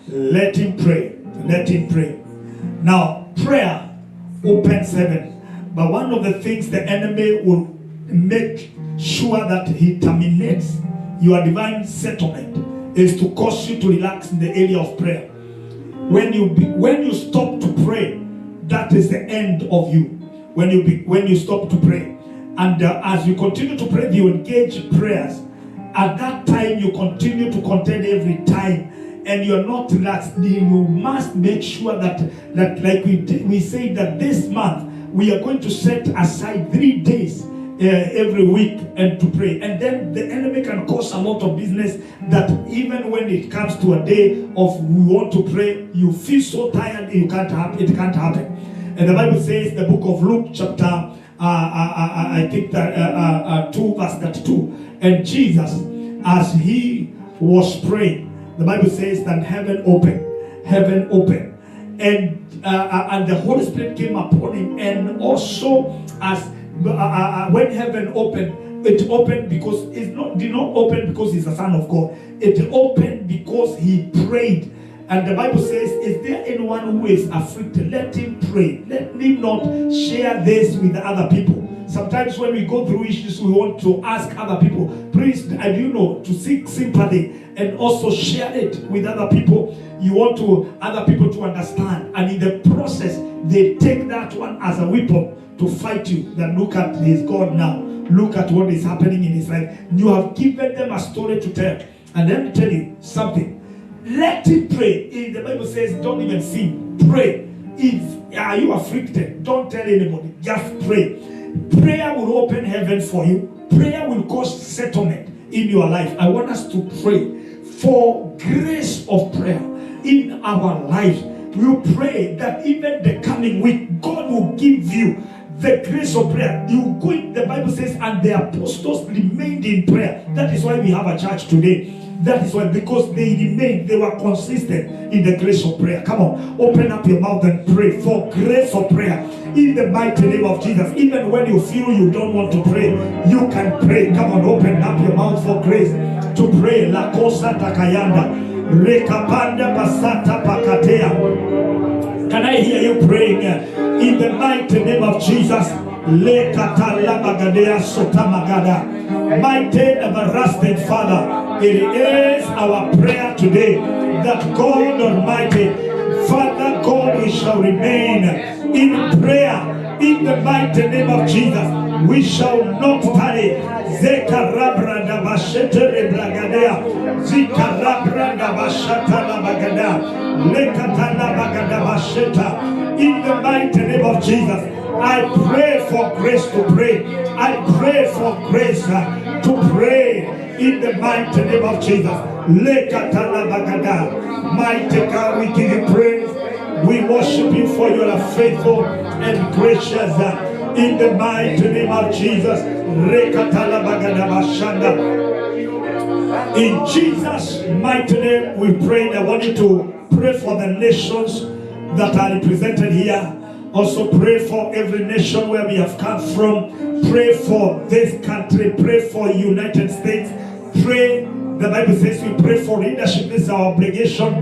Let him pray. Let him pray. Now, prayer opens heaven. But one of the things the enemy will make sure that he terminates your divine settlement is to cause you to relax in the area of prayer. When you stop to pray, that is the end of you. When you stop to pray, and as you continue to pray, you engage prayers. At that time, you continue to contend every time, and you're not relaxed. You must make sure that like we say that this month we are going to set aside 3 days every week and to pray. And then the enemy can cause a lot of business that even when it comes to a day of we want to pray, you feel so tired it can't happen. And the Bible says, the book of Luke chapter I think that 2 verse 32, and Jesus, as he was praying, the Bible says that heaven opened, and the Holy Spirit came upon him. And also as when heaven opened, it opened because did not open because he's the Son of God. It opened because he prayed. And the Bible says, is there anyone who is afflicted? Let him pray. Let him not share this with other people. Sometimes when we go through issues, we want to ask other people, please, to seek sympathy and also share it with other people. You want other people to understand. And in the process, they take that one as a weapon to fight you. Then look at his God now. Look at what is happening in his life. You have given them a story to tell. And let me tell you something. Let him pray. The Bible says, don't even sing. Pray. Are you afflicted? Don't tell anybody. Just pray. Prayer will open heaven for you. Prayer will cause settlement in your life. I want us to pray for grace of prayer in our life. We pray that even the coming week, God will give you the grace of prayer. The Bible says, and the apostles remained in prayer. That is why we have a church today. That is why, because they remained, they were consistent in the grace of prayer. Come on, open up your mouth and pray for grace of prayer in the mighty name of Jesus. Even when you feel you don't want to pray, you can pray. Come on, open up your mouth for grace to pray. La cosa takayanda, rekapanda pasata pakatea. Can I hear you praying in the mighty name of Jesus? Le katala bagadea sotamagada. Mighty everlasting Father, it is our prayer today that God Almighty, Father God, we shall remain in prayer in the mighty name of Jesus. We shall not tarry. Zekarabra da bashete rebragadea, Zikarabra da bashata la bagada, Lekatana bagada basheta. In the mighty name of Jesus, I pray for grace to pray. I pray for grace to pray in the mighty name of Jesus. Lekatana bagada. Mighty God, we give you praise. We worship you for you are faithful and gracious. In the mighty name of Jesus. Rekatala bagada bashanda. In Jesus' mighty name we pray. I want you to pray for the nations that are represented here. Also pray for every nation where we have come from. Pray for this country. Pray for United States. Pray. The Bible says we pray for leadership. This is our obligation.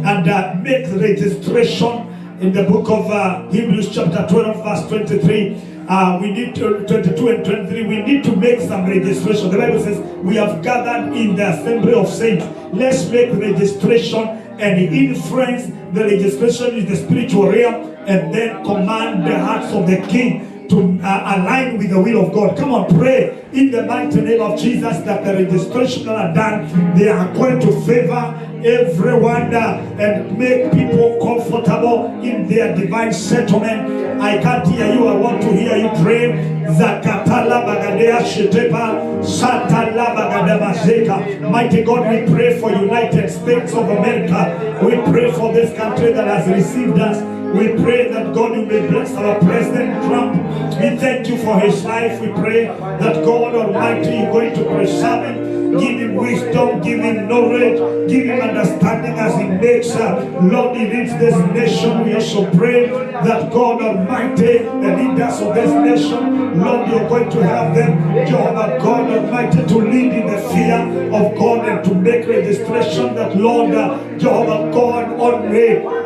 And make registration in the book of Hebrews chapter 12 verse 23. We need to 22 and 23. We need to make some registration. The Bible says we have gathered in the assembly of saints. Let's make registration and influence the registration in the spiritual realm, and then command the hearts of the king to align with the will of God. Come on, pray in the mighty name of Jesus that the registration that are done, they are going to favor everyone and make people comfortable in their divine settlement. I can't hear you. I want to hear you pray. Zakatala bagadea shetepa, satala bagadamazeka. Mighty God, we pray for United States of America. We pray for this country that has received us. We pray that God, you may bless our President Trump. We thank you for his life. We pray that God Almighty, you're going to preserve him. Give him wisdom, give him knowledge, give him understanding as he makes, Lord, he leads this nation. We also pray that God Almighty, the leaders of this nation, Lord, you're going to have them, Jehovah God Almighty, to lead in the fear of God and to make registration that, Lord, Jehovah God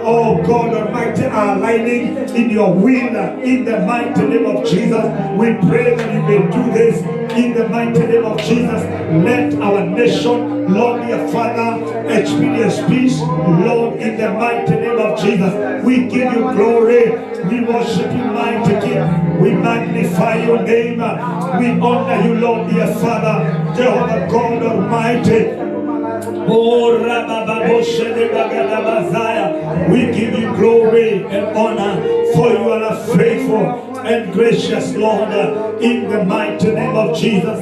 oh God Almighty, are aligning in your will in the mighty name of Jesus. We pray that you may do this in the mighty name of Jesus. Let our nation, Lord, dear Father, experience peace, Lord, in the mighty name of Jesus. We give you glory. We worship you, mighty King. We magnify your name. We honor you, Lord, dear Father, Jehovah God Almighty. Oh, we give you glory and honor, for you are faithful and gracious, Lord, in the mighty name of Jesus.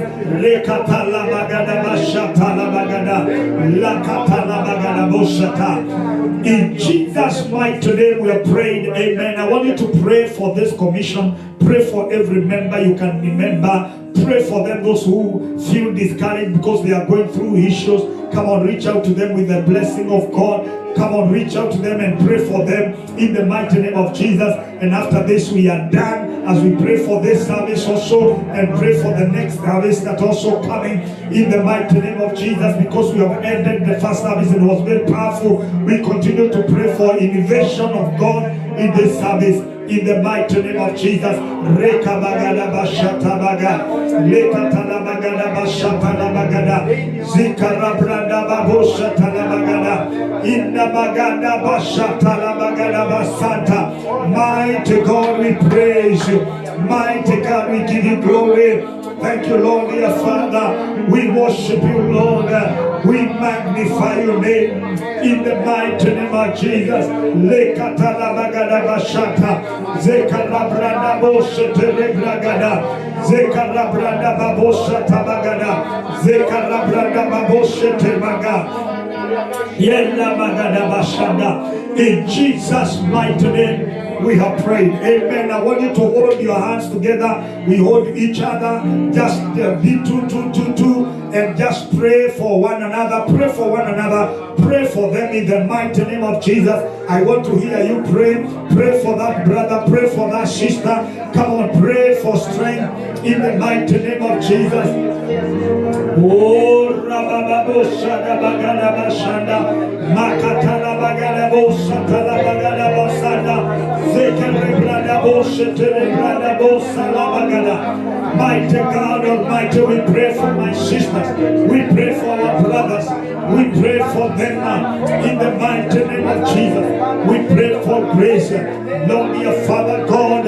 In Jesus' mighty name we have prayed. Amen. I want you to pray for this commission. Pray for every member you can remember. Pray for them, those who feel discouraged because they are going through issues. Come on, reach out to them with the blessing of God. Come on, reach out to them and pray for them in the mighty name of Jesus. And after this, we are done as we pray for this service also and pray for the next service that also coming in the mighty name of Jesus, because we have ended the first service and it was very powerful. We continue to pray for innovation of God in this service. In the mighty name of Jesus. Reka bagada bashata baga. Leka tala bagada bashata la bagada. Zikara branda baboshata la bagada. Inna bagada bashata la bagada basanta. Mighty God, we praise you. Mighty God, we give you glory. Thank you, Lord, dear Father. We worship you, Lord. We magnify your name in the mighty name of Jesus. Lekatala bagada bashata. Zekara branda boshete rebragada. Zekara branda baboshata bagada. Zekara branda baboshete baga. Yella bagada bashanda. In Jesus' mighty name we have prayed. Amen. I want you to hold your hands together. We hold each other. Just be two, and just pray for one another. Pray for one another. Pray for them in the mighty name of Jesus. I want to hear you pray. Pray for that brother. Pray for that sister. Come on, pray for strength in the mighty name of Jesus. Oh, Rabababo Shada Bagada Bashanda, Makatala Bagada Bosatala Bagada Bosada, Zekebrada Boshetebrada Bosala Bagada. Mighty God Almighty, we pray for my sisters, we pray for our brothers, we pray for them in the mighty name of Jesus. We pray for grace, Lord, dear Father God.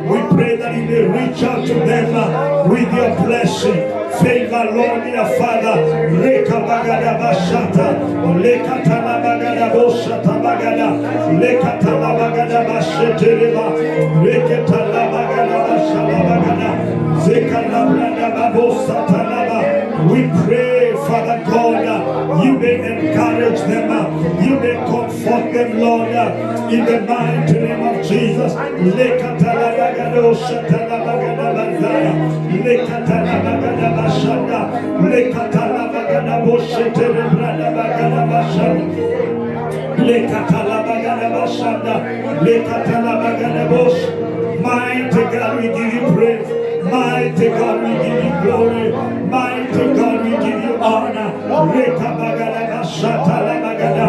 We pray that you may reach out to them with your blessing. Favor, Lord, dear Father. Reka bagada bashata, lekatala bagada boshata bagada, lekatala bagada basheteleba, lekatala bagada bashala bagada, zekala bagada babosata laba. We pray, Father God, you may encourage them, you may comfort them, Lord, in the mighty name of Jesus. Lekatala bagada oshatala bagada bazaya, lekatala bagada bashanda, lekatala bagada boshetere brada bagada bashanda, lekatala bagada bashanda, lekatala bagada bosh. Mighty God, we give you praise. Mighty God, we give you glory. Mighty God, we give you honor. Reka bagada bashatala bagada,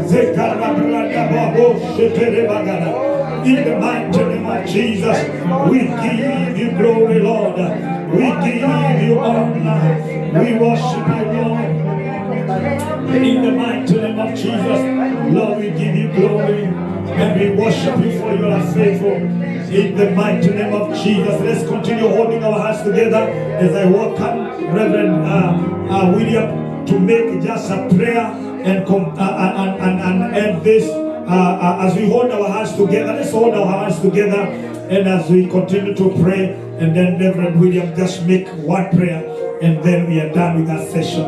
zekara brada boshetere bagada. In the mighty name of Jesus, we give you glory, Lord. We give you honor. We worship you, Lord. In the mighty name of Jesus, Lord, we give you glory and we worship you for you are faithful. In the mighty name of Jesus, let's continue holding our hands together as I welcome Reverend William to make just a prayer and end this. As we hold our hands together, let's hold our hands together, and as we continue to pray, and then Reverend William just make one prayer, and then we are done with that session.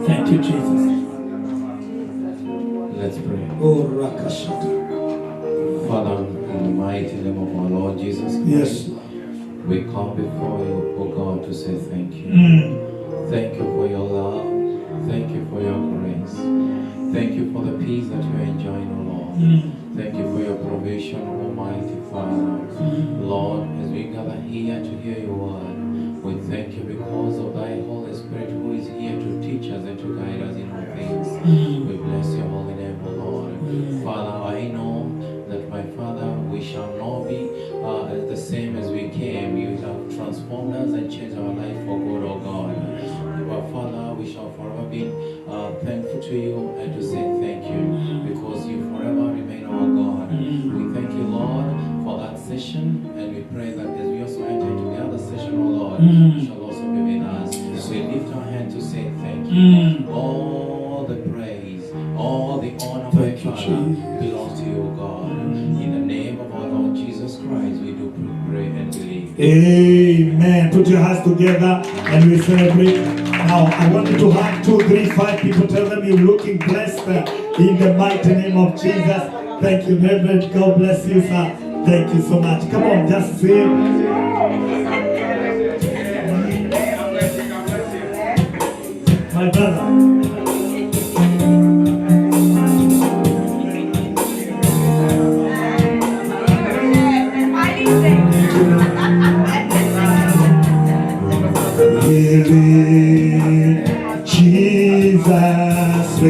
Thank you, Jesus. Let's pray. Oh, Rakashata. Father, in the mighty name of our Lord Jesus Christ, Yes. we come before you, oh God, to say thank you. Thank you for your love. Thank you for your grace. Thank you for the peace that you are enjoying, oh Lord. Thank you for your provision, Almighty Father. Lord, as we gather here to hear your word, we thank you because of thy Holy Spirit who is here to teach us and to guide us in all things. We bless your holy name, O Lord. Father, transformed us and changed our life for good, oh God. Our Father, we shall forever be thankful to you and to say thank you because you forever remain our God. We thank you, Lord, for that session, and we pray that as we also enter into the other session, oh Lord, you shall also be with us. We lift our hand to say thank you. All the praise, all the honor, my Father, belongs to you, God. In the name of our Lord Jesus Christ, we do pray and believe. Amen. Put your hands together and we celebrate. Now, I want you to hug 2, 3, 5 people. Tell them you're looking blessed in the mighty name of Jesus. Thank you, Reverend. God bless you, sir. Thank you so much. Come on, just say. My brother. Jesus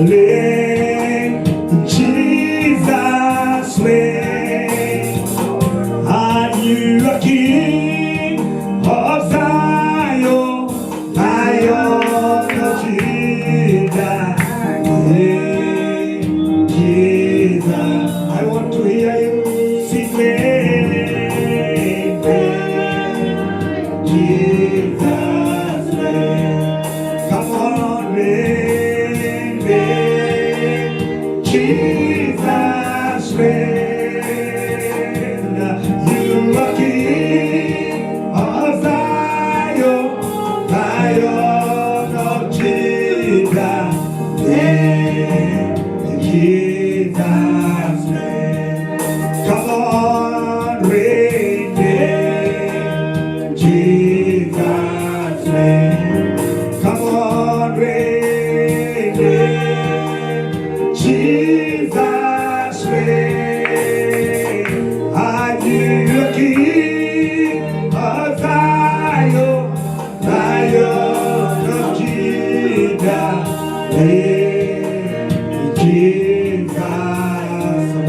reign, Jesus reign. Are you a king of Zion, Lion of Judah? Jesus, I want to hear you sing reign. Jesus reign, come on, reign, reign. Jesus reign, you are King of Zion, Lion of Judah. Jesus reign, come on, reign, reign. Jesus reign, come on, reign, reign. Jesus reign, are you a King of Zion, Lion of Judah? Jesus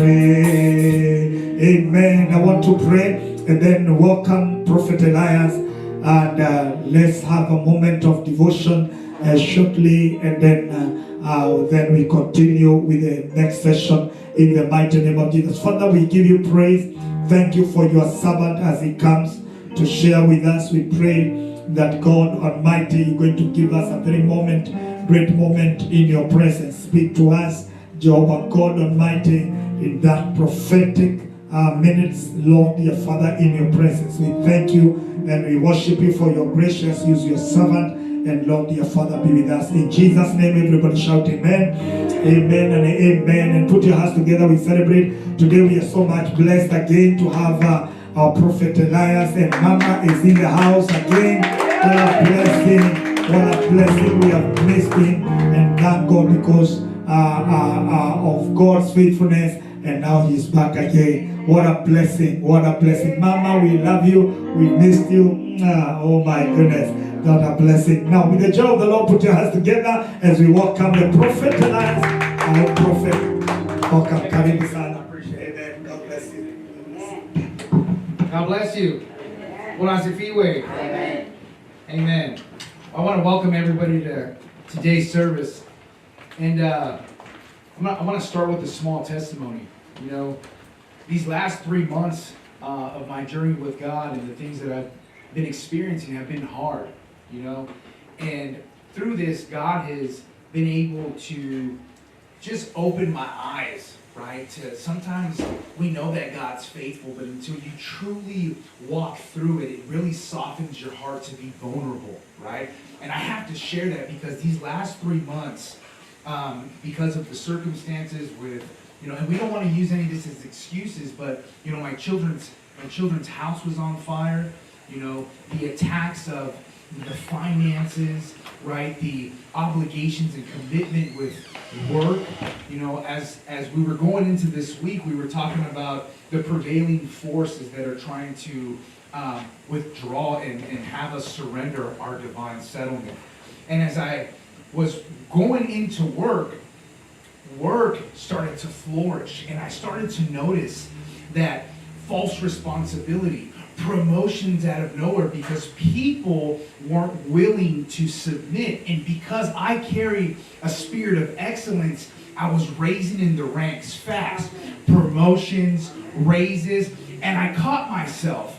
reign. Amen. I want to pray and then welcome Prophet Elias, and let's have a moment of devotion shortly, and then we continue with the next session in the mighty name of Jesus. Father, we give you praise. Thank you for your servant as he comes to share with us. We pray that God Almighty, you're going to give us a great moment in your presence. Speak to us, Jehovah God Almighty, in that prophetic minutes, Lord, dear Father, in your presence. We thank you and we worship you for your gracious use, your servant, and Lord, dear Father, be with us. In Jesus' name, everybody shout amen. Amen and amen. And put your hands together. We celebrate. Today we are so much blessed again to have our Prophet Elias, and Mama is in the house again. What a blessing. What a blessing. We have missed him, and thank God because of God's faithfulness, and now he's back again. What a blessing. What a blessing. Mama, we love you. We missed you. Oh my goodness. What a blessing. Now, with the joy of the Lord, put your hands together as we welcome the Prophet Elias. Our Prophet. Welcome. Karibu sana. Appreciate it. God bless you. God bless you. Amen. Amen. I want to welcome everybody to today's service. And I want to start with a small testimony. You know, these last 3 months of my journey with God and the things that I've been experiencing have been hard, you know. And through this, God has been able to just open my eyes, right? Sometimes we know that God's faithful, but until you truly walk through it, it really softens your heart to be vulnerable, right? And I have to share that because these last 3 months, because of the circumstances with, you know, and we don't want to use any of this as excuses, but, you know, my children's house was on fire, you know, the attacks of the finances, right, the obligations and commitment with work, you know, as we were going into this week, we were talking about the prevailing forces that are trying to withdraw and have us surrender our divine settlement. And as I was going into work started to flourish, and I started to notice that false responsibility, promotions out of nowhere because people weren't willing to submit. And because I carry a spirit of excellence, I was raising in the ranks fast. Promotions, raises, and I caught myself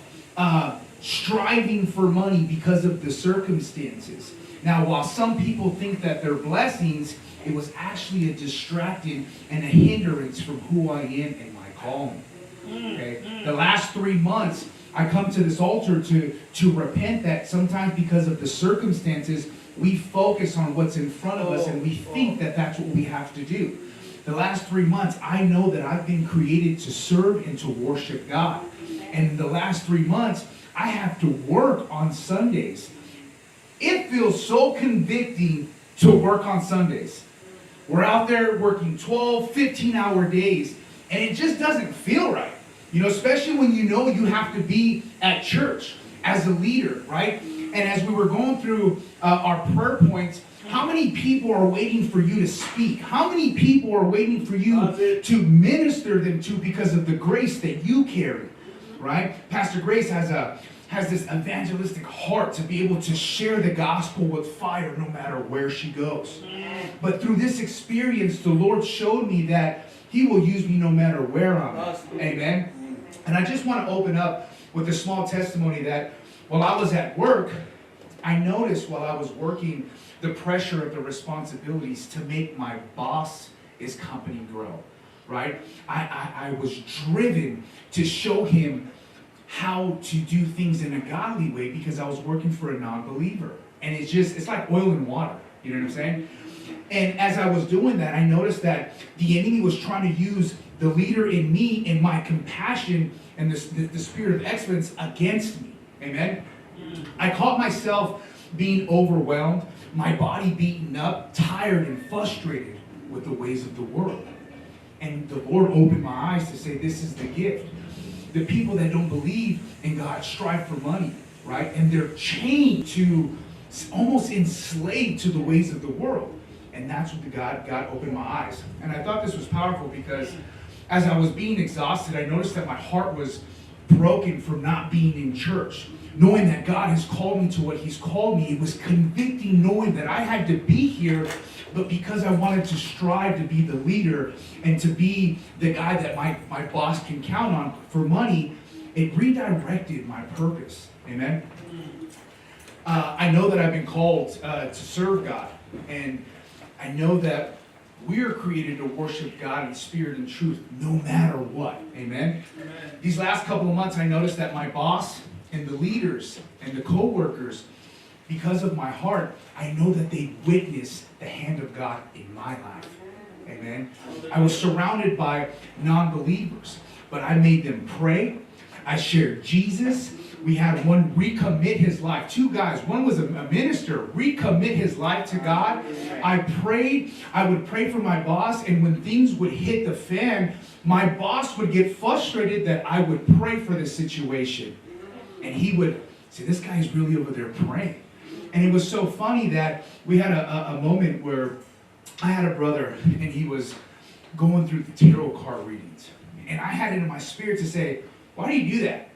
striving for money because of the circumstances. Now, while some people think that they're blessings, it was actually a distraction and a hindrance from who I am and my calling. Okay? The last 3 months, I come to this altar to repent that sometimes because of the circumstances, we focus on what's in front of us and we think that that's what we have to do. The last 3 months, I know that I've been created to serve and to worship God. And in the last 3 months, I have to work on Sundays. It feels so convicting to work on Sundays. We're out there working 12, 15-hour days, and it just doesn't feel right. You know, especially when you know you have to be at church as a leader, right? And as we were going through our prayer points, how many people are waiting for you to speak? How many people are waiting for you to minister them to because of the grace that you carry, right? Pastor Grace has this evangelistic heart to be able to share the gospel with fire no matter where she goes. But through this experience, the Lord showed me that He will use me no matter where I'm at. Amen? And I just want to open up with a small testimony that while I was at work, I noticed while I was working the pressure of the responsibilities to make my boss's company grow, right? I was driven to show him how to do things in a godly way because I was working for a non-believer. And it's like oil and water, you know what I'm saying? And as I was doing that, I noticed that the enemy was trying to use the leader in me and my compassion and the spirit of excellence against me. Amen? I caught myself being overwhelmed, my body beaten up, tired and frustrated with the ways of the world. And the Lord opened my eyes to say, this is the gift. The people that don't believe in God strive for money, right? And they're chained to, almost enslaved to the ways of the world. And that's what God opened my eyes. And I thought this was powerful because as I was being exhausted, I noticed that my heart was broken from not being in church. Knowing that God has called me to what He's called me, it was convicting knowing that I had to be here, but because I wanted to strive to be the leader and to be the guy that my boss can count on for money, it redirected my purpose. Amen? I know that I've been called to serve God, and I know that we are created to worship God in spirit and truth no matter what. Amen? Amen. These last couple of months, I noticed that my boss and the leaders and the co-workers, because of my heart, I know that they witnessed the hand of God in my life. Amen? I was surrounded by non-believers, but I made them pray. I shared Jesus. We had one recommit his life. 2 guys. One was a minister. Recommit his life to God. I prayed. I would pray for my boss. And when things would hit the fan, my boss would get frustrated that I would pray for the situation. And he would say, this guy is really over there praying. And it was so funny that we had a moment where I had a brother and he was going through the tarot card readings. And I had it in my spirit to say, why do you do that?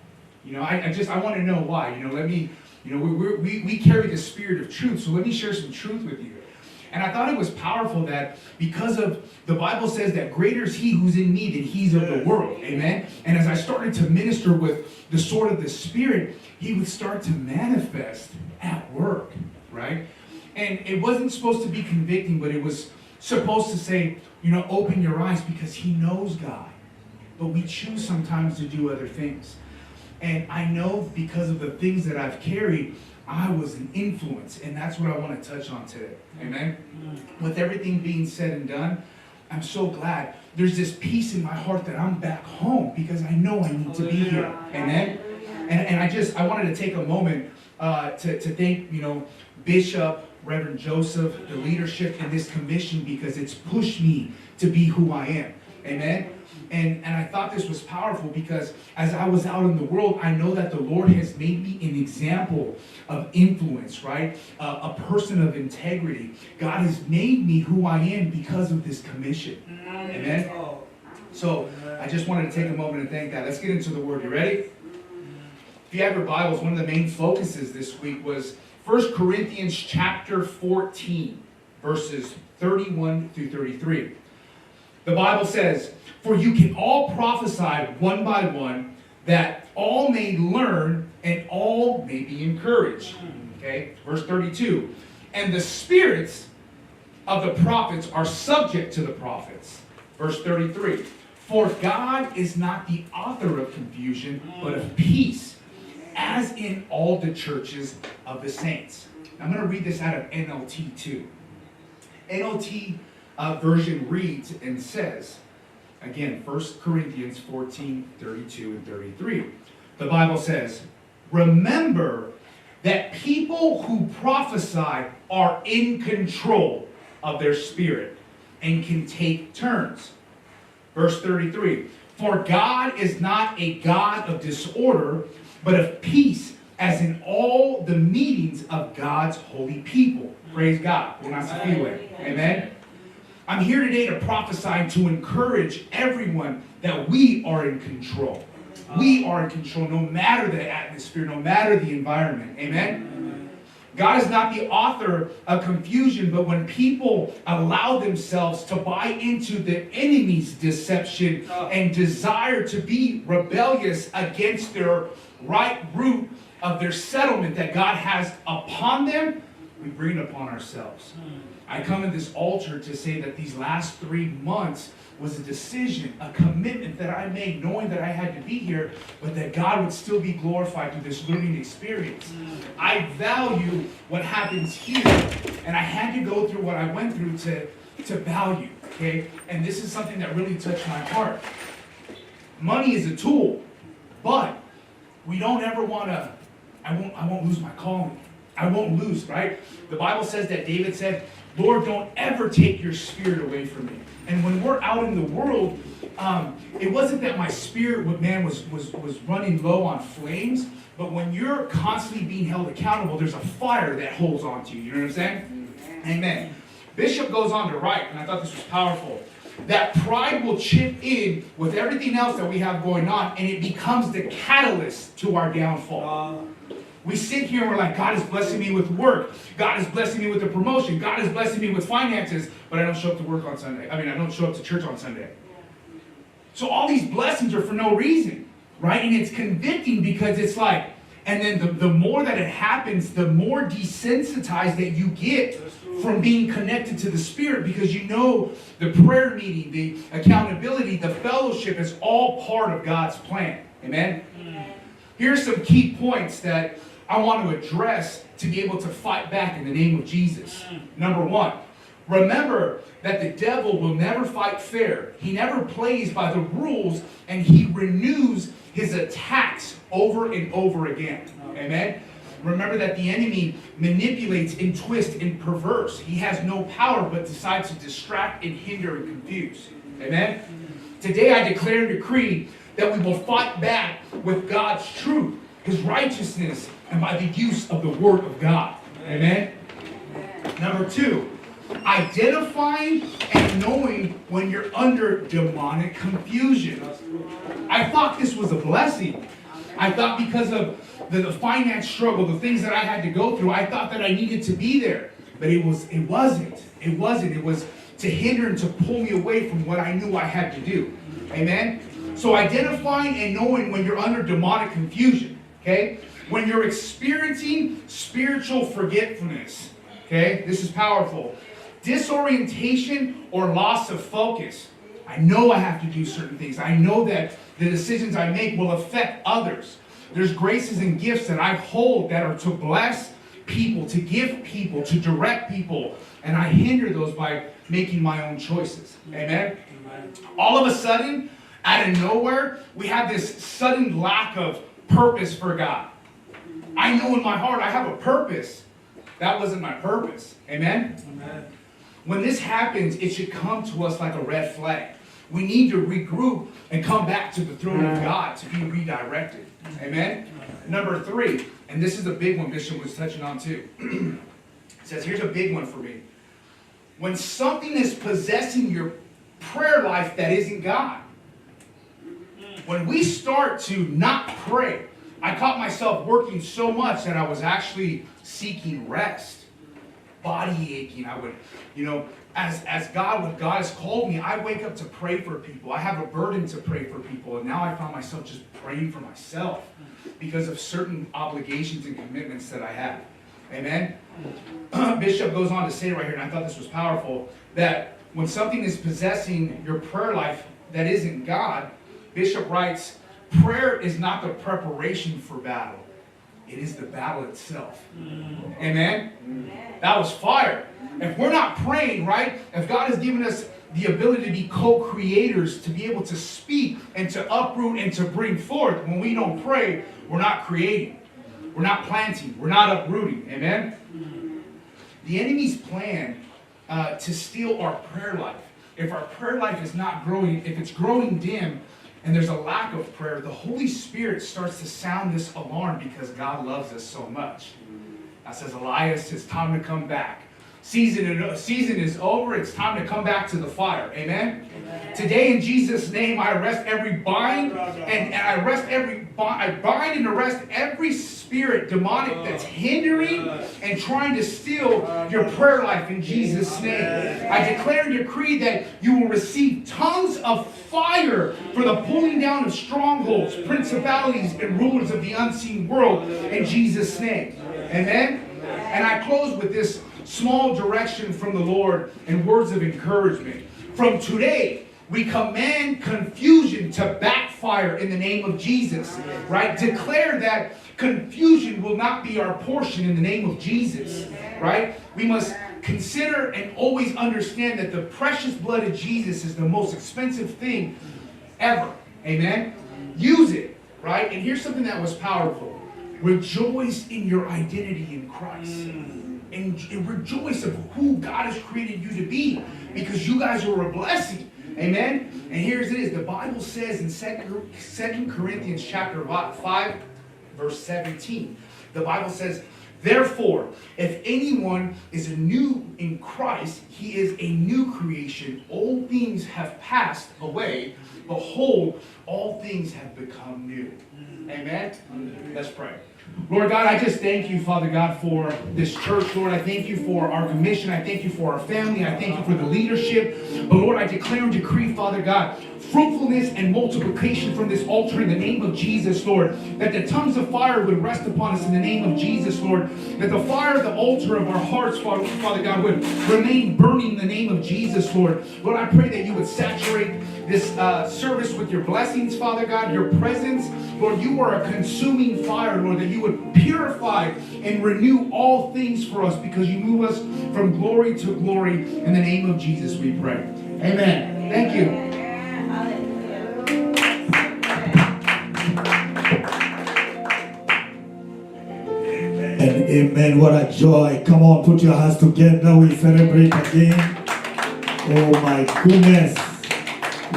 You know, I want to know why. You know, let me, you know, we carry the spirit of truth, so let me share some truth with you. And I thought it was powerful that because of, the Bible says that greater is He who's in me than he's of the world. Amen? And as I started to minister with the sword of the Spirit, He would start to manifest at work, right? And it wasn't supposed to be convicting, but it was supposed to say, you know, open your eyes because He knows God. But we choose sometimes to do other things. And I know because of the things that I've carried, I was an influence. And that's what I want to touch on today. Amen? With everything being said and done, I'm so glad. There's this peace in my heart that I'm back home because I know I need to be here. Amen? And I wanted to take a moment to thank, you know, Bishop, Reverend Joseph, the leadership in this commission because it's pushed me to be who I am. Amen? And I thought this was powerful because as I was out in the world, I know that the Lord has made me an example of influence, right? A person of integrity. God has made me who I am because of this commission. Amen? So I just wanted to take a moment and thank that. Let's get into the word. You ready? If you have your Bibles, one of the main focuses this week was 1 Corinthians chapter 14, verses 31 through 33. The Bible says, "For you can all prophesy one by one, that all may learn and all may be encouraged." Okay, verse 32. "And the spirits of the prophets are subject to the prophets." Verse 33. "For God is not the author of confusion, but of peace, as in all the churches of the saints." I'm going to read this out of NLT too. NLT version reads and says, again, 1 Corinthians 14, 32 and 33. The Bible says, "Remember that people who prophesy are in control of their spirit and can take turns." Verse 33, "For God is not a God of disorder, but of peace, as in all the meetings of God's holy people." Praise God. Amen. I'm here today to prophesy and to encourage everyone that we are in control. We are in control no matter the atmosphere, no matter the environment. Amen? God is not the author of confusion, but when people allow themselves to buy into the enemy's deception and desire to be rebellious against their right root of their settlement that God has upon them, we bring it upon ourselves. I come in this altar to say that these last 3 months was a decision, a commitment that I made, knowing that I had to be here, but that God would still be glorified through this learning experience. I value what happens here, and I had to go through what I went through to value, okay? And this is something that really touched my heart. Money is a tool, but we don't ever want to, I won't lose my calling. I won't lose, right? The Bible says that David said, "Lord, don't ever take your spirit away from me." And when we're out in the world, it wasn't that my spirit was running low on flames, but when you're constantly being held accountable, there's a fire that holds on to you. You know what I'm saying? Amen. Bishop goes on to write, and I thought this was powerful, that pride will chip in with everything else that we have going on, and it becomes the catalyst to our downfall. We sit here and we're like, God is blessing me with work. God is blessing me with a promotion. God is blessing me with finances, but I don't show up to work on Sunday. I don't show up to church on Sunday. So all these blessings are for no reason, right? And it's convicting because it's like, and then the more that it happens, the more desensitized that you get from being connected to the Spirit, because you know the prayer meeting, the accountability, the fellowship is all part of God's plan. Amen? Here's some key points that I want to address to be able to fight back in the name of Jesus. Number 1, remember that the devil will never fight fair. He never plays by the rules, and he renews his attacks over and over again. Amen? Remember that the enemy manipulates and twists and perverse. He has no power but decides to distract and hinder and confuse. Amen? Today I declare and decree that we will fight back with God's truth, His righteousness, and by the use of the Word of God. Amen? Number 2, identifying and knowing when you're under demonic confusion. I thought this was a blessing. I thought because of the finance struggle, the things that I had to go through, I thought that I needed to be there. But it wasn't. It was to hinder and to pull me away from what I knew I had to do. Amen? So identifying and knowing when you're under demonic confusion. Okay? When you're experiencing spiritual forgetfulness. Okay? This is powerful. Disorientation or loss of focus. I know I have to do certain things. I know that the decisions I make will affect others. There's graces and gifts that I hold that are to bless people, to give people, to direct people. And I hinder those by making my own choices. Amen? All of a sudden, out of nowhere, we have this sudden lack of purpose for God. I know in my heart I have a purpose. That wasn't my purpose. Amen? Amen. When this happens, it should come to us like a red flag. We need to regroup and come back to the throne of God to be redirected. Amen? Number 3, and this is a big one Bishop was touching on too. It says, here's a big one for me. When something is possessing your prayer life that isn't God. when we start to not pray, I caught myself working so much that I was actually seeking rest, body aching. I would, as God has called me, I wake up to pray for people. I have a burden to pray for people, and now I found myself just praying for myself because of certain obligations and commitments that I have. Amen? Bishop goes on to say right here, and I thought this was powerful, that when something is possessing your prayer life that isn't God, Bishop writes, prayer is not the preparation for battle. It is the battle itself. Amen? That was fire. If we're not praying, right? If God has given us the ability to be co-creators, to be able to speak and to uproot and to bring forth, when we don't pray, we're not creating. We're not planting. We're not uprooting. Amen? The enemy's plan to steal our prayer life. If our prayer life is not growing, if it's growing dim, and there's a lack of prayer, the Holy Spirit starts to sound this alarm because God loves us so much. God says, Elias, it's time to come back. Season is over. It's time to come back to the fire. Amen? Amen. Today, in Jesus' name, I arrest every bind and I bind and arrest every spirit demonic that's hindering and trying to steal your prayer life in Jesus' name. I declare and decree that you will receive tongues of fire for the pulling down of strongholds, principalities, and rulers of the unseen world in Jesus' name. Amen? And I close with this small direction from the Lord and words of encouragement. From today, we command confusion to backfire in the name of Jesus. Right? Declare that confusion will not be our portion in the name of Jesus. Right? We must consider and always understand that the precious blood of Jesus is the most expensive thing ever. Amen? Use it. Right? And here's something that was powerful. Rejoice in your identity in Christ. And rejoice of who God has created you to be, because you guys are a blessing. Amen? And here's it is. The Bible says in 2 Corinthians chapter 5, verse 17, the Bible says, therefore, if anyone is anew in Christ, he is a new creation. All things have passed away. Behold, all things have become new. Amen? Let's pray. Lord God, I just thank you, Father God, for this church. Lord, I thank you for our commission. I thank you for our family. I thank you for the leadership. But Lord, I declare and decree, Father God, fruitfulness and multiplication from this altar in the name of Jesus, Lord. That the tongues of fire would rest upon us in the name of Jesus, Lord. That the fire of the altar of our hearts, Father God, would remain burning in the name of Jesus, Lord. Lord, I pray that you would saturate this service with your blessings, Father God, your presence. Lord, you are a consuming fire, Lord, that you would purify and renew all things for us, because you move us from glory to glory. In the name of Jesus we pray. Amen. Thank you. And amen. What a joy. Come on, put your hands together. We celebrate again. Oh my goodness.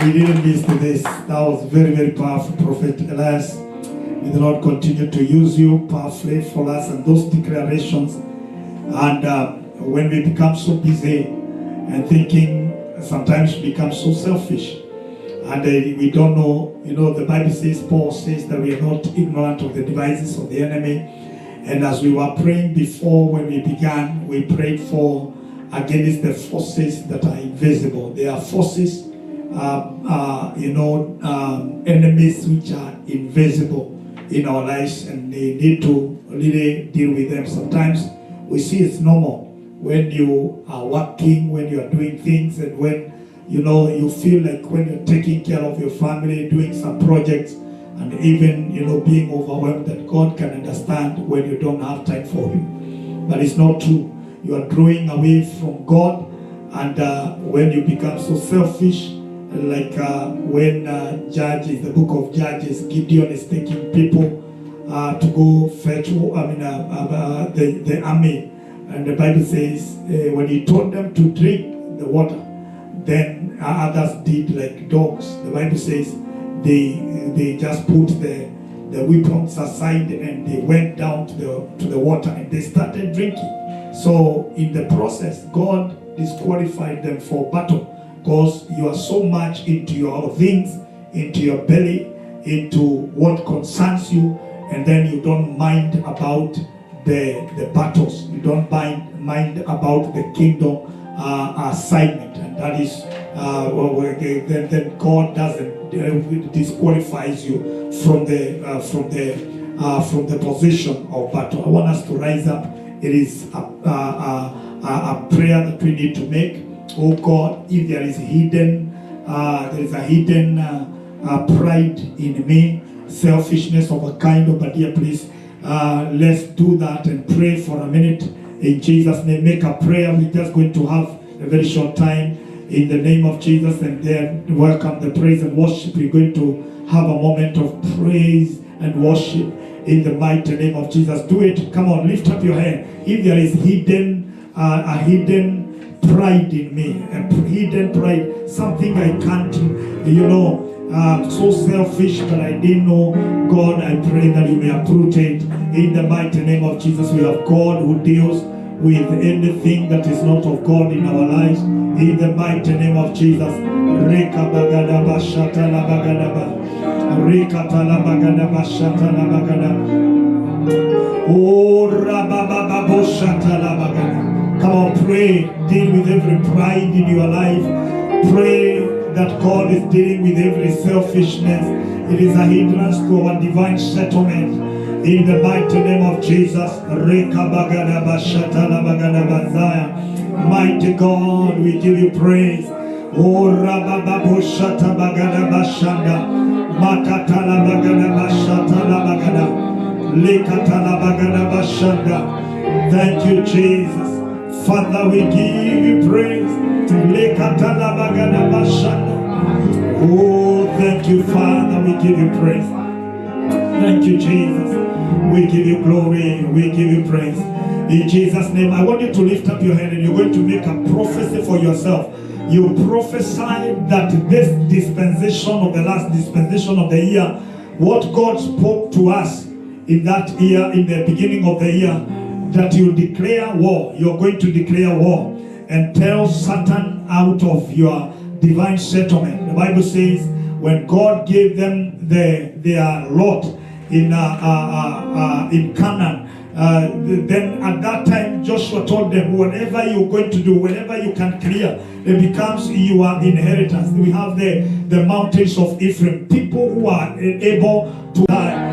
We didn't miss this. That was very, very powerful, Prophet Elias. May the Lord continue to use you powerfully for us and those declarations. And when we become so busy and thinking, sometimes we become so selfish. And we don't know, the Bible says, Paul says that we are not ignorant of the devices of the enemy. And as we were praying before, when we began, we prayed for against the forces that are invisible. There are forces, enemies which are invisible in our lives, and they need to really deal with them. Sometimes we see it's normal when you are working, when you are doing things, and when you feel like when you're taking care of your family, doing some projects, and even being overwhelmed, that God can understand when you don't have time for Him. But it's not true. You are drawing away from God, and when you become so selfish, like when Judges, the book of Judges, Gideon is taking people to go fetch the army, and the Bible says when he told them to drink the water, then others did like dogs. The Bible says they just put the weapons aside and they went down to the water and they started drinking. So in the process, God disqualified them for battle, because you are so much into your things, into your belly, into what concerns you, and then you don't mind about the battles. You don't mind about the kingdom assignment, and that is then God doesn't disqualifies you from the position of battle. I want us to rise up. It is a prayer that we need to make. Oh God, if there is a hidden pride in me, selfishness of a kind of, but dear, please, let's do that and pray for a minute in Jesus' name. Make a prayer. We're just going to have a very short time in the name of Jesus, and then welcome the praise and worship. We're going to have a moment of praise and worship in the mighty name of Jesus. Do it. Come on, lift up your hand. If there is a hidden pride in me, a hidden pride, something I can't, so selfish that I didn't know, God, I pray that you may uproot it in the mighty name of Jesus. We have God who deals with anything that is not of God in our lives in the mighty name of Jesus. Reka bagadaba shatala bagadaba. Reka tala bagadaba shatala bagadaba. Oh, rabababa shatala bagadaba. Come on, pray. Deal with every pride in your life. Pray that God is dealing with every selfishness. It is a hindrance to our divine settlement. In the mighty name of Jesus. Mighty God, we give you praise. Oh, Rabababu Shata Bagada Bashanda, Makatala Bagada Bashatala Bagada, Lekatala Bagada Bashanda. Thank you, Jesus. Father, we give you praise. Lekatala Bagada Bashanda. Oh, thank you, Father. We give you praise. Thank you, Jesus. We give you glory. We give you praise. In Jesus' name, I want you to lift up your hand and you're going to make a prophecy for yourself. You prophesy that this dispensation of the last dispensation of the year, what God spoke to us in that year, in the beginning of the year, that you declare war. You're going to declare war and tell Satan out of your divine settlement. The Bible says when God gave them their lot in Canaan, then at that time Joshua told them, whatever you're going to do, whatever you can clear, it becomes your inheritance. We have the mountains of Ephraim, people who are able to die.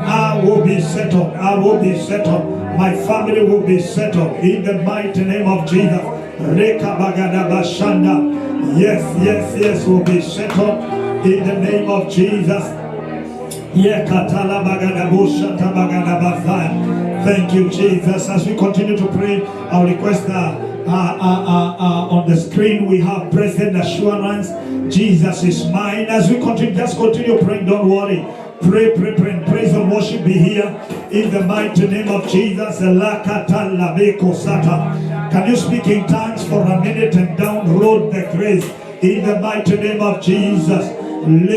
I will be settled. I will be settled. My family will be settled in the mighty name of Jesus. Yes, will be settled in the name of Jesus. Thank you, Jesus. As we continue to pray, our request on the screen we have blessed assurance. Jesus is mine. As we continue, just continue praying. Don't worry. Pray, and praise and worship be here in the mighty name of Jesus. Can you speak in tongues for a minute and download the grace in the mighty name of Jesus? In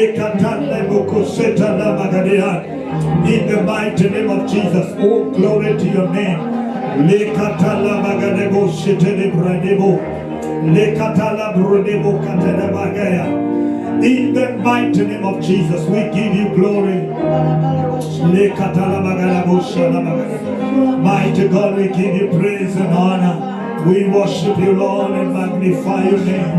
the mighty name of Jesus. Oh, glory to your name. In the mighty name of Jesus, we give you glory. Mighty God, we give you praise and honor. We worship you, Lord, and magnify your name.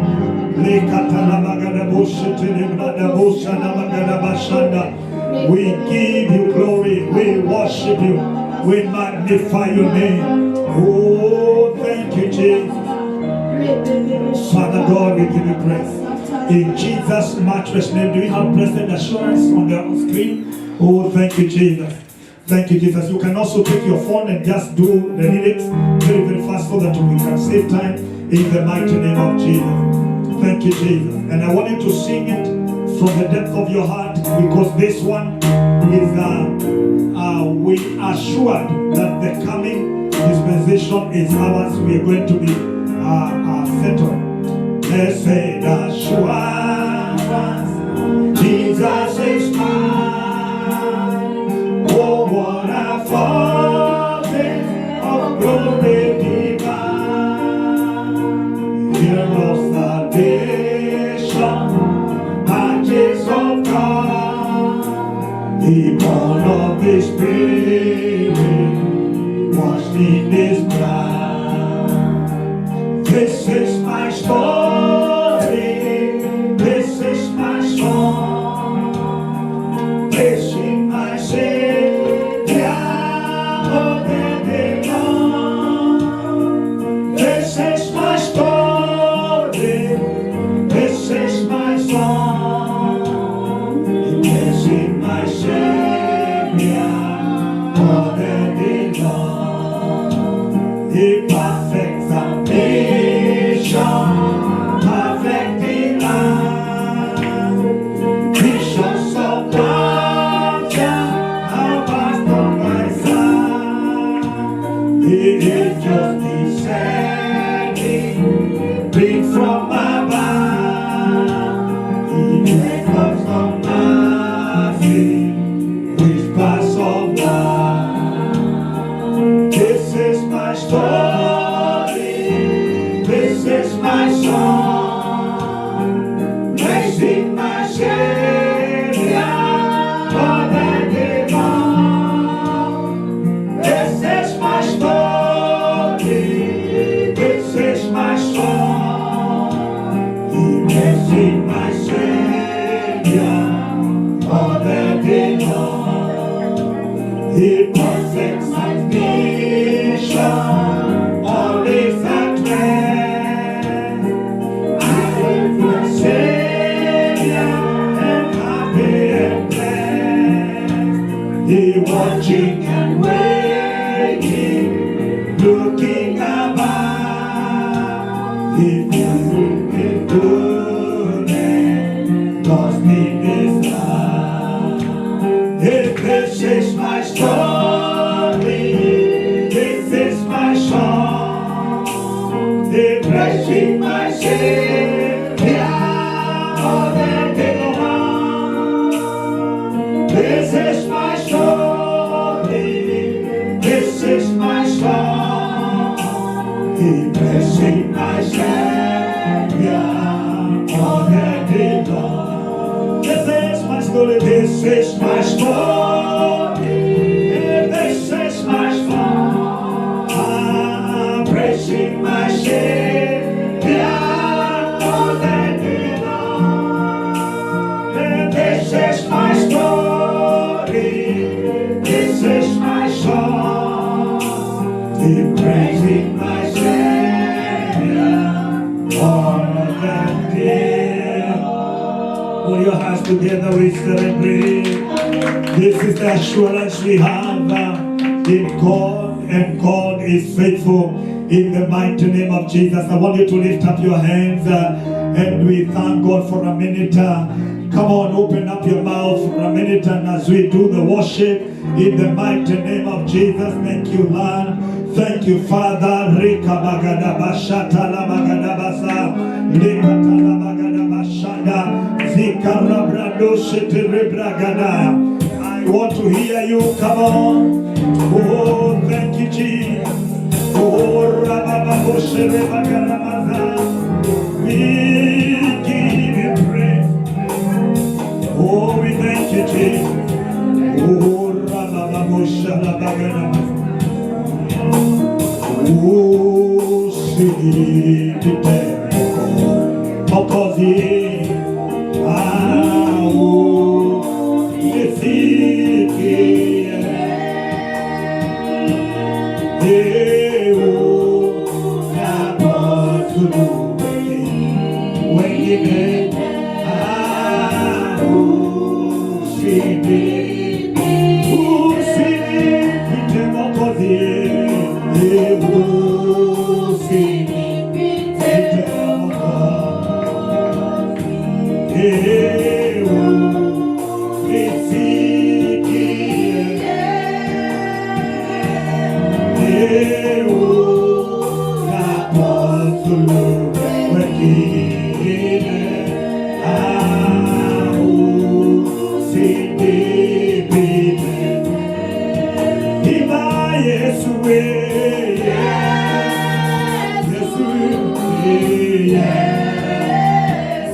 We give you glory. We worship you. We magnify your name. Oh, thank you, Jesus. Father God, we give you praise. In Jesus' matchless name, do we have blessed assurance on the screen? Oh, thank you, Jesus. Thank you, Jesus. You can also take your phone and just do the lyrics very, very fast so that we can save time in the mighty name of Jesus. Thank you, Jesus. And I want you to sing it from the depth of your heart, because this one is, we are sure that the coming dispensation is ours. We are going to be settled. Blessed assurance, Jesus is mine. Oh, what a fountain of glory divine. of the Spirit, washed in His blood. This is my story, this is my song, praising my Savior all the day long. This is my story, this is my song, praising my Savior all the day long. He perfects salvation, perfect in love. Visions of wonder are passed on my side. The angels descending, bring from above. He echoes of mercy, whispers of love. This is my story, this is my song, praising my Savior all the day long. This is my story, this is my song, praising my Savior all the day long. He perfects salvation, all is at rest. I am my Savior and happy and blessed. He watching and waiting, looking above. He feels His goodness, lost in His love. This is my story, this is my song, praising my Savior all the day long. This is my story, this is my song, praising my Savior all the day long. This is my story, this is my story, this is my song, praising my Savior all the day long. This is my story, this is my song, praising my Savior all the day long. Put your hands together, we celebrate. This is the assurance we have in God, and God is faithful. In the mighty name of Jesus, I want you to lift up your hands and we thank God for a minute. Come on, open up your mouth for a minute, and as we do the worship, in the mighty name of Jesus, thank you, Lord. Thank you, Father. Rika bagada bashata la bagada basa, rika tala bagada bashada, zika rabrado shete rebragada. I want to hear you. Come on. Oh, thank you, Jesus. Oh, rababa boshere bagada basa. We give you praise. Oh, we thank you, Jesus. Oh, rababa boshere bagada basa. Oh, see the devil, Mokozi, oh, Mesiki, oh, Nabo to do when you get, oh, see the Mokozi. Yes,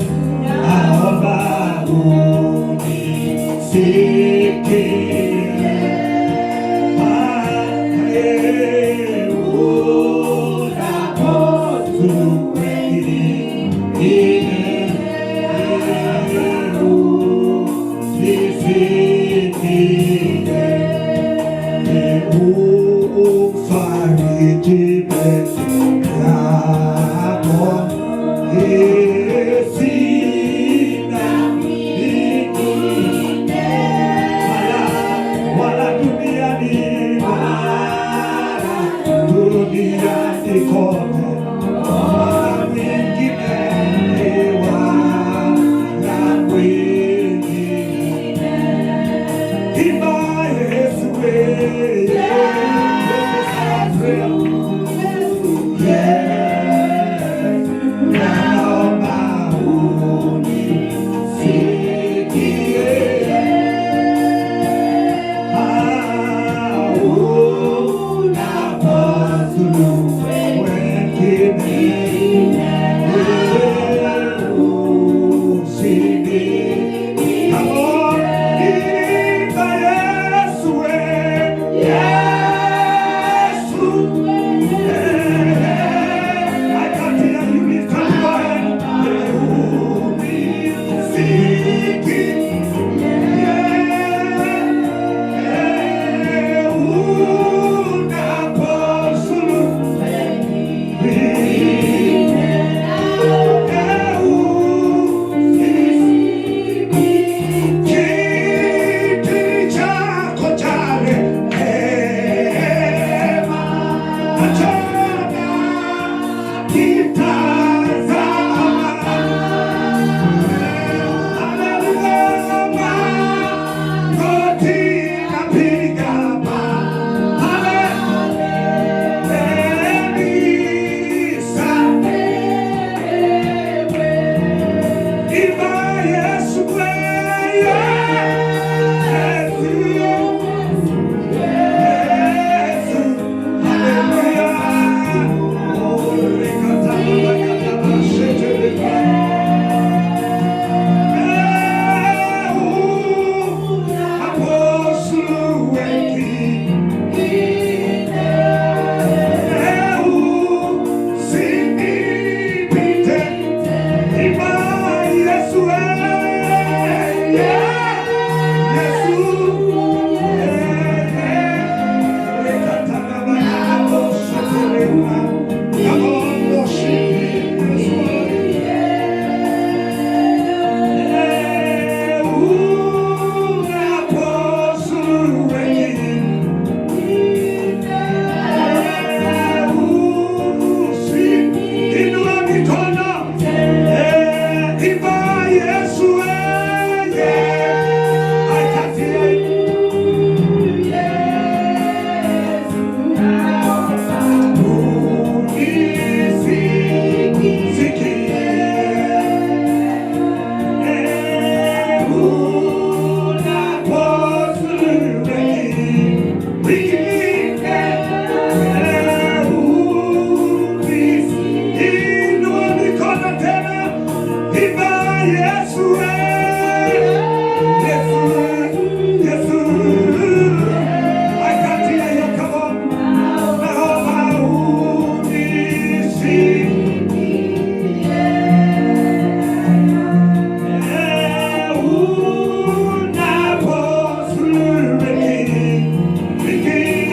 Begin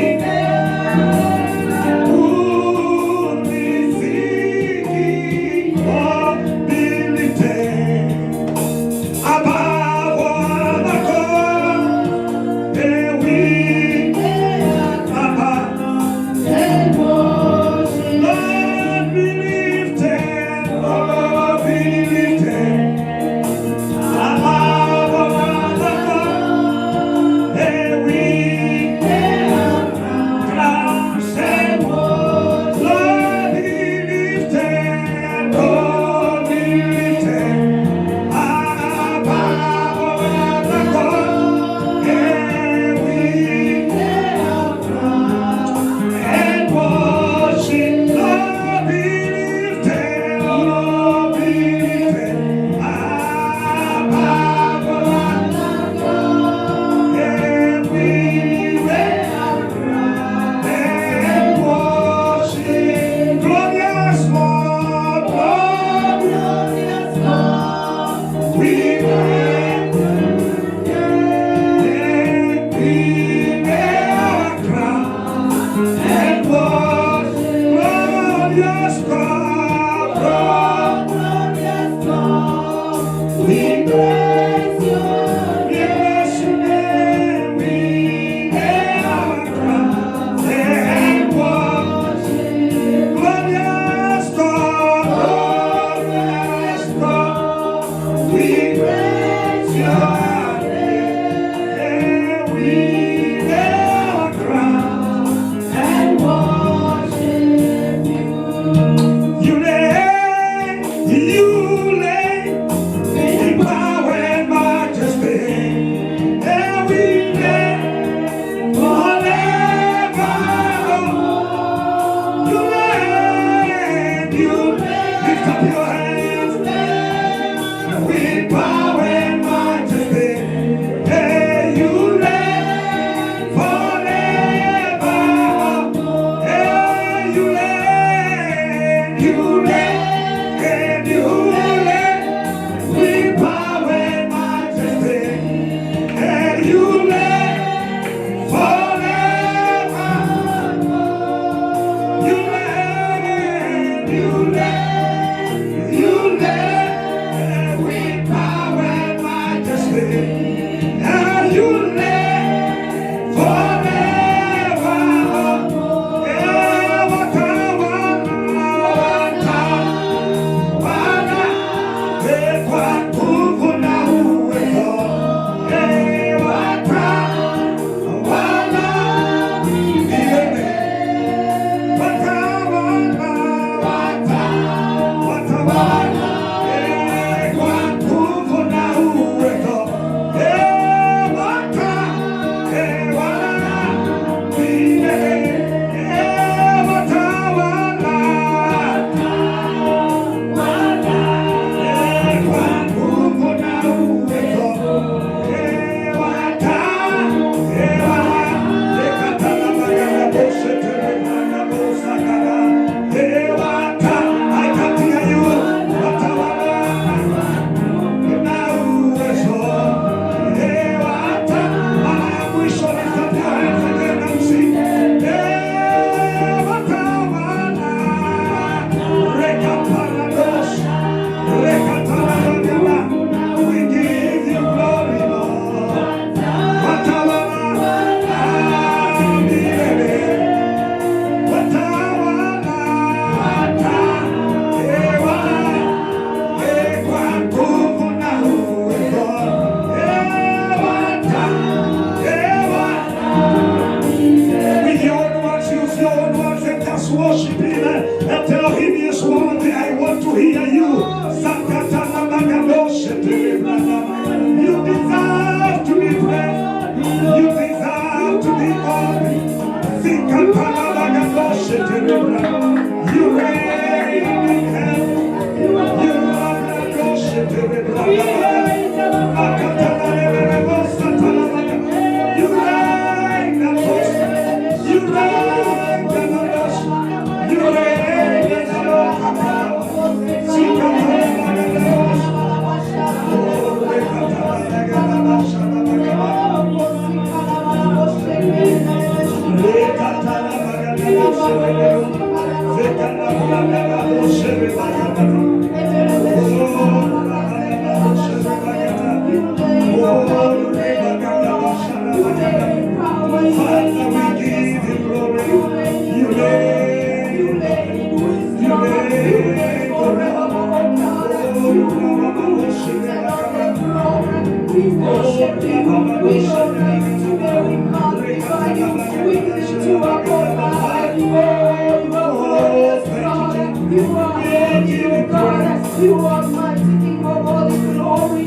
You are mighty King of all the glory.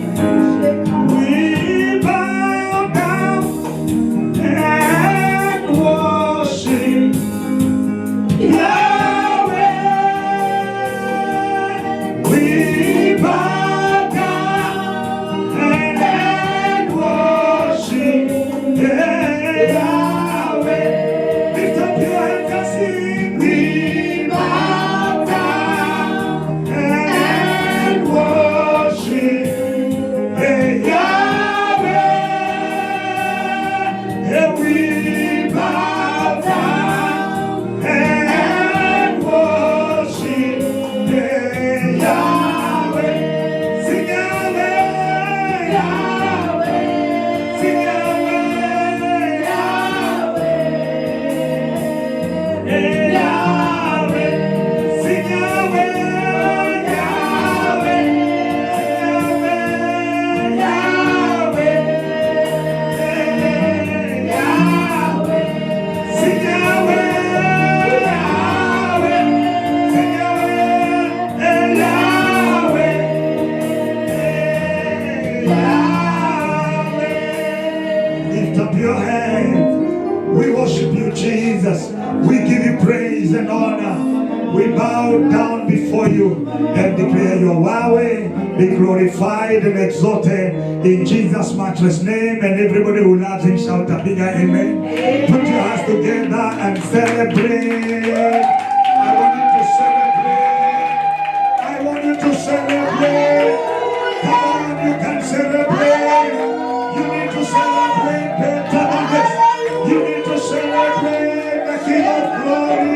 We bow down and worship Yahweh. We bow down and worship Yahweh. Lift up your hands and sing. We bow down and worship Yahweh. We bow down and worship Yahweh. Sing Yahweh, Yahweh. Sing Yahweh, Yahweh. Yahweh. Sing Yahweh, Yahweh. Sing Yahweh, Yahweh. Sing Yahweh, Yahweh. Lift up your hands. We worship you, Jesus. We give you praise and honor. We bow down before you and declare your Yahweh be glorified and exalted in Jesus' matchless name. And everybody who loves him shout a bigger amen. Put your hands together and celebrate. I want you to celebrate. I want you to celebrate. Come on, you can celebrate. You need to celebrate better than this. You need to celebrate the King of Glory.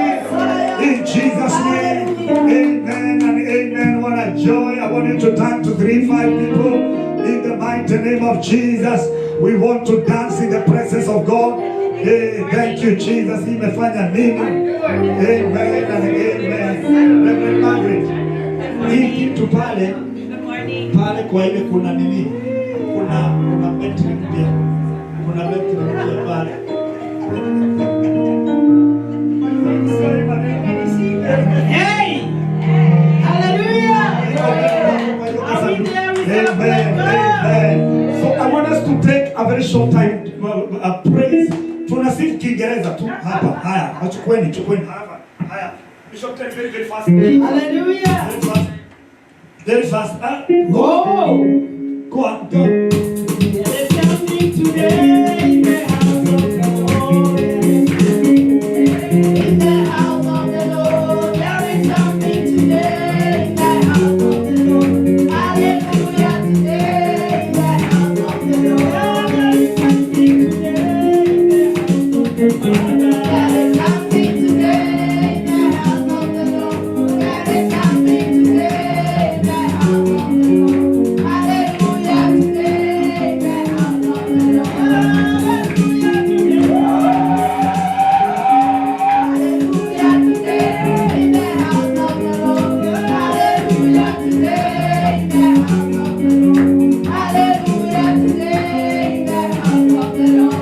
In Jesus' name, amen and amen. What a joy. I want you to turn to 3-5 people. In the mighty name of Jesus, we want to dance in the presence of God. Hey, thank you, Jesus. Imefanya nini? Amen and amen. Reverend Margaret, hii kitu pale kwa ile kuna nini? Kuna betri mpya. Kuna betri mpya pale. Hey! Hallelujah! Amen. Amen. So I want us to take a very short time praise. Tunasifu Kiingereza tu hapa. Haya, chukueni hapa. Haya. Bishop, take very fast. Hallelujah! Very fast. Very fast. Go! Go on, go. There is something today in the house of the Lord. In the house of the Lord, there is something today in the house of the Lord. Hallelujah, today in the house of the Lord. There is something today in the house of the Lord. There is something today in the house of the Lord. There is something today in the house of the Lord. Hallelujah, today in the house of the Lord. Hallelujah, today. Hallelujah, today in the house of the Lord. Hallelujah, today in the house of the Lord. Hallelujah, today in the house of the Lord.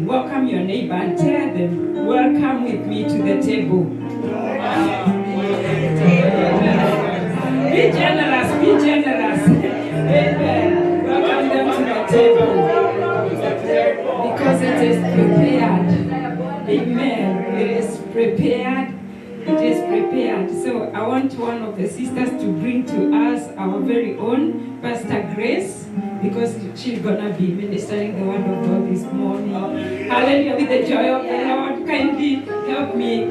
Welcome your neighbor and tell them, welcome with me to the table. Be generous, be generous. Amen. Welcome them to the table. Because it is prepared. Amen. It is prepared. It is prepared. So I want one of the sisters to bring to us our very own Pastor Grace, because she's gonna be ministering the word of God this morning. Hallelujah, with the joy of the Lord. Kindly help me.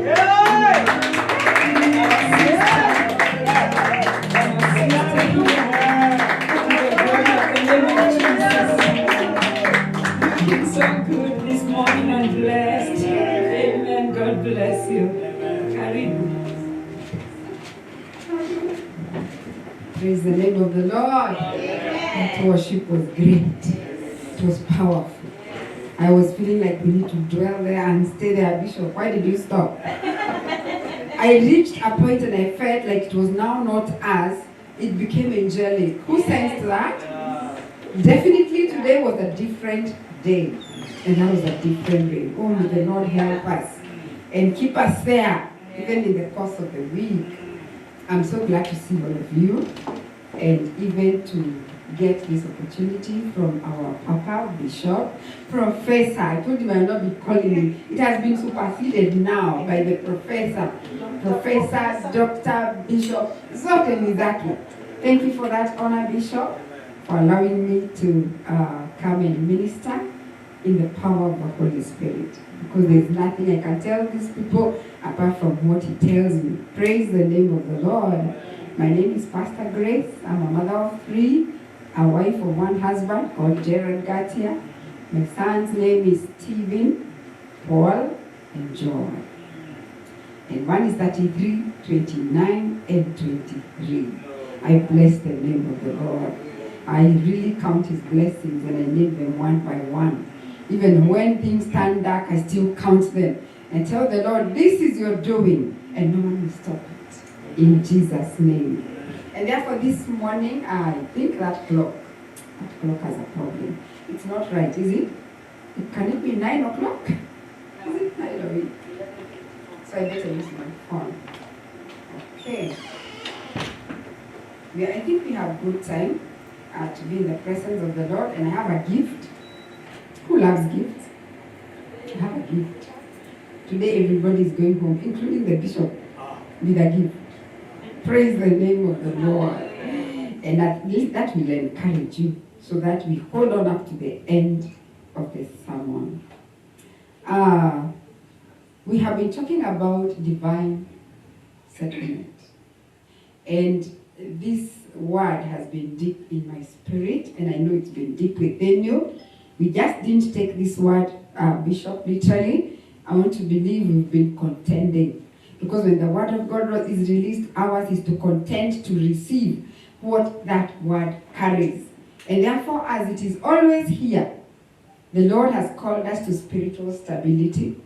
Looking so good this morning and blessed. Amen. God bless you. Kiarie. Praise the name of the Lord. That worship was great. It was powerful. I was feeling like we need to dwell there and stay there. Bishop, why did you stop? I reached a point and I felt like it was now not us. It became angelic. Who sensed that? Definitely today was a different day. And that was a different day. Oh, may the Lord help us and keep us there, even in the course of the week. I'm so glad to see all of you, and even to get this opportunity from our Papa, Bishop, Professor. I told him I will not be calling him. It has been superseded now by the Professor. Professor, Dr. Bishop Zoten Izaki. Thank you for that honor, Bishop, for allowing me to come and minister in the power of the Holy Spirit. Because there's nothing I can tell these people apart from what he tells me. Praise the name of the Lord. My name is Pastor Grace. I'm a mother of 3, a wife of 1 husband called Gerald Gatia. My son's name is Stephen, Paul, and John. And one is 33, 29, and 23. I bless the name of the Lord. I really count his blessings and I name them one by one. Even when things turn dark, I still count them and tell the Lord, this is your doing, and no one will stop it. In Jesus' name. And therefore this morning, I think that clock has a problem. It's not right, is it? Can it be 9 o'clock? Is it 9 or 8? So I better use my phone. Okay. I think we have good time to be in the presence of the Lord, and I have a gift. Who loves gifts? I have a gift. Today everybody is going home, including the bishop, with a gift. Praise the name of the Lord. And at least that will encourage you so that we hold on up to the end of the sermon. We have been talking about divine settlement. And this word has been deep in my spirit, and I know it's been deep within you. We just didn't take this word, Bishop, literally. I want to believe we've been contending. Because when the word of God is released, ours is to contend to receive what that word carries. And therefore, as it is always here, the Lord has called us to spiritual stability.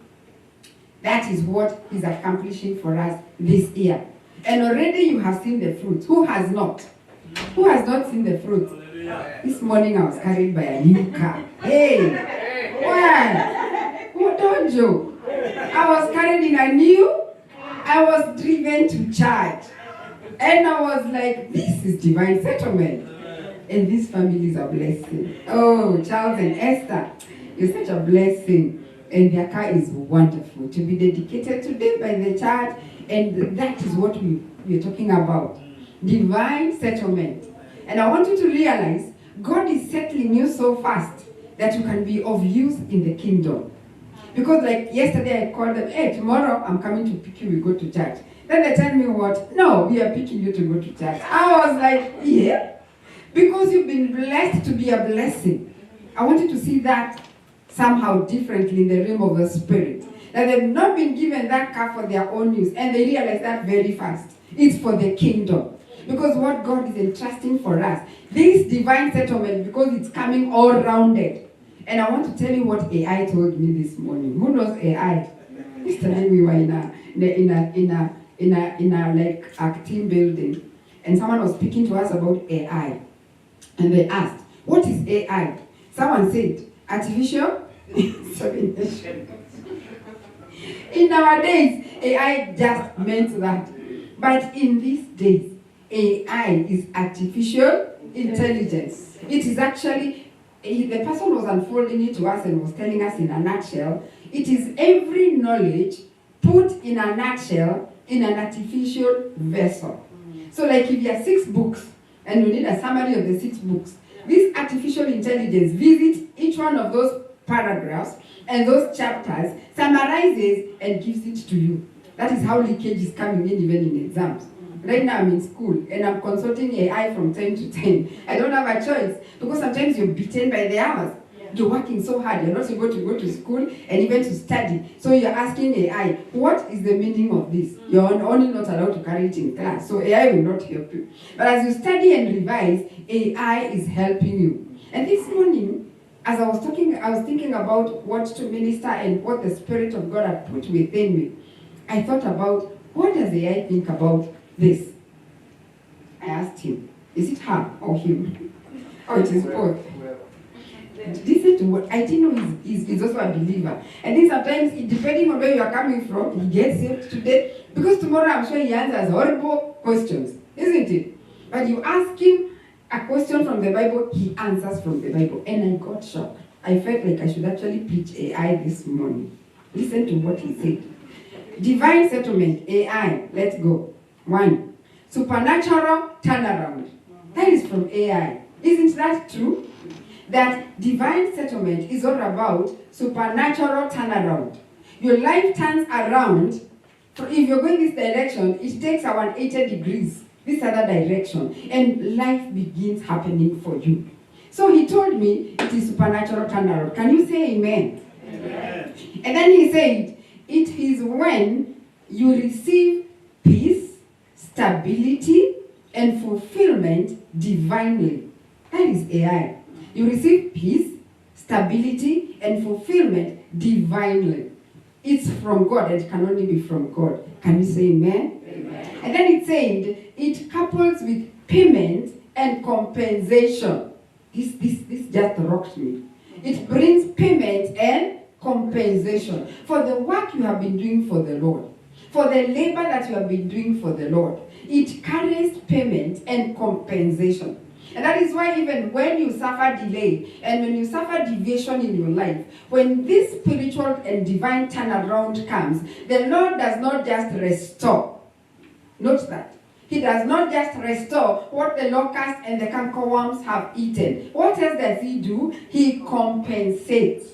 That is what he's accomplishing for us this year. And already you have seen the fruit. Who has not? Who has not seen the fruit? This morning I was carried by a new car. Hey! Why? Who told you? I was carried in a new, I was driven to church. And I was like, this is divine settlement. And these families are blessing. Oh, Charles and Esther, you're such a blessing. And their car is wonderful to be dedicated today by the church. And that is what we're talking about. Divine settlement. And I want you to realize God is settling you so fast that you can be of use in the kingdom. Because like yesterday I called them, hey, tomorrow I'm coming to pick you, we go to church. Then they tell me what? No, we are picking you to go to church. I was like, yeah. Because you've been blessed to be a blessing. I want you to see that somehow differently in the realm of the spirit. That they've not been given that car for their own use. And they realize that very fast. It's for the kingdom. Because what God is entrusting for us, this divine settlement, because it's coming all rounded. And I want to tell you what AI told me this morning. Who knows AI? Yesterday we were in a like a team building, and someone was speaking to us about AI. And they asked, what is AI? Someone said, artificial insemination. In our days, AI just meant that. But in these days, AI is artificial intelligence. It is actually, the person was unfolding it to us and was telling us in a nutshell, it is every knowledge put in a nutshell in an artificial vessel. So like if you have 6 books and you need a summary of the 6 books, this artificial intelligence visits each one of those paragraphs and those chapters, summarizes and gives it to you. That is how leakage is coming in even in exams. Right now I'm in school and I'm consulting AI from time to time. I don't have a choice because sometimes you're beaten by the hours. You're working so hard, you're not able to go to school and even to study. So you're asking AI, what is the meaning of this? You're only not allowed to carry it in class, so AI will not help you. But as you study and revise, AI is helping you. And this morning, as I was thinking about what to minister and what the Spirit of God had put within me. I thought about, what does AI think about this? I asked him, is it her or him? Or it is both? Listen to what I didn't know he's also a believer. And then sometimes, depending on where you are coming from, he gets saved today. Because tomorrow I'm sure he answers horrible questions, isn't it? But you ask him, a question from the Bible, he answers from the Bible. And I got shocked. I felt like I should actually preach AI this morning. Listen to what he said. Divine settlement, AI, let's go. 1. Supernatural turnaround. That is from AI. Isn't that true? That divine settlement is all about supernatural turnaround. Your life turns around. If you're going this direction, it takes a 180 degrees, this other direction, and life begins happening for you. So he told me it is supernatural turnaround. Can you say amen? Amen. And then he said, it is when you receive peace, stability, and fulfillment divinely. That is AI. You receive peace, stability, and fulfillment divinely. It's from God. It can only be from God. Can you say amen? Amen. And then it said, it couples with payment and compensation. This just rocked me. It brings payment and compensation for the work you have been doing for the Lord, for the labor that you have been doing for the Lord. It carries payment and compensation. And that is why even when you suffer delay and when you suffer deviation in your life, when this spiritual and divine turnaround comes, the Lord does not just restore. Note that. He does not just restore what the locusts and the cankerworms have eaten. What else does he do? He compensates.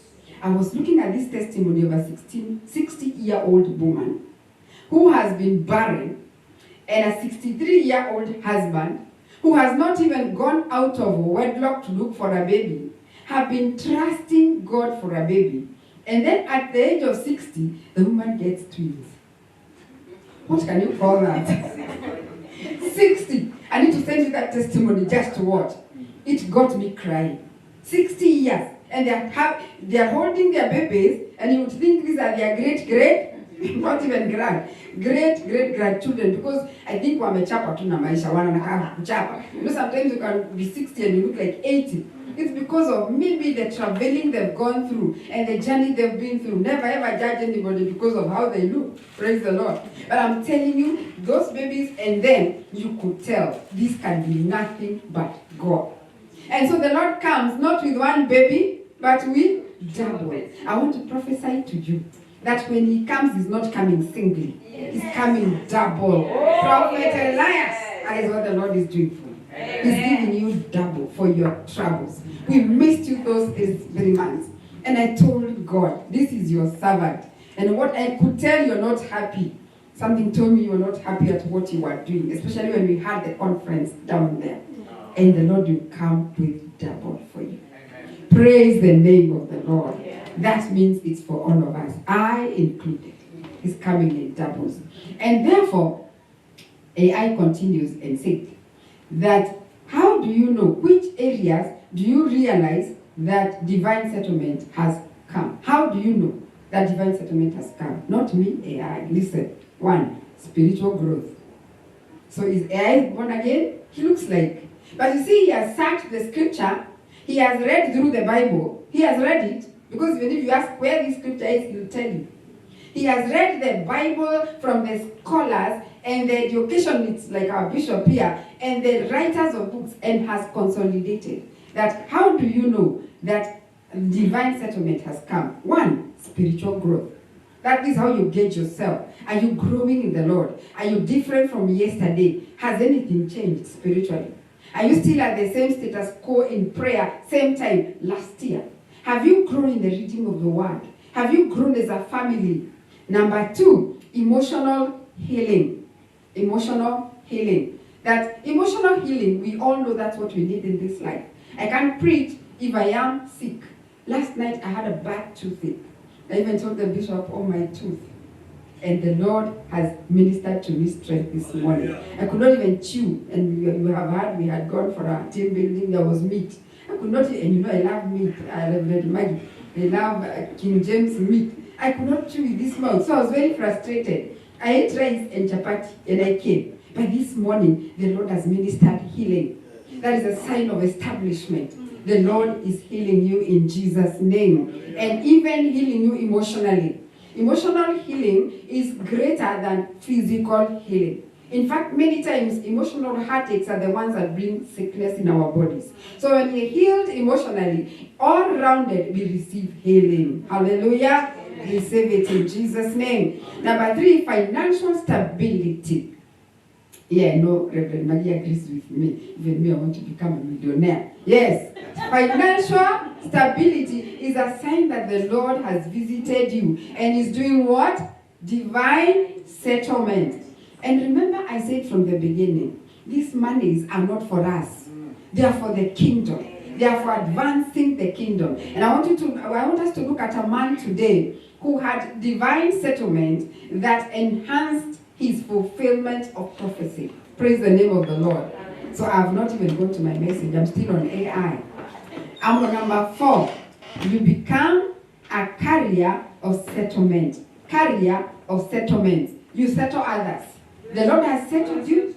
I was looking at this testimony of a 60-year-old woman who has been barren, and a 63-year-old husband who has not even gone out of wedlock to look for a baby, have been trusting God for a baby. And then at the age of 60, the woman gets twins. What can you call that? 60. I need to send you that testimony just to watch. It got me crying. 60 years. And they are holding their babies, and you would think these are their not even great grandchildren, because I think wamechapa tu na maisha, wanataka kuchapa. You know, sometimes you can be 60 and you look like 80. It's because of maybe the traveling they've gone through and the journey they've been through. Never ever judge anybody because of how they look. Praise the Lord. But I'm telling you, those babies, and then you could tell this can be nothing but God. And so the Lord comes not with one baby, but with double. I want to prophesy to you that when he comes, he's not coming singly. He's coming double. Prophet Elias, that is what the Lord is doing for you. He's giving you double for your troubles. We missed you those 3 months. And I told God, this is your servant. And what I could tell, you're not happy. Something told me you were not happy at what you were doing, especially when we had the conference down there. And the Lord will come with double for you. Praise the name of the Lord. That means it's for all of us, I included. He's coming in doubles. And therefore, AI continues and said that how do you know which areas do you realize that divine settlement has come? How do you know that divine settlement has come? Not me, AI. Listen. 1, spiritual growth. So is AI born again? He looks like. But you see, he has searched the scripture. He has read through the Bible. He has read it. Because even if you ask where this scripture is, he will tell you. He has read the Bible from the scholars and the educationists like our bishop here and the writers of books, and has consolidated that. How do you know that divine settlement has come? 1, spiritual growth. That is how you gauge yourself. Are you growing in the Lord? Are you different from yesterday? Has anything changed spiritually? Are you still at the same status quo in prayer, same time last year? Have you grown in the reading of the word? Have you grown as a family? Number 2, emotional healing. Emotional healing. That emotional healing, we all know that's what we need in this life. I can't preach if I am sick. Last night I had a bad toothache. I even told the bishop, oh, my tooth. And the Lord has ministered to me strength this morning. I could not even chew. And we had gone for a team building, there was meat. I could not, and you know I love meat. I love Maggie. I love King James meat. I could not chew with this mouth, so I was very frustrated. I ate rice and chapati, and I came. But this morning, the Lord has ministered healing. That is a sign of establishment. The Lord is healing you in Jesus' name. And even healing you emotionally. Emotional healing is greater than physical healing. In fact, many times emotional heartaches are the ones that bring sickness in our bodies. So when we're healed emotionally, all rounded, we receive healing. Hallelujah. Receive it in Jesus' name. Number 3, financial stability. Yeah, no, Reverend Maggie agrees with me. Even me, I want to become a millionaire. Yes. Financial stability is a sign that the Lord has visited you and is doing what? Divine settlement. And remember, I said from the beginning, these monies are not for us. They are for the kingdom. They are for advancing the kingdom. And I want us to look at a man today who had divine settlement that enhanced his fulfillment of prophecy. Praise the name of the Lord. So I have not even gone to my message. I'm still on AI. I'm on number 4. You become a carrier of settlement. Carrier of settlement. You settle others. The Lord has settled you.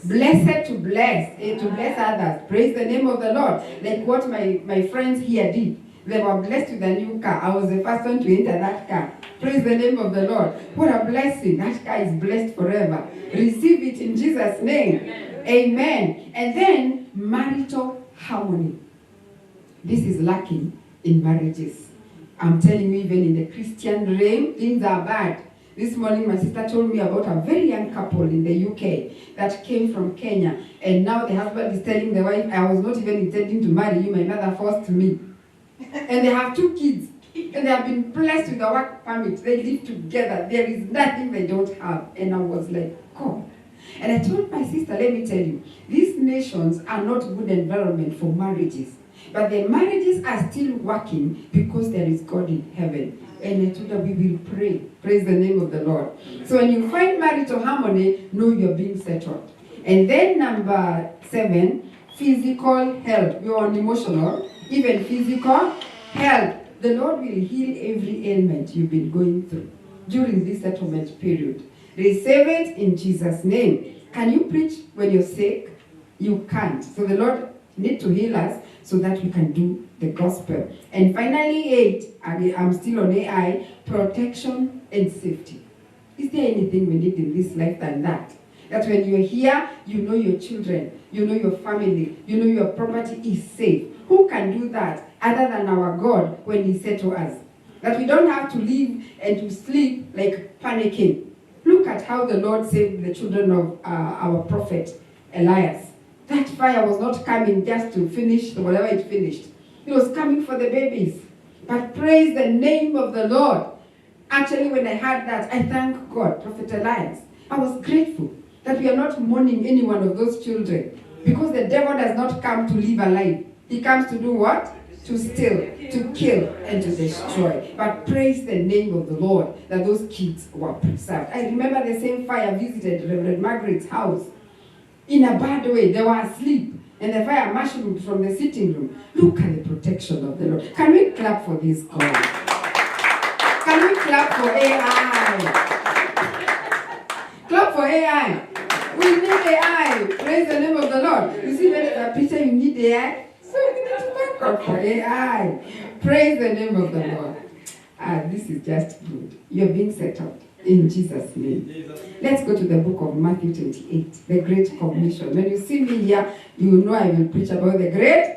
Blessed to bless others. Praise the name of the Lord. Like what my friends here did. They were blessed with a new car. I was the first one to enter that car. Praise the name of the Lord. What a blessing. That car is blessed forever. Receive it in Jesus' name. Amen. And then marital harmony. This is lacking in marriages. I'm telling you, even in the Christian realm, things are bad. This morning, my sister told me about a very young couple in the UK that came from Kenya. And now the husband is telling the wife, I was not even intending to marry you. My mother forced me. And they have 2 kids. And they have been blessed with a work permit. They live together. There is nothing they don't have. And I was like, God. And I told my sister, let me tell you, these nations are not good environment for marriages. But the marriages are still working because there is God in heaven. And I told her, we will pray. Praise the name of the Lord. So when you find marital harmony, know you're being settled. And then number 7, physical health. You're on emotional, even physical health. The Lord will heal every ailment you've been going through during this settlement period. Receive it in Jesus' name. Can you preach when you're sick? You can't. So the Lord needs to heal us so that we can do the gospel. And finally, 8, I'm still on AI, protection and safety. Is there anything we need in this life than that? That when you're here, you know your children, you know your family, you know your property is safe. Who can do that other than our God when He said to us? That we don't have to live and to sleep like panicking. Look at how the Lord saved the children of our prophet Elias. That fire was not coming just to finish whatever it finished. It was coming for the babies. But praise the name of the Lord. Actually, when I heard that, I thank God, Prophet Elias. I was grateful that we are not mourning any one of those children. Because the devil does not come to live a life. He comes to do what? To steal, to kill, and to destroy. But praise the name of the Lord that those kids were preserved. I remember the same fire visited Reverend Margaret's house. In a bad way, they were asleep. And the fire mushroomed from the sitting room. Look at the protection of the Lord. Can we clap for this God? Can we clap for AI? Clap for AI. We need AI. Praise the name of the Lord. You see that picture, you need AI? So we need to thank God for AI. Praise the name of the Lord. This is just good. You're being settled in Jesus' name. Let's go to the book of Matthew 28, the Great Commission. When you see me here, you know I will preach about the Great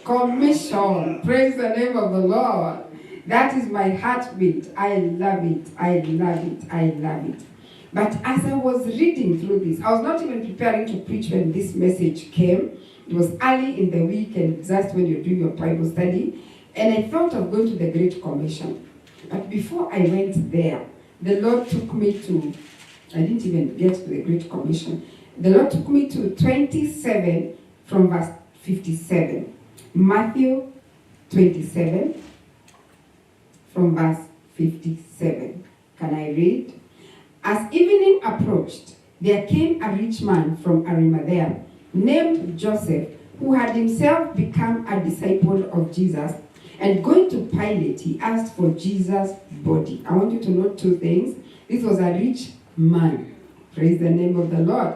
Commission. Praise the name of the Lord. That is my heartbeat. I love it. I love it. I love it. But as I was reading through this, I was not even preparing to preach when this message came. It was early in the week and just when you're doing your Bible study. And I thought of going to the Great Commission. But before I went there, the Lord took me to, I didn't even get to the Great Commission. The Lord took me to 27 from verse 57. Matthew 27 from verse 57. Can I read? As evening approached, there came a rich man from Arimathea, named Joseph, who had himself become a disciple of Jesus. And going to Pilate, he asked for Jesus' body. I want you to note 2 things. This was a rich man. Praise the name of the Lord.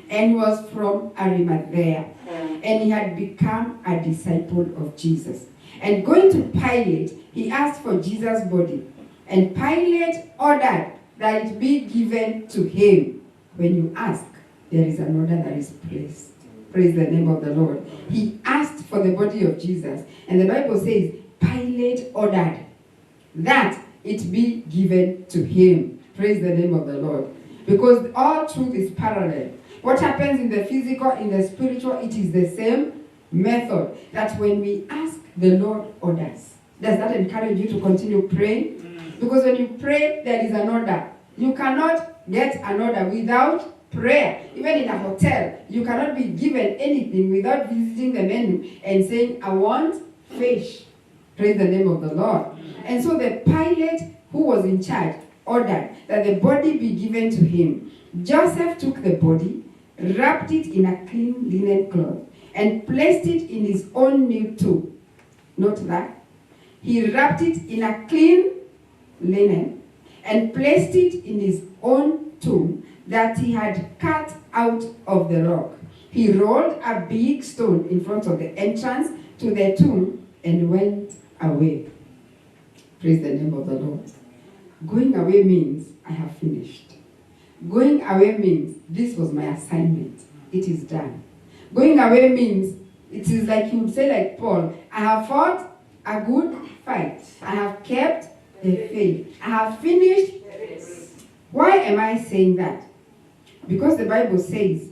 And he was from Arimathea. And he had become a disciple of Jesus. And going to Pilate, he asked for Jesus' body. And Pilate ordered that it be given to him. when you ask, there is an order that is placed. Praise the name of the Lord. He asked for the body of Jesus, and the Bible says Pilate ordered that it be given to him. Praise the name of the Lord. Because all truth is parallel. What happens in the physical, in the spiritual, it is the same method. That when we ask, the Lord orders. Does that encourage you to continue praying? Because when you pray, there is an order. You cannot get an order without prayer. Even in a hotel, you cannot be given anything without visiting the menu and saying, I want fish. Praise the name of the Lord. And so the Pilate who was in charge ordered that the body be given to him. Joseph took the body, wrapped it in a clean linen cloth, and placed it in his own new tomb. Note that. He wrapped it in a clean linen and placed it in his own tomb that he had cut out of the rock. He rolled a big stone in front of the entrance to the tomb and went away. Praise the name of the Lord. Going away means I have finished. Going away means this was my assignment. It is done. Going away means it is like you would say like Paul, I have fought a good fight. I have kept the faith. I have finished. Why am I saying that? Because the Bible says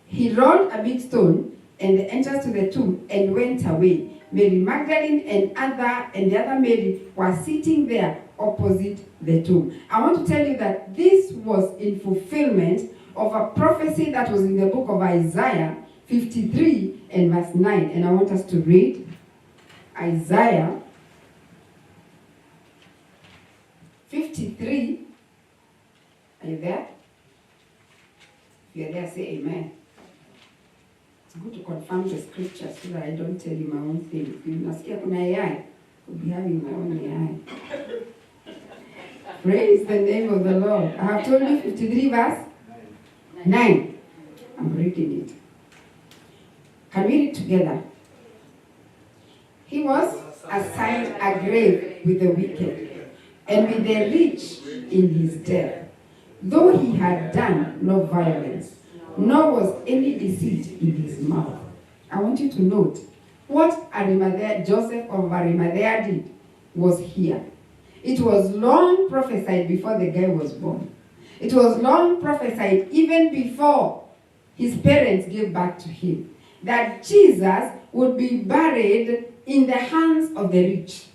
he rolled a big stone and the entrance to the tomb and went away. Mary Magdalene and the other Mary were sitting there opposite the tomb. I want to tell you that this was in fulfillment of a prophecy that was in the book of Isaiah 53 and verse 9. And I want us to read Isaiah 53. Are you there? If you're there, say amen. It's good to confirm the scripture so that I don't tell you my own thing. If you nasikia kuna AI, I'll be having my own AI. Praise the name of the Lord. I have told you 53 verse 9. I'm reading it. Can we read it together? He was assigned a grave with the wicked and with the rich in his death, though he had done no violence, nor was any deceit in his mouth. I want you to note what Joseph of Arimathea did was here. It was long prophesied before the guy was born. It was long prophesied even before his parents gave birth to him, that Jesus would be buried in the hands of the rich.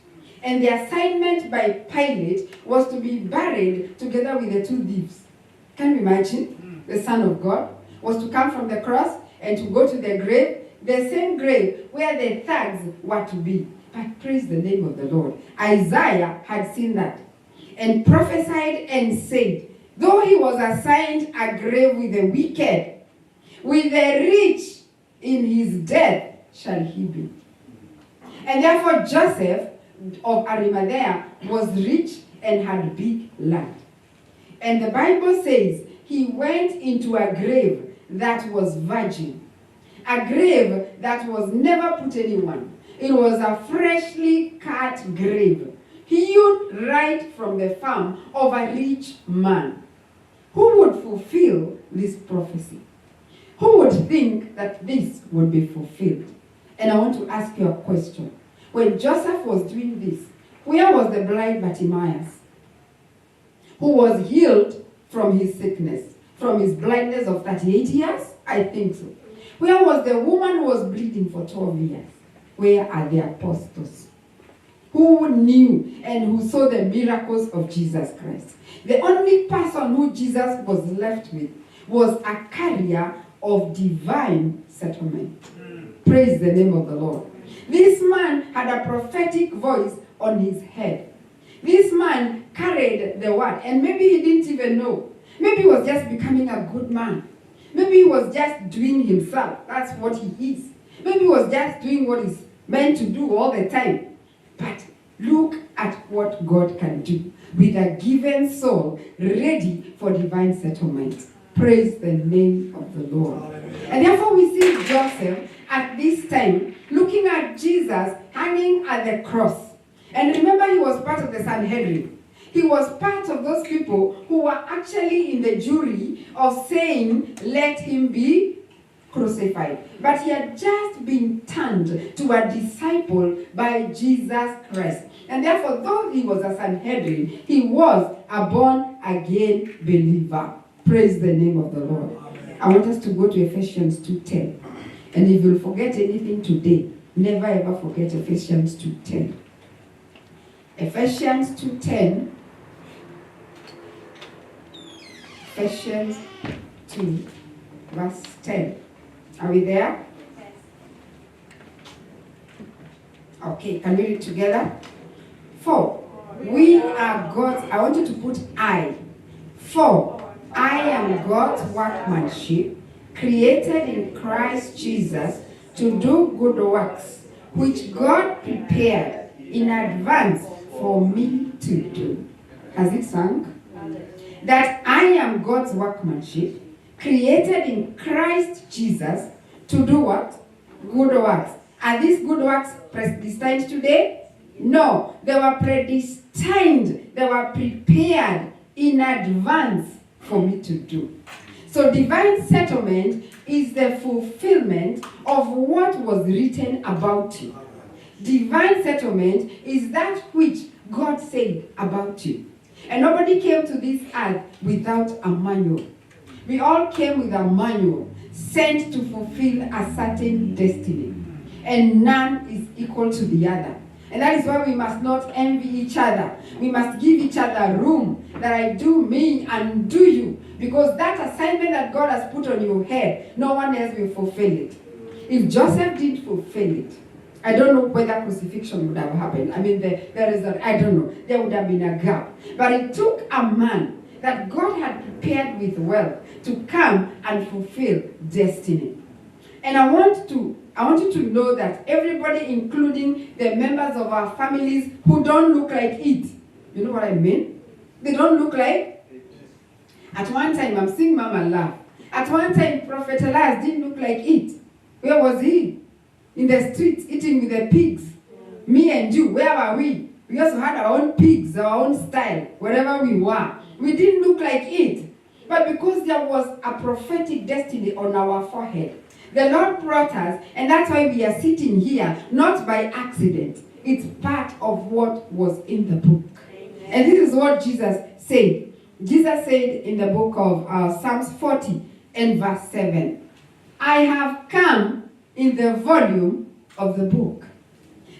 And the assignment by Pilate was to be buried together with the two thieves. Can you imagine? The Son of God was to come from the cross and to go to the grave, the same grave where the thugs were to be. But praise the name of the Lord. Isaiah had seen that and prophesied and said, though he was assigned a grave with the wicked, with the rich in his death shall he be. And therefore Joseph of Arimathea was rich and had big land. And the Bible says he went into a grave that was virgin. A grave that was never put anyone. It was a freshly cut grave, hewn right from the farm of a rich man. Who would fulfill this prophecy? Who would think that this would be fulfilled? And I want to ask you a question. When Joseph was doing this, where was the blind Bartimaeus, who was healed from his sickness, from his blindness of 38 years? I think so. Where was the woman who was bleeding for 12 years? Where are the apostles? Who knew and who saw the miracles of Jesus Christ? The only person who Jesus was left with was a carrier of divine settlement. Praise the name of the Lord. This man had a prophetic voice on his head. This man carried the word, and maybe he didn't even know. Maybe he was just becoming a good man. Maybe he was just doing himself. That's what he is. Maybe he was just doing what he's meant to do all the time. But look at what God can do with a given soul ready for divine settlement. Praise the name of the Lord. And therefore we see Joseph at this time looking at Jesus hanging at the cross. And remember, he was part of the Sanhedrin. He was part of those people who were actually in the jury of saying, let him be crucified. But he had just been turned to a disciple by Jesus Christ. And therefore, though he was a Sanhedrin, he was a born-again believer. Praise the name of the Lord. I want us to go to Ephesians 2:10. And if you'll forget anything today, never ever forget Ephesians 2:10. Ephesians 2:10. Ephesians 2, verse 10. Are we there? Okay, can we read together? For we are God's, I want you to put I. For I am God's workmanship, created in Christ Jesus to do good works, which God prepared in advance for me to do. Has it sung? That I am God's workmanship, created in Christ Jesus to do what? Good works. Are these good works predestined today? No, they were predestined. They were prepared in advance for me to do. So divine settlement is the fulfillment of what was written about you. Divine settlement is that which God said about you. And nobody came to this earth without a manual. We all came with a manual, sent to fulfill a certain destiny. And none is equal to the other. And that is why we must not envy each other. We must give each other room, that I do me and do you. Because that assignment that God has put on your head, no one else will fulfill it. If Joseph did fulfill it, I don't know whether crucifixion would have happened. I mean, there is a, I don't know. There would have been a gap. But it took a man that God had prepared with wealth to come and fulfill destiny. And I want you to know that everybody, including the members of our families who don't look like it, you know what I mean? They don't look like. At one time, I'm seeing Mama laugh. At one time, Prophet Elias didn't look like it. Where was he? In the streets, eating with the pigs. Me and you, where were we? We also had our own pigs, our own style, wherever we were. We didn't look like it. But because there was a prophetic destiny on our forehead, the Lord brought us, and that's why we are sitting here, not by accident. It's part of what was in the book. And this is what Jesus said. Jesus said in the book of Psalms 40 and verse 7, I have come in the volume of the book.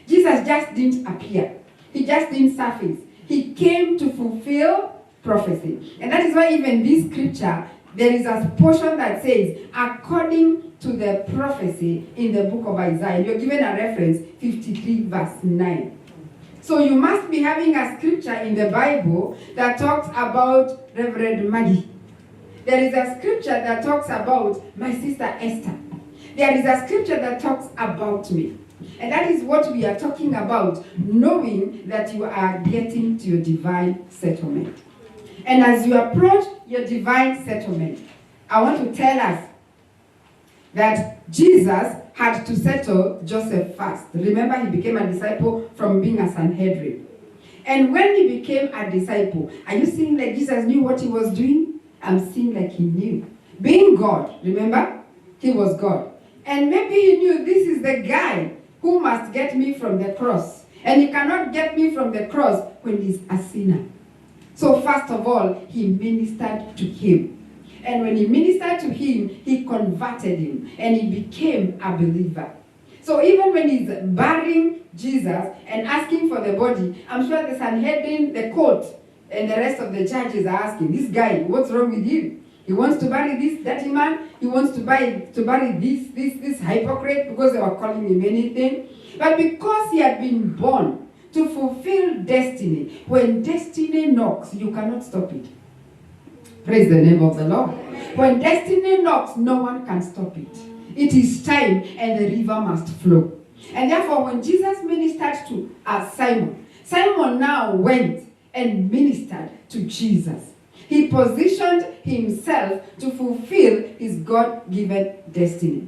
Jesus just didn't appear. He just didn't surface. He came to fulfill prophecy. And that is why even this scripture, there is a portion that says, according to the prophecy in the book of Isaiah. You're given a reference, 53 verse 9. So you must be having a scripture in the Bible that talks about Reverend Maggie. There is a scripture that talks about my sister Esther. There is a scripture that talks about me. And that is what we are talking about, knowing that you are getting to your divine settlement. And as you approach your divine settlement, I want to tell us that Jesus had to settle Joseph first. Remember, he became a disciple from being a Sanhedrin. And when he became a disciple, are you seeing like Jesus knew what he was doing? I'm seeing like he knew. Being God, remember? He was God. And maybe he knew this is the guy who must get me from the cross. And he cannot get me from the cross when he's a sinner. So first of all, he ministered to him. And when he ministered to him, he converted him. And he became a believer. So even when he's burying Jesus and asking for the body, I'm sure the Sanhedrin, the court, and the rest of the judges are asking, this guy, what's wrong with him? He wants to bury this dirty man. He wants to bury this hypocrite, because they were calling him anything. But because he had been born to fulfill destiny, when destiny knocks, you cannot stop it. Praise the name of the Lord. When destiny knocks, no one can stop it. It is time, and the river must flow. And therefore, when Jesus ministered to Simon, Simon now went and ministered to Jesus. He positioned himself to fulfill his God-given destiny.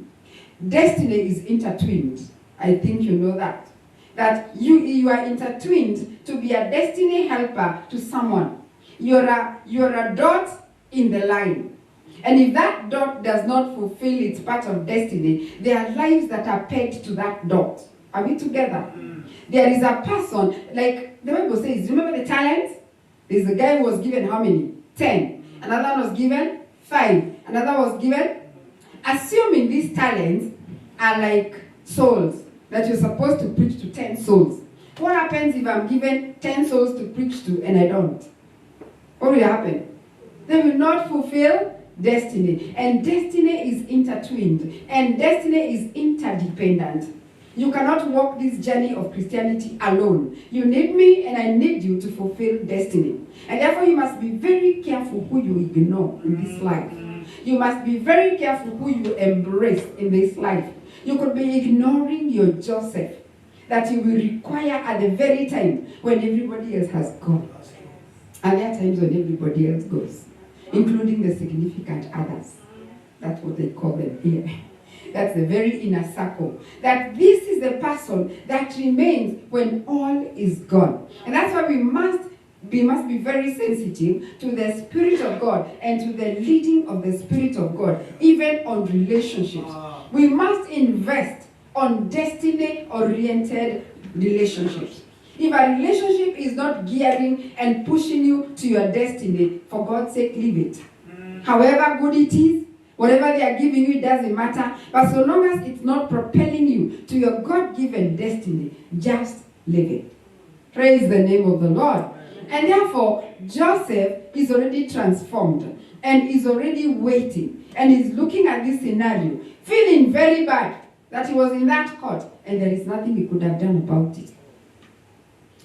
Destiny is intertwined. I think you know that. that you are intertwined to be a destiny helper to someone. You're a dot in the line. And if that dot does not fulfill its part of destiny, there are lives that are pegged to that dot. Are we together? There is a person, like the Bible says, remember the talents? There's a guy who was given how many? 10. Another one was given 5. Another was given. Assuming these talents are like souls, that you're supposed to preach to 10 souls. What happens if I'm given 10 souls to preach to and I don't? What will happen? They will not fulfill destiny. And destiny is intertwined. And destiny is interdependent. You cannot walk this journey of Christianity alone. You need me and I need you to fulfill destiny. And therefore you must be very careful who you ignore in this life. You must be very careful who you embrace in this life. You could be ignoring your Joseph that you will require at the very time when everybody else has gone. And there are times when everybody else goes, including the significant others. That's what they call them here. That's the very inner circle. That this is the person that remains when all is gone. And that's why we must be very sensitive to the Spirit of God and to the leading of the Spirit of God, even on relationships. We must invest on destiny-oriented relationships. If a relationship is not gearing and pushing you to your destiny, for God's sake, leave it. However good it is, whatever they are giving you, it doesn't matter. But so long as it's not propelling you to your God-given destiny, just leave it. Praise the name of the Lord. And therefore, Joseph is already transformed and is already waiting and is looking at this scenario, feeling very bad that he was in that court and there is nothing he could have done about it.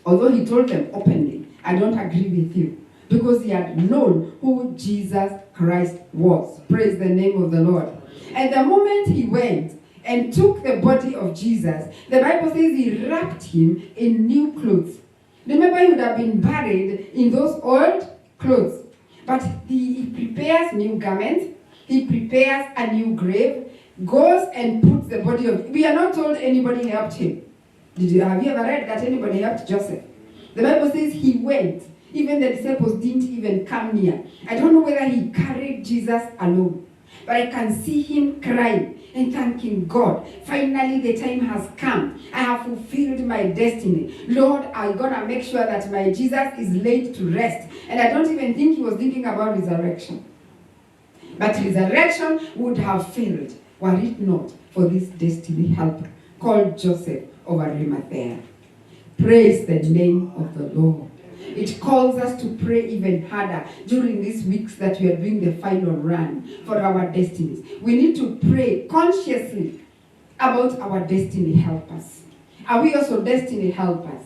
Although he told them openly, I don't agree with you, because he had known who Jesus Christ was. Praise the name of the Lord. And the moment he went and took the body of Jesus, the Bible says he wrapped him in new clothes. Remember, he would have been buried in those old clothes. But he prepares new garments. He prepares a new grave, goes and puts the body of... We are not told anybody helped him. Have you ever read that anybody helped Joseph? The Bible says he went. Even the disciples didn't even come near. I don't know whether he carried Jesus alone, but I can see him crying and thanking God. Finally, the time has come. I have fulfilled my destiny. Lord, I'm going to make sure that my Jesus is laid to rest. And I don't even think he was thinking about resurrection. But resurrection would have failed were it not for this destiny helper called Joseph of Arimathea. Praise the name of the Lord. It calls us to pray even harder during these weeks that we are doing the final run for our destinies. We need to pray consciously about our destiny helpers. Are we also destiny helpers?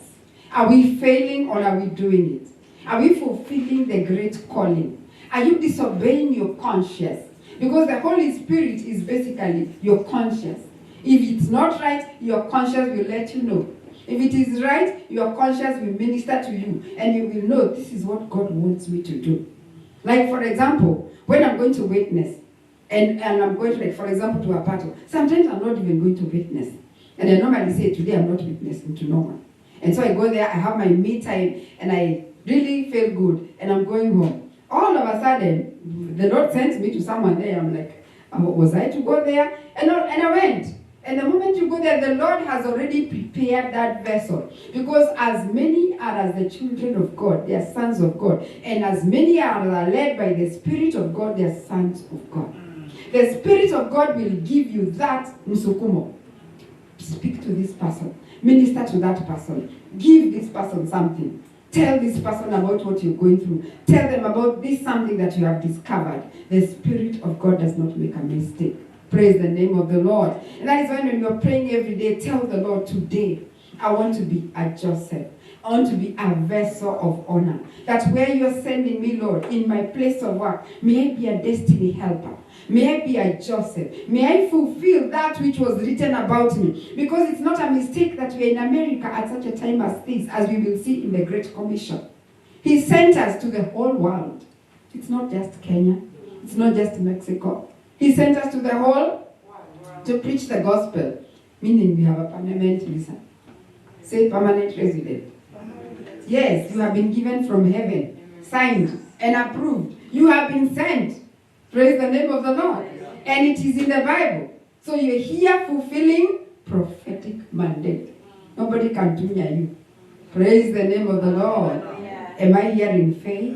Are we failing or are we doing it? Are we fulfilling the great calling? Are you disobeying your conscience? Because the Holy Spirit is basically your conscience. If it's not right, your conscience will let you know. If it is right, your conscience will minister to you and you will know this is what God wants me to do. Like, for example, when I'm going to witness and I'm going to, like, for example, to a battle, sometimes I'm not even going to witness. And I normally say, today I'm not witnessing to no one. And so I go there, I have my me time, and I really feel good, and I'm going home. All of a sudden, the Lord sends me to someone there. I'm like, was I to go there? And I went. And the moment you go there, the Lord has already prepared that vessel. Because as many are as the children of God, they are sons of God. And as many are led by the Spirit of God, they are sons of God. The Spirit of God will give you that musukumo. Speak to this person. Minister to that person. Give this person something. Tell this person about what you're going through. Tell them about this something that you have discovered. The Spirit of God does not make a mistake. Praise the name of the Lord. And that is why when you're praying every day, tell the Lord, today, I want to be a Joseph. I want to be a vessel of honor. That where you're sending me, Lord, in my place of work, may I be a destiny helper. May I be a Joseph. May I fulfill that which was written about me. Because it's not a mistake that we are in America at such a time as this, as we will see in the Great Commission. He sent us to the whole world. It's not just Kenya. It's not just Mexico. He sent us to the whole to preach the gospel. Meaning we have a parliament, listen. Say permanent resident. Yes, you have been given from heaven, signed and approved. You have been sent. Praise the name of the Lord. And it is in the Bible. So you're here fulfilling prophetic mandate. Nobody can do you. Praise the name of the Lord. Am I hearing faith?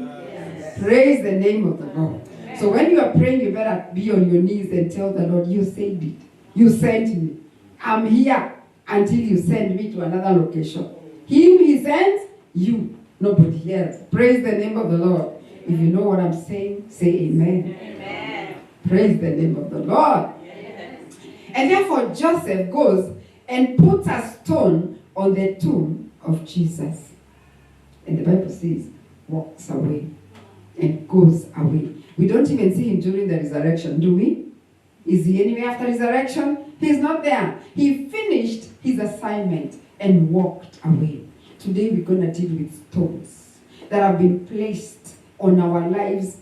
Praise the name of the Lord. So when you are praying, you better be on your knees and tell the Lord, you said it. You sent me. I'm here until you send me to another location. Him he sends, you, nobody else. Praise the name of the Lord. If you know what I'm saying, say amen. Amen. Praise the name of the Lord. Yes. And therefore Joseph goes and puts a stone on the tomb of Jesus. And the Bible says, walks away and goes away. We don't even see him during the resurrection, do we? Is he anywhere after resurrection? He's not there. He finished his assignment and walked away. Today we're going to deal with stones that have been placed on our lives'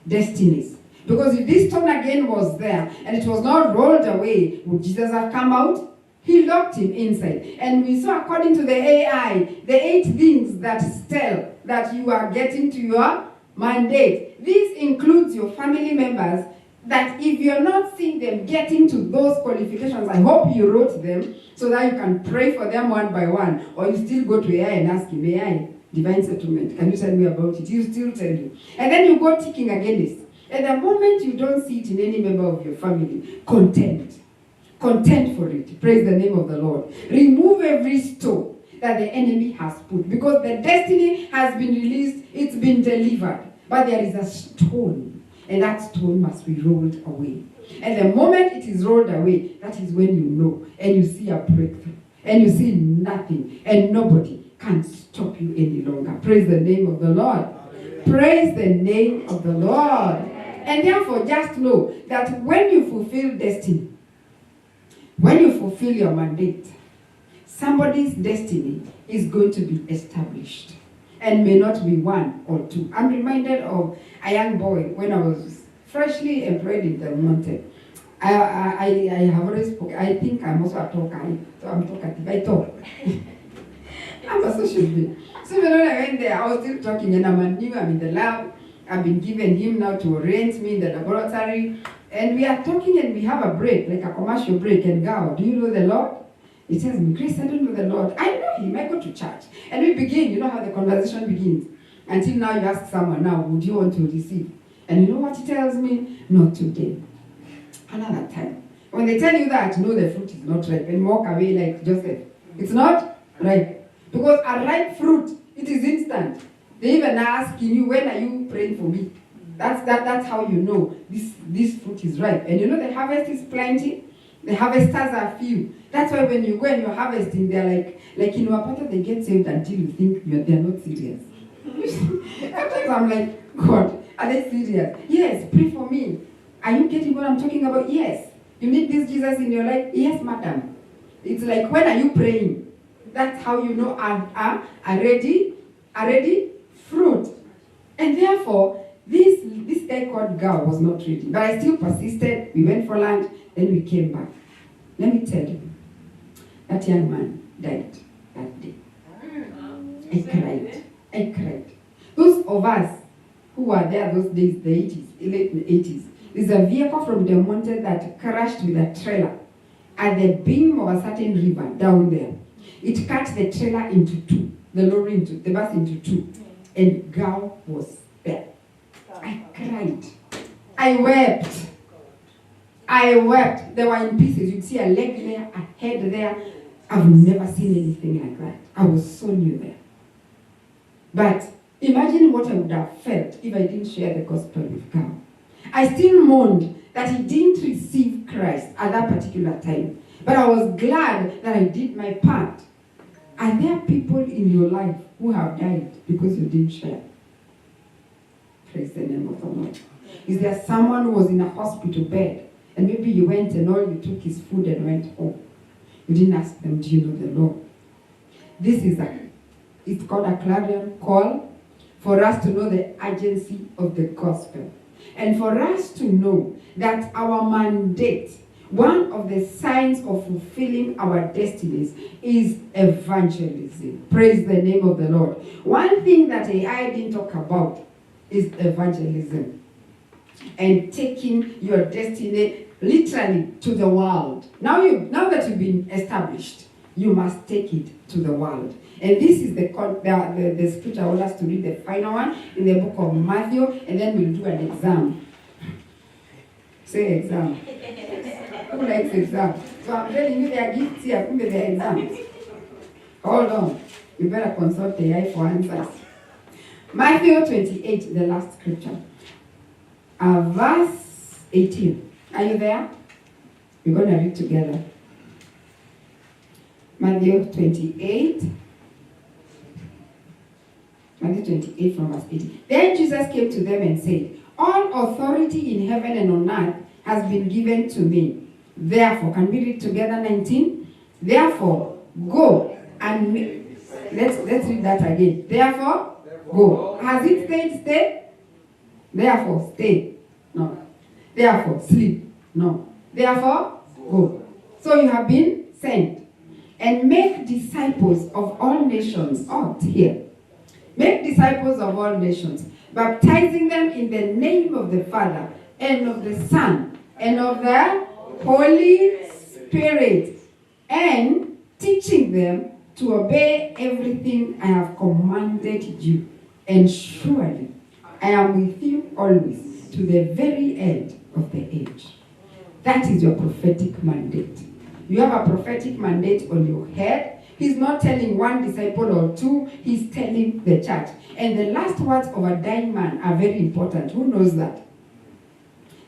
destinies. Because if this stone again was there and it was not rolled away, would Jesus have come out? He locked him inside. And we saw, according to the AI, the 8 things that tell that you are getting to your mandate. This includes your family members, that if you're not seeing them getting to those qualifications, I hope you wrote them so that you can pray for them one by one. Or you still go to AI and ask him, AI, divine settlement, can you tell me about it? He still tell you. And then you go ticking against. And the moment you don't see it in any member of your family, content. Content for it. Praise the name of the Lord. Remove every stone that the enemy has put. Because the destiny has been released, it's been delivered. But there is a stone. And that stone must be rolled away. And the moment it is rolled away, that is when you know. And you see a breakthrough. And you see nothing. And nobody can stop you any longer. Praise the name of the Lord. Praise the name of the Lord. And therefore, just know that when you fulfill destiny, when you fulfill your mandate, somebody's destiny is going to be established and may not be 1 or 2. I'm reminded of a young boy when I was freshly employed in the mountain. I have already spoken. I think I'm also a talker. So I'm talkative. I talk. I'm a social being. So when I went there, I was still talking, and I'm in the lab. I've been given him now to orient me in the laboratory. And we are talking and we have a break, like a commercial break. And God, do you know the Lord? He tells me, Grace, I don't know the Lord. I know him. I go to church. And we begin, you know how the conversation begins. Until now you ask someone, now, would you want to receive? And you know what he tells me? Not today. Another time. When they tell you that, know the fruit is not ripe. And walk away like Joseph. It's not ripe. Because a ripe fruit, it is instant. They even ask you, when are you praying for me? That's how you know this fruit is ripe. And you know the harvest is plenty. The harvesters are few. That's why when you go and you're harvesting, they're like in Wapata, they get saved until you think they're not serious. Sometimes I'm like, God, are they serious? Yes, pray for me. Are you getting what I'm talking about? Yes. You need this Jesus in your life? Yes, madam. It's like, when are you praying? That's how you know a ready fruit. And therefore, this guy called Gao was not ready. But I still persisted. We went for lunch, then we came back. Let me tell you, that young man died that day. I cried. Those of us who were there those days, the 80s, late 80s, there's a vehicle from Del Monte that crashed with a trailer at the beam of a certain river down there. It cut the trailer into 2, the bus into 2, and Gao was there. I cried. I wept. They were in pieces. You'd see a leg there, a head there. I've never seen anything like that. I was so new there. But imagine what I would have felt if I didn't share the gospel with Gao. I still mourned that he didn't receive Christ at that particular time. But I was glad that I did my part. Are there people in your life who have died because you didn't share? Praise the name of the Lord. Is there someone who was in a hospital bed and maybe you went and all you took his food and went home? You didn't ask them, do you know the Lord? It's called a clarion call for us to know the urgency of the gospel. And for us to know that our mandate one of the signs of fulfilling our destinies is evangelism. Praise the name of the Lord. One thing that I didn't talk about is evangelism and taking your destiny literally to the world. Now that you've been established, you must take it to the world. And this is the scripture I want us to read, the final one in the book of Matthew, and then we'll do an exam. Say exam. Who likes exam? So I'm telling you, there are gifts here, there are exams. Hold on. You better consult the AI for answers. Matthew 28, the last scripture. Verse 18. Are you there? We're going to read together. Matthew 28. Matthew 28 from verse 18. Then Jesus came to them and said, all authority in heaven and on earth has been given to me. Therefore, can we read together 19? Therefore, go and let's read that again. Therefore, go. Has it stayed? Stay? Therefore, stay. No. Therefore, sleep. No. Therefore, go. So you have been sent. And make disciples of all nations. Here. Make disciples of all nations, baptizing them in the name of the Father, and of the Son, and of the Holy Spirit, and teaching them to obey everything I have commanded you. And surely I am with you always to the very end of the age. That is your prophetic mandate. You have a prophetic mandate on your head. He's not telling one disciple or two, he's telling the church. And the last words of a dying man are very important. Who knows that?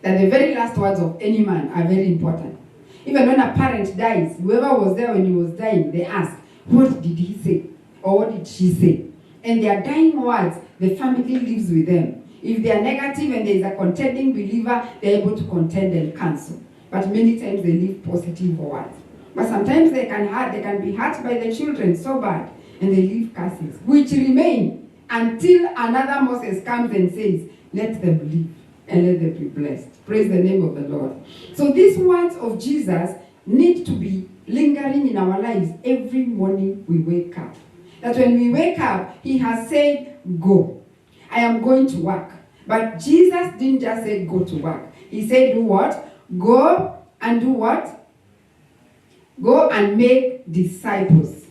That the very last words of any man are very important. Even when a parent dies, whoever was there when he was dying, they ask, what did he say? Or what did she say? And their dying words, the family lives with them. If they are negative and there is a contending believer, they are able to contend and cancel. But many times they leave positive words. But sometimes they can be hurt by the children so bad, and they leave curses, which remain until another Moses comes and says, let them live and let them be blessed. Praise the name of the Lord. So these words of Jesus need to be lingering in our lives every morning we wake up. That when we wake up, he has said, go. I am going to work. But Jesus didn't just say go to work. He said do what? Go and do what? Go and make disciples.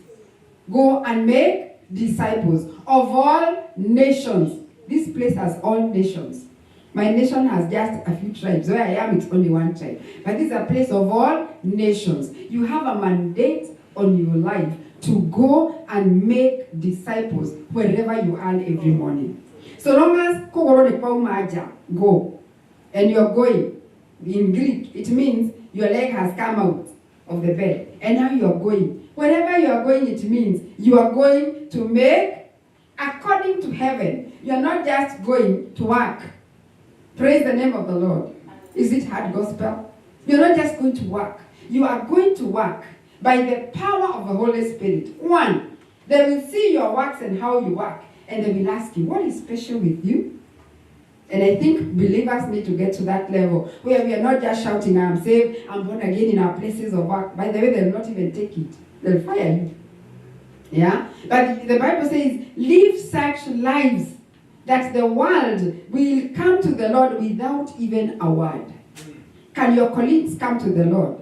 Go and make disciples of all nations. This place has all nations. My nation has just a few tribes. Where I am, it's only one tribe. But this is a place of all nations. You have a mandate on your life to go and make disciples wherever you are every morning. So long as go, and you're going, in Greek, it means your leg has come out of the bed, and now you are going. Wherever you are going, it means you are going to make according to heaven. You are not just going to work. Praise the name of the Lord. Is it hard gospel? You're not just going to work. You are going to work by the power of the Holy Spirit. One, they will see your works and how you work, and they will ask you, what is special with you? And I think believers need to get to that level where we are not just shouting, I'm saved, I'm born again in our places of work. By the way, they'll not even take it. They'll fire you. Yeah? But the Bible says, live such lives that the world will come to the Lord without even a word. Can your colleagues come to the Lord?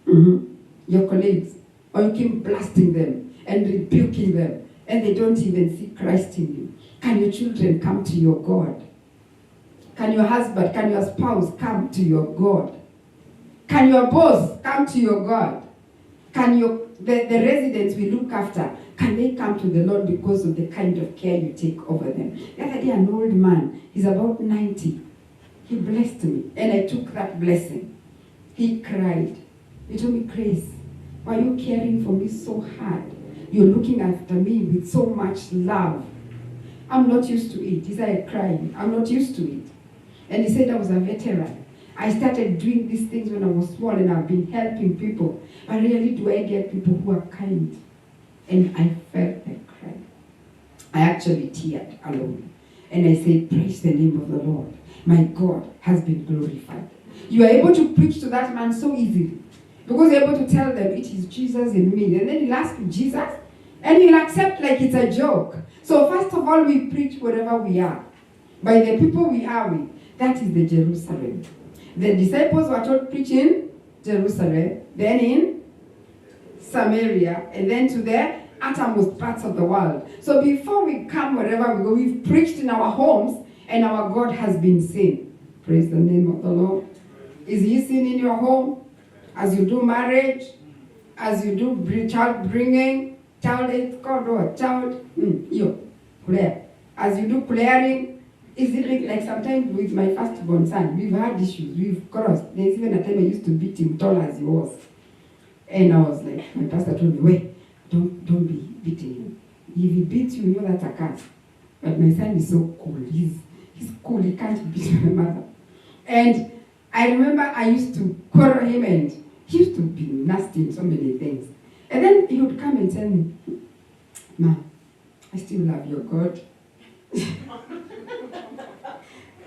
Mm-hmm. Your colleagues. Or you keep blasting them and rebuking them, and they don't even see Christ in you. Can your children come to your God? Can your husband, can your spouse come to your God? Can your boss come to your God? Can the residents we look after, can they come to the Lord because of the kind of care you take over them? The other day, an old man, he's about 90. He blessed me, and I took that blessing. He cried. He told me, Grace, why are you caring for me so hard? You're looking after me with so much love. I'm not used to it. He said, crying. I'm not used to it. And he said I was a veteran. I started doing these things when I was small, and I've been helping people. But rarely do I get people who are kind. And I felt like crying. I actually teared alone. And I said, praise the name of the Lord. My God has been glorified. You are able to preach to that man so easily. Because you're able to tell them, it is Jesus in me. And then he'll ask you, Jesus? And he'll accept like it's a joke. So first of all, we preach wherever we are. By the people we are with. That is the Jerusalem. The disciples were taught preach in Jerusalem, then in Samaria, and then to the uttermost parts of the world. So before we come wherever we go, we've preached in our homes, and our God has been seen. Praise the name of the Lord. Is he seen in your home? As you do marriage, as you do child bringing, child, it's called what? Child, clear. As you do clearing, is it like sometimes with my firstborn son, we've had issues, we've crossed. There's even a time I used to beat him tall as he was. And I was like, my pastor told me, wait, don't be beating him. If he beats you, you know that's a curse. But my son is so cool. He's cool, he can't beat my mother. And I remember I used to quarrel him, and he used to be nasty in so many things. And then he would come and tell me, Mom, I still love your God. And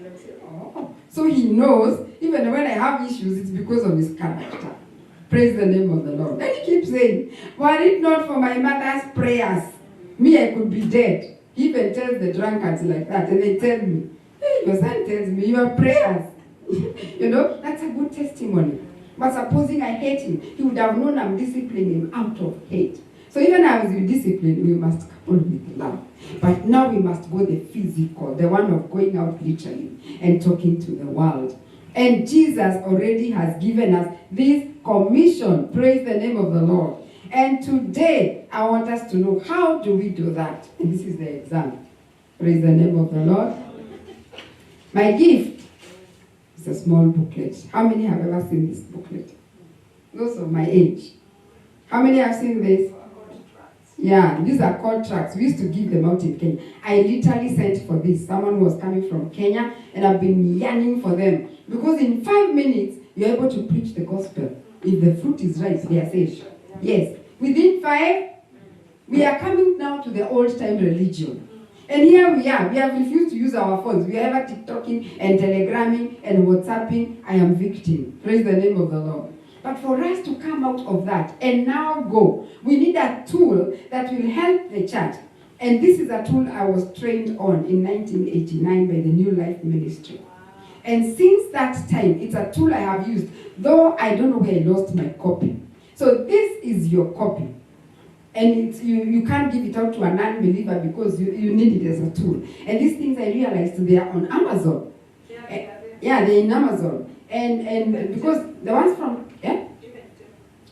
I would say, oh. So he knows, even when I have issues, it's because of his character. Praise the name of the Lord. Then he keeps saying, were it not for my mother's prayers, me, I could be dead. He even tells the drunkards like that, and they tell me, hey, your son tells me, your prayers. You know, that's a good testimony. But supposing I hate him, he would have known I'm disciplining him out of hate. So even as we discipline, we must couple with love. But now we must go the physical, the one of going out literally and talking to the world. And Jesus already has given us this commission. Praise the name of the Lord. And today, I want us to know, how do we do that? And this is the exam. Praise the name of the Lord. My gift is a small booklet. How many have ever seen this booklet? Those of my age. How many have seen this? Yeah, these are contracts. We used to give them out in Kenya. I literally sent for this. Someone was coming from Kenya, and I've been yearning for them. Because in 5 minutes, you're able to preach the gospel. If the fruit is right, they are saved. Yes. Within 5, we are coming now to the old-time religion. And here we are. We have refused to use our phones. We are ever TikToking and Telegramming and WhatsApping. I am victim. Praise the name of the Lord. But for us to come out of that and now go, we need a tool that will help the church. And this is a tool I was trained on in 1989 by the New Life Ministry. And since that time, it's a tool I have used, though I don't know where I lost my copy. So this is your copy. And it's, you can't give it out to a non-believer because you need it as a tool. And these things I realized they are on Amazon. Yeah, they're in Amazon. And because the ones from,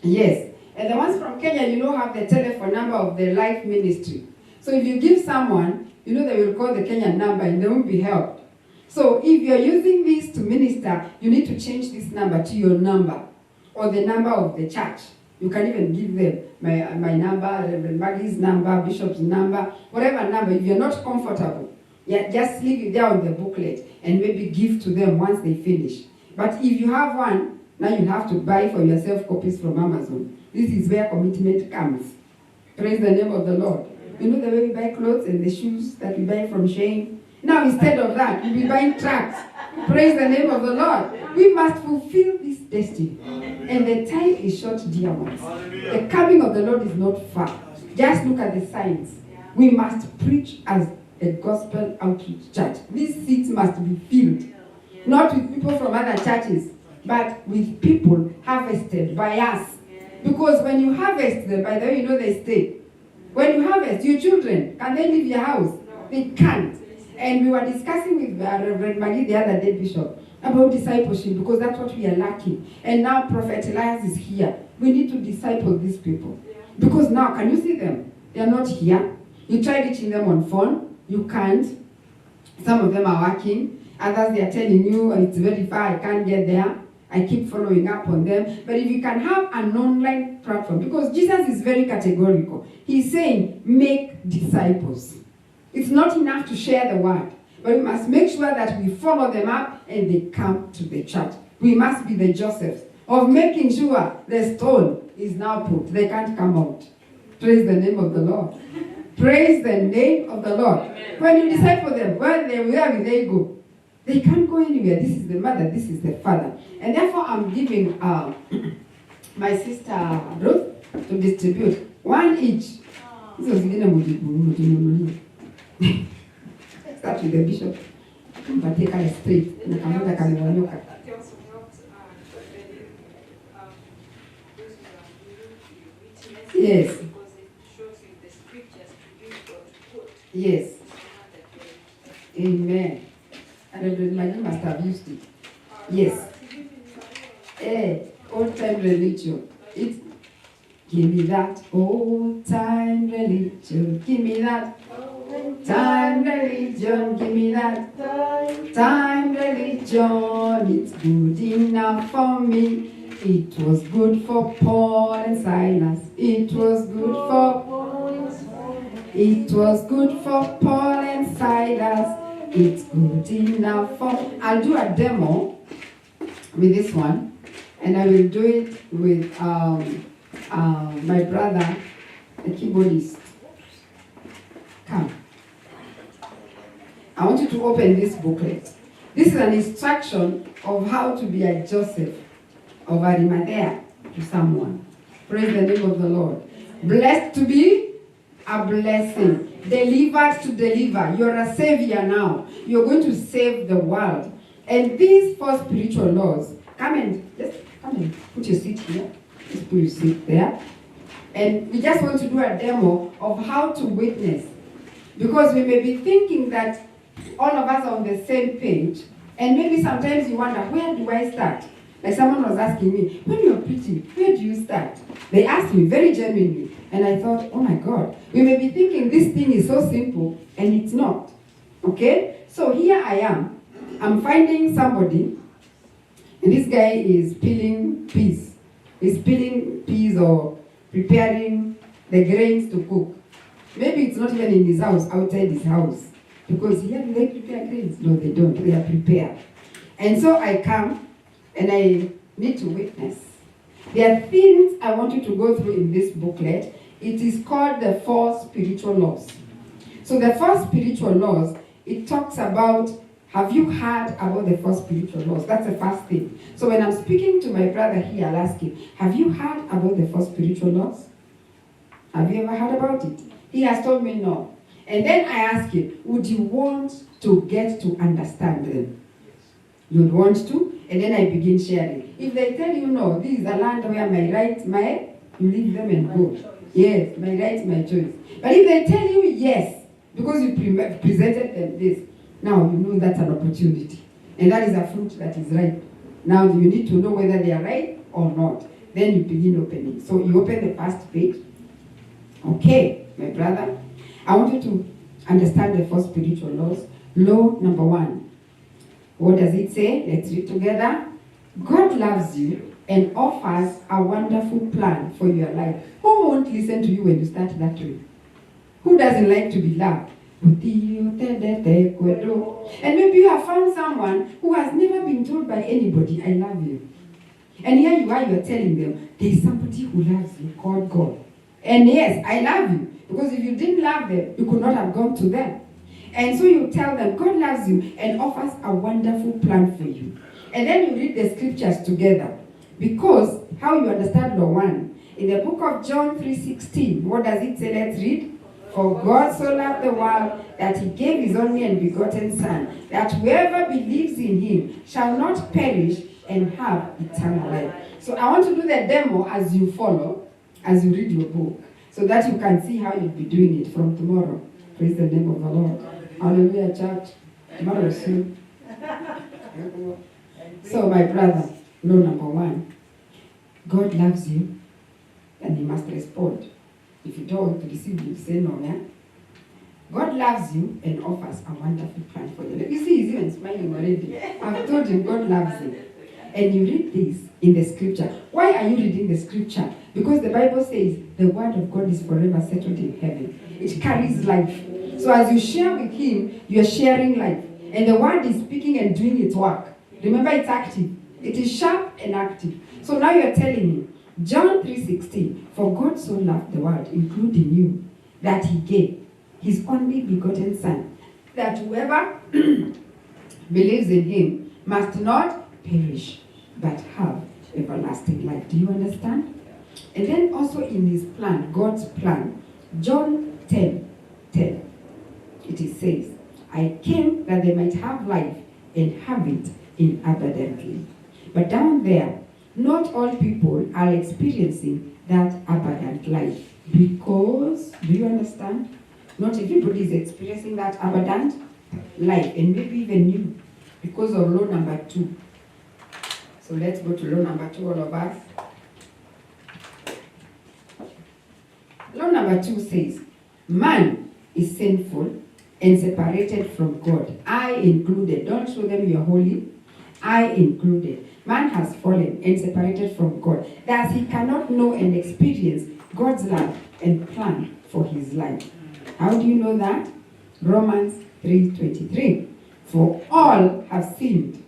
yes. And the ones from Kenya, have the telephone number of the Life Ministry. So if you give someone, they will call the Kenyan number and they won't be helped. So if you're using this to minister, you need to change this number to your number or the number of the church. You can even give them my number, Reverend Maggie's number, Bishop's number, whatever number. If you're not comfortable, just leave it there on the booklet and maybe give to them once they finish. But if you have one, now you have to buy for yourself copies from Amazon. This is where commitment comes. Praise the name of the Lord. You know the way we buy clothes and the shoes that we buy from Shane? Now instead of that, we'll be buying tracts. Praise the name of the Lord. We must fulfill this destiny. And the time is short, dear ones. The coming of the Lord is not far. Just look at the signs. We must preach as a gospel outreach church. These seats must be filled. Not with people from other churches, but with people harvested by us. Because when you harvest them, by the way, they stay. When you harvest, your children, can they leave your house? They can't. And we were discussing with Reverend Maggie the other day, Bishop, about discipleship, because that's what we are lacking. And now Prophet Elias is here. We need to disciple these people. Because now, can you see them? They are not here. You try reaching them on phone. You can't. Some of them are working. Others, they are telling you, it's very far, I can't get there. I keep following up on them. But if you can have an online platform, because Jesus is very categorical. He's saying, make disciples. It's not enough to share the word, but we must make sure that we follow them up and they come to the church. We must be the Josephs of making sure the stone is now put. They can't come out. Praise the name of the Lord. Praise the name of the Lord. Amen. When you disciple them, where will they go? They can't go anywhere. This is the mother, this is the father. And therefore, I'm giving my sister Ruth to distribute one each. This was start with the bishop. But take her straight. It also helped those who are those who are witnesses. Yes. Because it shows in the scriptures to use or to quote. Yes. Amen. And Reverend Maggie must have used it. Yes. Old time religion. It. Give me that old time religion. Give me that old time religion. Give me that time religion. It's good enough for me. It was good for Paul and Silas. It was good for. It was good for Paul and Silas. It's good enough for. I'll do a demo with this one, and I will do it with my brother, the keyboardist. Come. I want you to open this booklet. This is an instruction of how to be a Joseph of Arimathea to someone. Praise the name of the Lord. Blessed to be a blessing. Delivered to deliver. You're a savior now. You're going to save the world. And these 4 spiritual laws, come and put your seat here. Just put your seat there. And we just want to do a demo of how to witness. Because we may be thinking that all of us are on the same page. And maybe sometimes you wonder, where do I start? Like someone was asking me, when you're preaching, where do you start? They asked me very genuinely. And I thought, oh my God, we may be thinking this thing is so simple, and it's not. Okay? So here I am. I'm finding somebody, and this guy is peeling peas. He's peeling peas or preparing the grains to cook. Maybe it's not even in his house, outside his house. Because here, do they prepare grains? No, they don't. They are prepared. And so I come, and I need to witness. There are things I want you to go through in this booklet. It is called the 4 spiritual laws. So the 4 spiritual laws, it talks about, have you heard about the 4 spiritual laws? That's the first thing. So when I'm speaking to my brother here, I'll ask him, have you heard about the 4 spiritual laws? Have you ever heard about it? He has told me no. And then I ask him, would you want to get to understand them? You'd want to? And then I begin sharing. If they tell you no, this is the land where my right, you leave them and go. Yes, my right, my choice. But if they tell you yes, because you presented them this, now you know that's an opportunity. And that is a fruit that is ripe. Now you need to know whether they are right or not. Then you begin opening. So you open the first page. Okay, my brother, I want you to understand the 4 spiritual laws. Law number 1. What does it say? Let's read together. God loves you and offers a wonderful plan for your life. Who won't listen to you when you start that way? Who doesn't like to be loved? And maybe you have found someone who has never been told by anybody, I love you. And here you are, you're telling them, there is somebody who loves you called God. And yes, I love you. Because if you didn't love them, you could not have gone to them. And so you tell them, God loves you and offers a wonderful plan for you. And then you read the scriptures together. Because how you understand law 1. In the book of John 3:16, what does it say? Let's read. For God so loved the world that he gave his only and begotten Son, that whoever believes in him shall not perish and have eternal life. So I want to do the demo as you follow, as you read your book, so that you can see how you'll be doing it from tomorrow. Praise the name of the Lord. Hallelujah, church. Tomorrow soon. So my brother, law number 1. God loves you, and he must respond. If you don't receive it, say no, yeah? God loves you and offers a wonderful plan for you. You see, he's even smiling already. I've told him God loves you. And you read this in the scripture. Why are you reading the scripture? Because the Bible says the word of God is forever settled in heaven. It carries life. So as you share with him, you are sharing life. And the word is speaking and doing its work. Remember, it's active. It is sharp and active. So now you're telling him, John 3:16, for God so loved the world, including you, that he gave his only begotten Son, that whoever believes in him must not perish, but have everlasting life. Do you understand? And then also in his plan, God's plan, John 10:10, it says, I came that they might have life and have it in abundantly. But down there, not all people are experiencing that abundant life because, do you understand? Not everybody is experiencing that abundant life, and maybe even you, because of law number 2. So let's go to law number 2, all of us. Law number 2 says, man is sinful and separated from God. I included. Don't show them you're holy. I included. Man has fallen and separated from God. Thus he cannot know and experience God's love and plan for his life. How do you know that? Romans 3:23. For all have sinned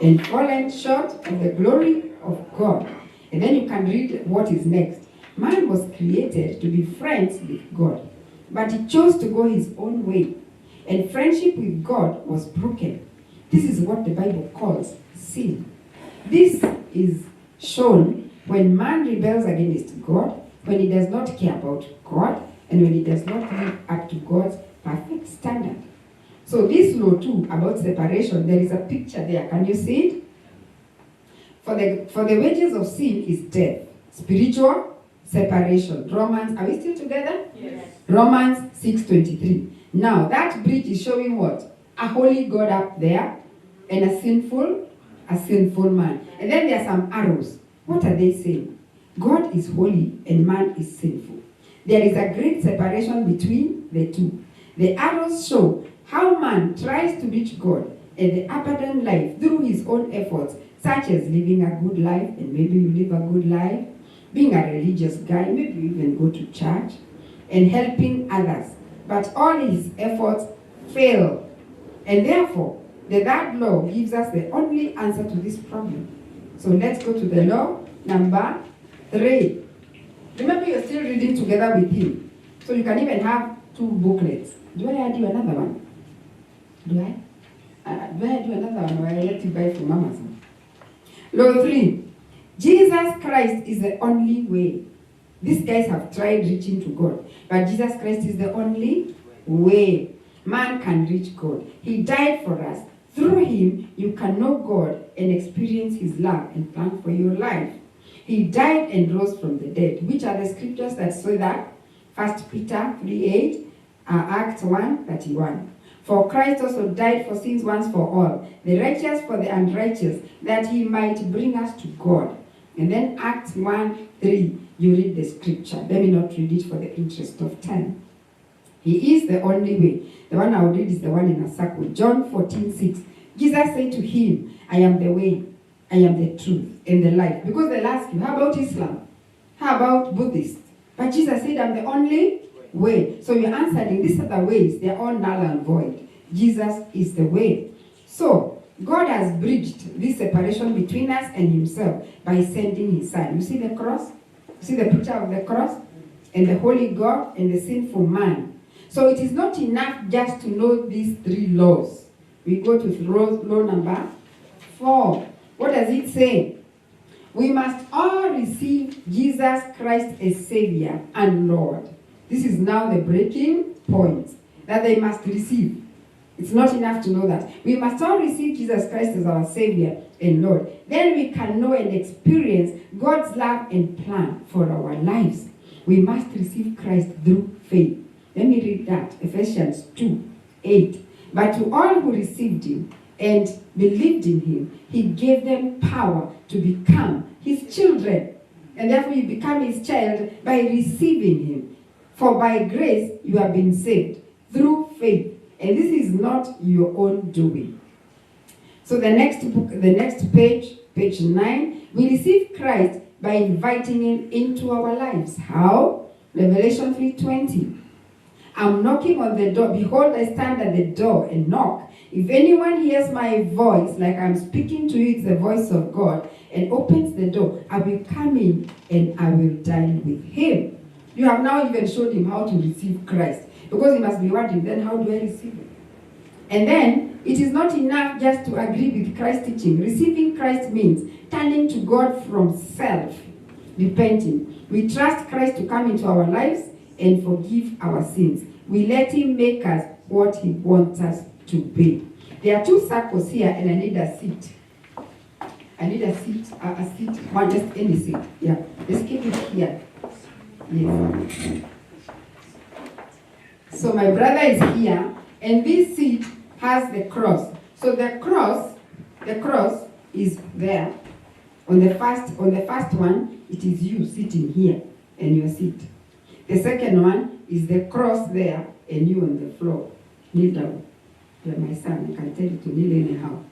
and fallen short of the glory of God. And then you can read what is next. Man was created to be friends with God, but he chose to go his own way, and friendship with God was broken. This is what the Bible calls sin. This is shown when man rebels against God, when he does not care about God, and when he does not live up to God's perfect standard. So this law too about separation, there is a picture there. Can you see it? For the wages of sin is death. Spiritual separation. Romans, are we still together? Yes. Romans 6:23. Now that bridge is showing what? A holy God up there and a sinful man. And then there are some arrows. What are they saying? God is holy and man is sinful. There is a great separation between the two. The arrows show how man tries to reach God and the abundant life through his own efforts, such as living a good life, and maybe you live a good life, being a religious guy, maybe you even go to church, and helping others. But all his efforts fail. And therefore, the third law gives us the only answer to this problem. So let's go to the law number 3. Remember, you're still reading together with him. So you can even have 2 booklets. Do I add you another one? Do I? Do I do another one, or I let you buy from Amazon? Law 3. Jesus Christ is the only way. These guys have tried reaching to God, but Jesus Christ is the only way man can reach God. He died for us. Through him, you can know God and experience his love and plan for your life. He died and rose from the dead. Which are the scriptures that say that? 1 Peter 3:8, Acts 1:31. For Christ also died for sins once for all, the righteous for the unrighteous, that he might bring us to God. And then Acts 1:3, you read the scripture. Let me not read it for the interest of time. He is the only way. The one I will read is the one in a circle. John 14:6. Jesus said to him, I am the way, I am the truth, and the life. Because they'll ask you, how about Islam? How about Buddhist? But Jesus said, I'm the only way. So you're answering, these are the ways. They're all null and void. Jesus is the way. So God has bridged this separation between us and himself by sending his son. You see the cross? You see the picture of the cross? And the holy God and the sinful man. So it is not enough just to know these 3 laws. We go to law number 4. What does it say? We must all receive Jesus Christ as Savior and Lord. This is now the breaking point that they must receive. It's not enough to know that. We must all receive Jesus Christ as our Savior and Lord. Then we can know and experience God's love and plan for our lives. We must receive Christ through faith. Let me read that. Ephesians 2:8. But to all who received him and believed in him, he gave them power to become his children. And therefore you become his child by receiving him. For by grace you have been saved through faith. And this is not your own doing. So the next page, page 9, we receive Christ by inviting him into our lives. How? Revelation 3:20. I'm knocking on the door. Behold, I stand at the door and knock. If anyone hears my voice, like I'm speaking to you, it's the voice of God, and opens the door, I will come in and I will dine with him. You have now even showed him how to receive Christ. Because he must be wondering, then how do I receive him? And then It is not enough just to agree with Christ's teaching. Receiving Christ means turning to God from self, repenting. We trust Christ to come into our lives and forgive our sins. We let him make us what he wants us to be. There are two circles here, and I need a seat. I need a seat, one, just any seat. Yeah, let's keep it here. Yes. So my brother is here, and this seat has the cross. So the cross is there. On the first one, it is you sitting here and your seat. The second one is the cross there and you on the floor. Kneel down. You are my son. I can tell you to kneel anyhow.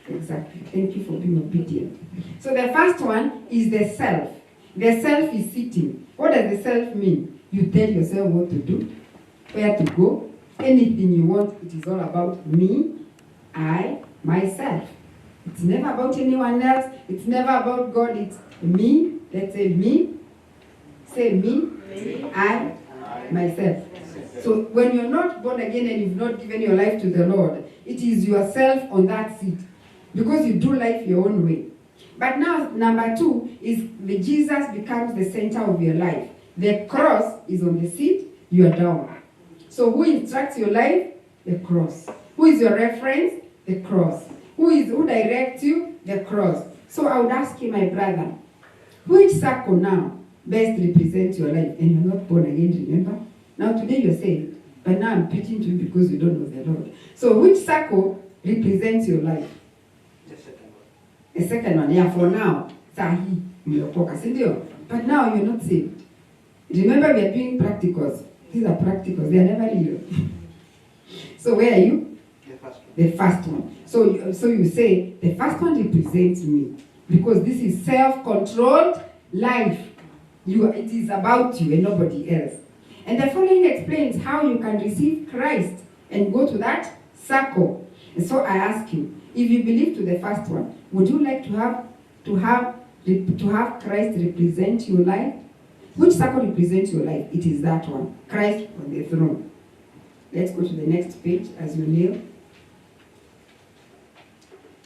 Exactly. Thank you for being obedient. So the first one is the self. The self is sitting. What does the self mean? You tell yourself what to do, where to go, anything you want. It is all about me, I, myself. It's never about anyone else. It's never about God. It's me. Let's say me. Say me. I, myself. So when you're not born again and you've not given your life to the Lord, it is yourself on that seat. Because you do life your own way. But now, number two is the Jesus becomes the center of your life. The cross is on the seat, you are down. So who instructs your life? The cross. Who is your reference? The cross. Who directs you? The cross. So I would ask you, my brother, which circle now best represents your life? And you're not born again, remember? Now today you're saved, but now I'm preaching to you because you don't know the Lord. So which circle represents your life? The second one, yeah, for now, sahi, mmeokoka, si ndio? But now you're not saved. Remember, we are doing practicals. These are practicals, they are never real. So where are you? The first one. So you say, the first one represents me. Because this is self-controlled life. It is about you and nobody else. And the following explains how you can receive Christ and go to that circle. And so I ask you, if you believe to the first one, would you like to have Christ represent your life? Which circle represents your life? It is that one. Christ on the throne. Let's go to the next page as you kneel.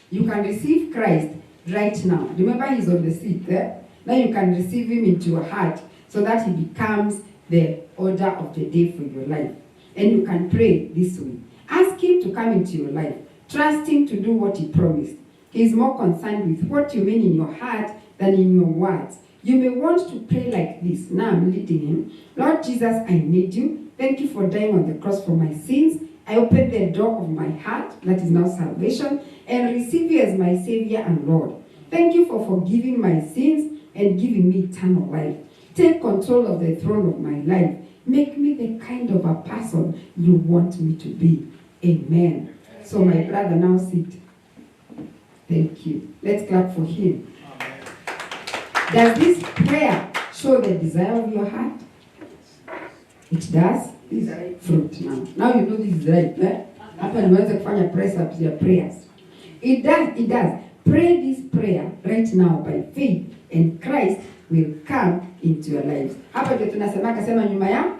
You can receive Christ right now. Remember, he's on the seat there. Now you can receive him into your heart so that he becomes the order of the day for your life. And you can pray this way. Ask him to come into your life. Trust him to do what he promised. He is more concerned with what you mean in your heart than in your words. You may want to pray like this. Now I'm leading him. Lord Jesus, I need you. Thank you for dying on the cross for my sins. I open the door of my heart, that is now salvation, and receive you as my Savior and Lord. Thank you for forgiving my sins and giving me eternal life. Take control of the throne of my life. Make me the kind of a person you want me to be. Amen. So my brother, now sit. Thank you. Let's clap for him. Amen. Does this prayer show the desire of your heart? It does. This is fruit now. Now you know this is right. Hapa niweze kufanya press ups your prayers. It does. Pray this prayer right now by faith and Christ will come into your lives. Hapa ndio tunasemaka sema nyuma ya.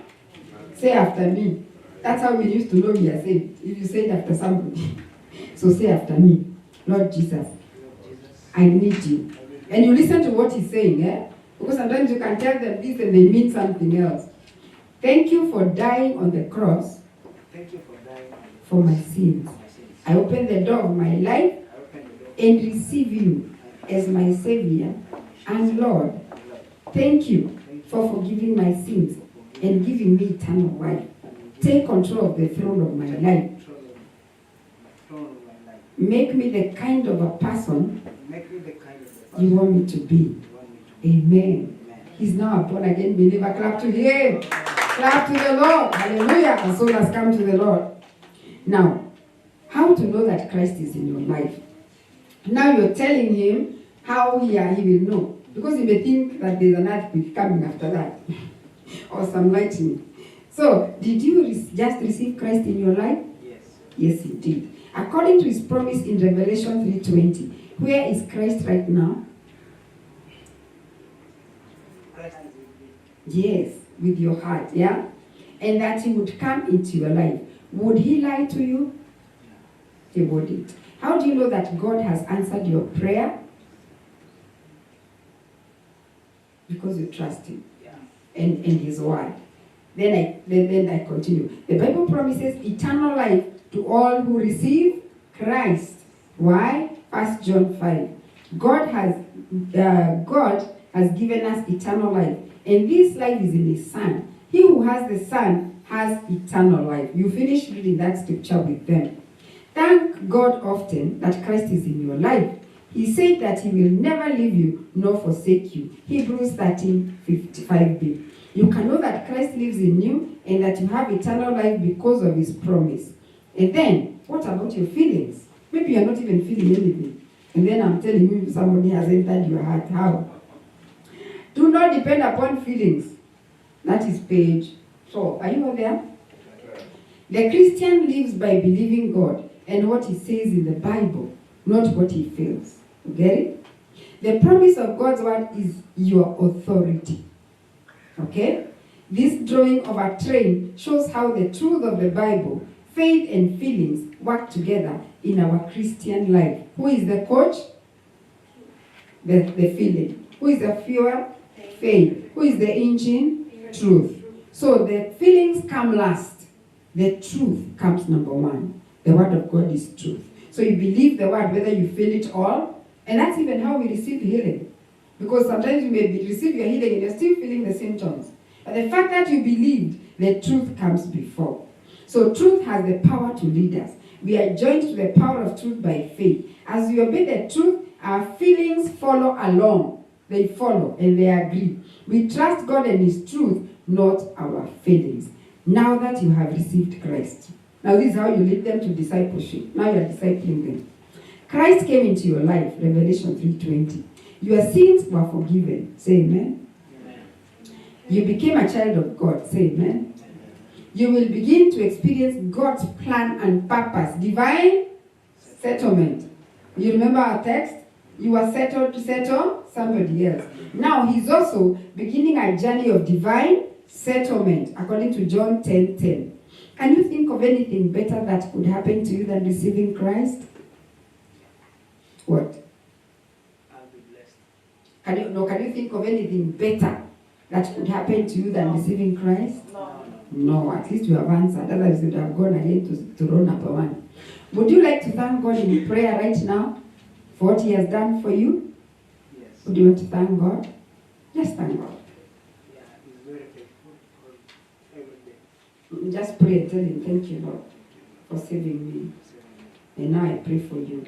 Say after me. That's how we used to know we are saved. If you say it after somebody. So say after me. Lord Jesus, I need you. And you listen to what he's saying, Because sometimes you can tell them this and they mean something else. Thank you for dying on the cross. Thank you for dying for my sins. I open the door of my life and receive you as my Savior and Lord. Thank you for forgiving my sins and giving me eternal life. Take control of the throne of my life. Make me the kind of a person you want me to be. Amen. He's now a born again believer. Clap to him. Clap to the Lord. Hallelujah. Our soul has come to the Lord. Now, how to know that Christ is in your life? Now you're telling him how he will know. Because he may think that there's an earthquake coming after that. Or some lightning. So, did you just receive Christ in your life? Yes. Yes, you did. According to his promise in Revelation 3:20, where is Christ right now? Christ is with me. Yes, with your heart, yeah? And that he would come into your life. Would he lie to you? He wouldn't. How do you know that God has answered your prayer? Because you trust Him and His word. Then I continue. The Bible promises eternal life to all who receive Christ. Why? 1 John 5. God has given us eternal life, and this life is in His Son. He who has the Son has eternal life. You finish reading that scripture with them. Thank God often that Christ is in your life. He said that He will never leave you nor forsake you. Hebrews 13:55b. You can know that Christ lives in you and that you have eternal life because of His promise. And then, what about your feelings? Maybe you're not even feeling anything. And then I'm telling you somebody has entered your heart. How? Do not depend upon feelings. That is page 4. Are you all there? The Christian lives by believing God and what He says in the Bible, not what he feels. You get it? The promise of God's word is your authority. Okay? This drawing of a train shows how the truth of the Bible, faith and feelings work together in our Christian life. Who is the coach? The feeling. Who is the fuel? Faith. Who is the engine? Truth. So the feelings come last. The truth comes number one. The word of God is truth. So you believe the word whether you feel it all. And that's even how we receive healing. Because sometimes you may receive your healing and you're still feeling the symptoms. But the fact that you believed, the truth comes before. So truth has the power to lead us. We are joined to the power of truth by faith. As we obey the truth, our feelings follow along. They follow and they agree. We trust God and His truth, not our feelings. Now that you have received Christ. Now this is how you lead them to discipleship. Now you are discipling them. Christ came into your life, Revelation 3:20. Your sins were forgiven. Say amen. Amen. You became a child of God. Say amen. You will begin to experience God's plan and purpose. Divine settlement. You remember our text? You were settled to settle somebody else. Now He's also beginning a journey of divine settlement, according to John 10:10. Can you think of anything better that could happen to you than receiving Christ? What? I'll be blessed. Can you think of anything better that could happen to you than receiving Christ? No, at least you have answered. Otherwise, you would have gone again to row number 1. Would you like to thank God in prayer right now for what He has done for you? Yes. Would you want to thank God? Just thank God. Yeah, He's very faithful for every day. Just pray and tell Him, thank you, Lord, for saving me. And now I pray for you.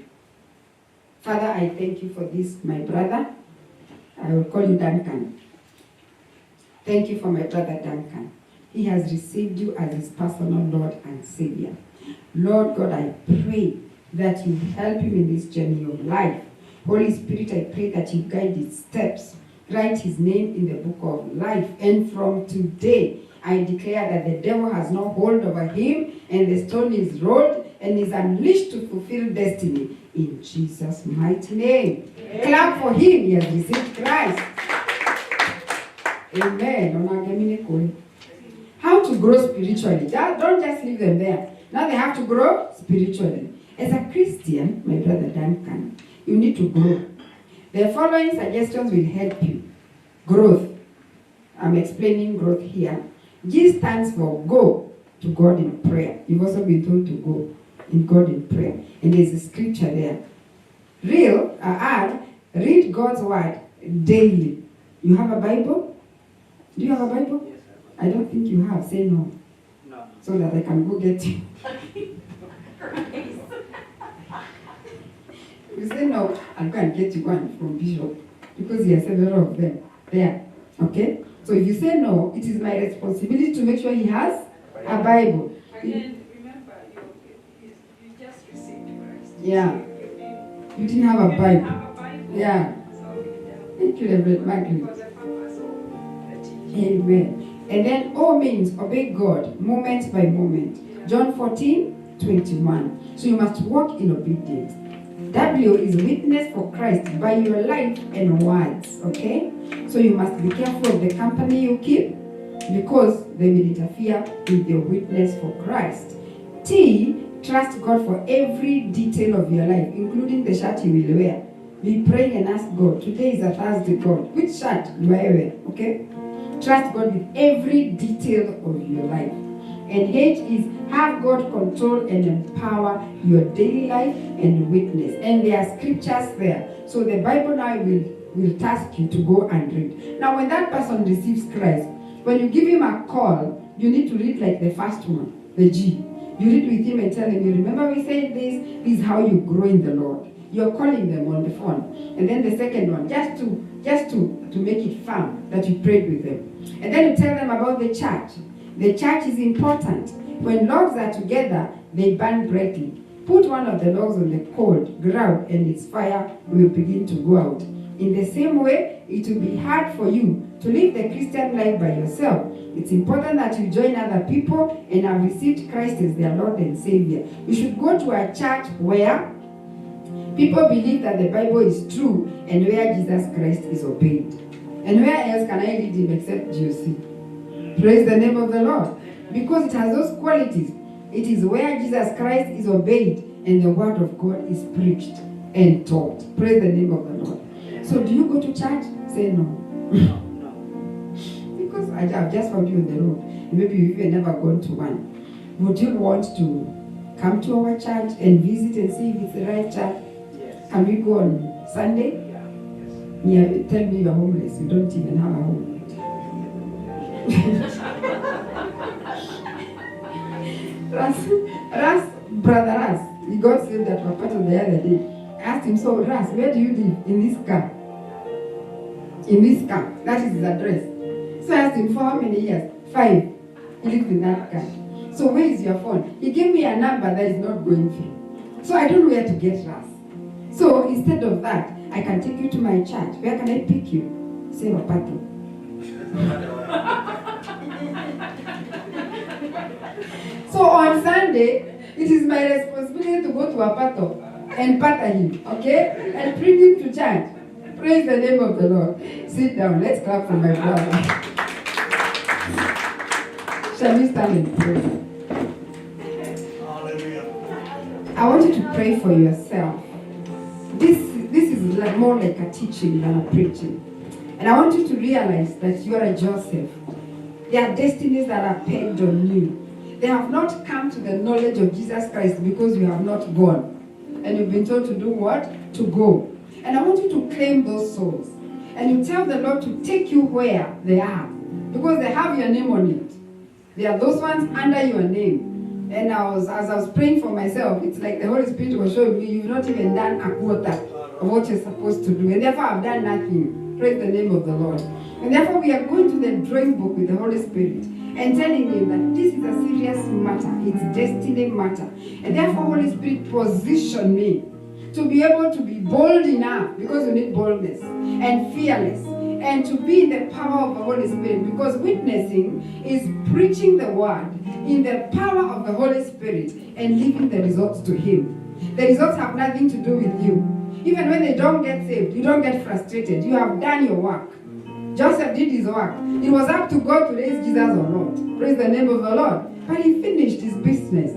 Father, I thank you for this, my brother. I will call you Duncan. Thank you for my brother Duncan. He has received you as his personal Lord and Savior. Lord God, I pray that you help him in this journey of life. Holy Spirit, I pray that you guide his steps. Write his name in the book of life. And from today, I declare that the devil has no hold over him and the stone is rolled and is unleashed to fulfill destiny. In Jesus' mighty name. Amen. Clap for him. He has received Christ. Amen. How to grow spiritually. Don't just leave them there. Now they have to grow spiritually. As a Christian, my brother Duncan, you need to grow. The following suggestions will help you. Growth. I'm explaining growth here. G stands for go to God in prayer. You've also been told to go in God in prayer. And there's a scripture there. Read God's word daily. You have a Bible? Do you have a Bible? Yes, I don't think you have. Say no. No. So that I can go get you. You say no, I'll go and get you one from Bishop. Because he has several of them there. Okay? So if you say no, it is my responsibility to make sure he has a Bible. Again, remember, you just received Christ. Yeah. So You didn't have a you Bible. didn't have a Bible. Yeah. So Thank you, Reverend it Margaret. was a purpose of the teaching. Amen. And then O means obey God, moment by moment. John 14:21. So you must walk in obedience. W is witness for Christ by your life and words. Okay? So you must be careful of the company you keep because they will interfere with your witness for Christ. T Trust God for every detail of your life, including the shirt you will wear. Be praying and ask God, today is a Thursday, God, which shirt do I wear? Okay? Trust God with every detail of your life. And H is have God control and empower your daily life and witness. And there are scriptures there. So the Bible now will task you to go and read. Now when that person receives Christ, when you give him a call, you need to read like the first one, the G. You read with him and tell him, you remember we said this is how you grow in the Lord. You're calling them on the phone. And then the second one, just to make it firm that you prayed with them. And then you tell them about the church. The church is important. When logs are together, they burn brightly. Put one of the logs on the cold ground and its fire will begin to go out. In the same way, it will be hard for you to live the Christian life by yourself. It's important that you join other people and have received Christ as their Lord and Savior. You should go to a church where people believe that the Bible is true and where Jesus Christ is obeyed. And where else can I read him except GOC? Praise the name of the Lord. Because it has those qualities. It is where Jesus Christ is obeyed and the word of God is preached and taught. Praise the name of the Lord. So do you go to church? Say no. Because I've just found you on the road. Maybe you've even never gone to one. Would you want to come to our church and visit and see if it's the right church? Yes. Can we go on Sunday? Yeah. Yes. Yeah, tell me you're homeless. You don't even have a home. Brother Ras, he got saved at Papato the other day. I asked him, so Ras, where do you live? In this car. In this car. That is his address. So I asked him, for how many years? 5. He lives in that car. So where is your phone? He gave me a number that is not going through. So I don't know where to get Ras. So instead of that, I can take you to my church. Where can I pick you? Say Papato. So on Sunday, it is my responsibility to go to Apato and patter him, okay? And bring him to church. Praise the name of the Lord. Sit down. Let's clap for my brother. Shall we stand and pray? Hallelujah. I want you to pray for yourself. This is like more like a teaching than a preaching. And I want you to realize that you are a Joseph. There are destinies that are pegged on you. They have not come to the knowledge of Jesus Christ because you have not gone. And you've been told to do what? To go. And I want you to claim those souls. And you tell the Lord to take you where they are. Because they have your name on it. There are those ones under your name. And as I was praying for myself, it's like the Holy Spirit was showing me you've not even done a quarter of what you're supposed to do. And therefore I've done nothing. Praise the name of the Lord. And therefore we are going to the drawing book with the Holy Spirit and telling him that this is a serious matter. It's destiny matter. And therefore, Holy Spirit, position me to be able to be bold enough, because you need boldness, and fearless, and to be in the power of the Holy Spirit, because witnessing is preaching the word in the power of the Holy Spirit and leaving the results to him. The results have nothing to do with you. Even when they don't get saved, you don't get frustrated. You have done your work. Joseph did his work. It was up to God to raise Jesus or not. Praise the name of the Lord. But he finished his business.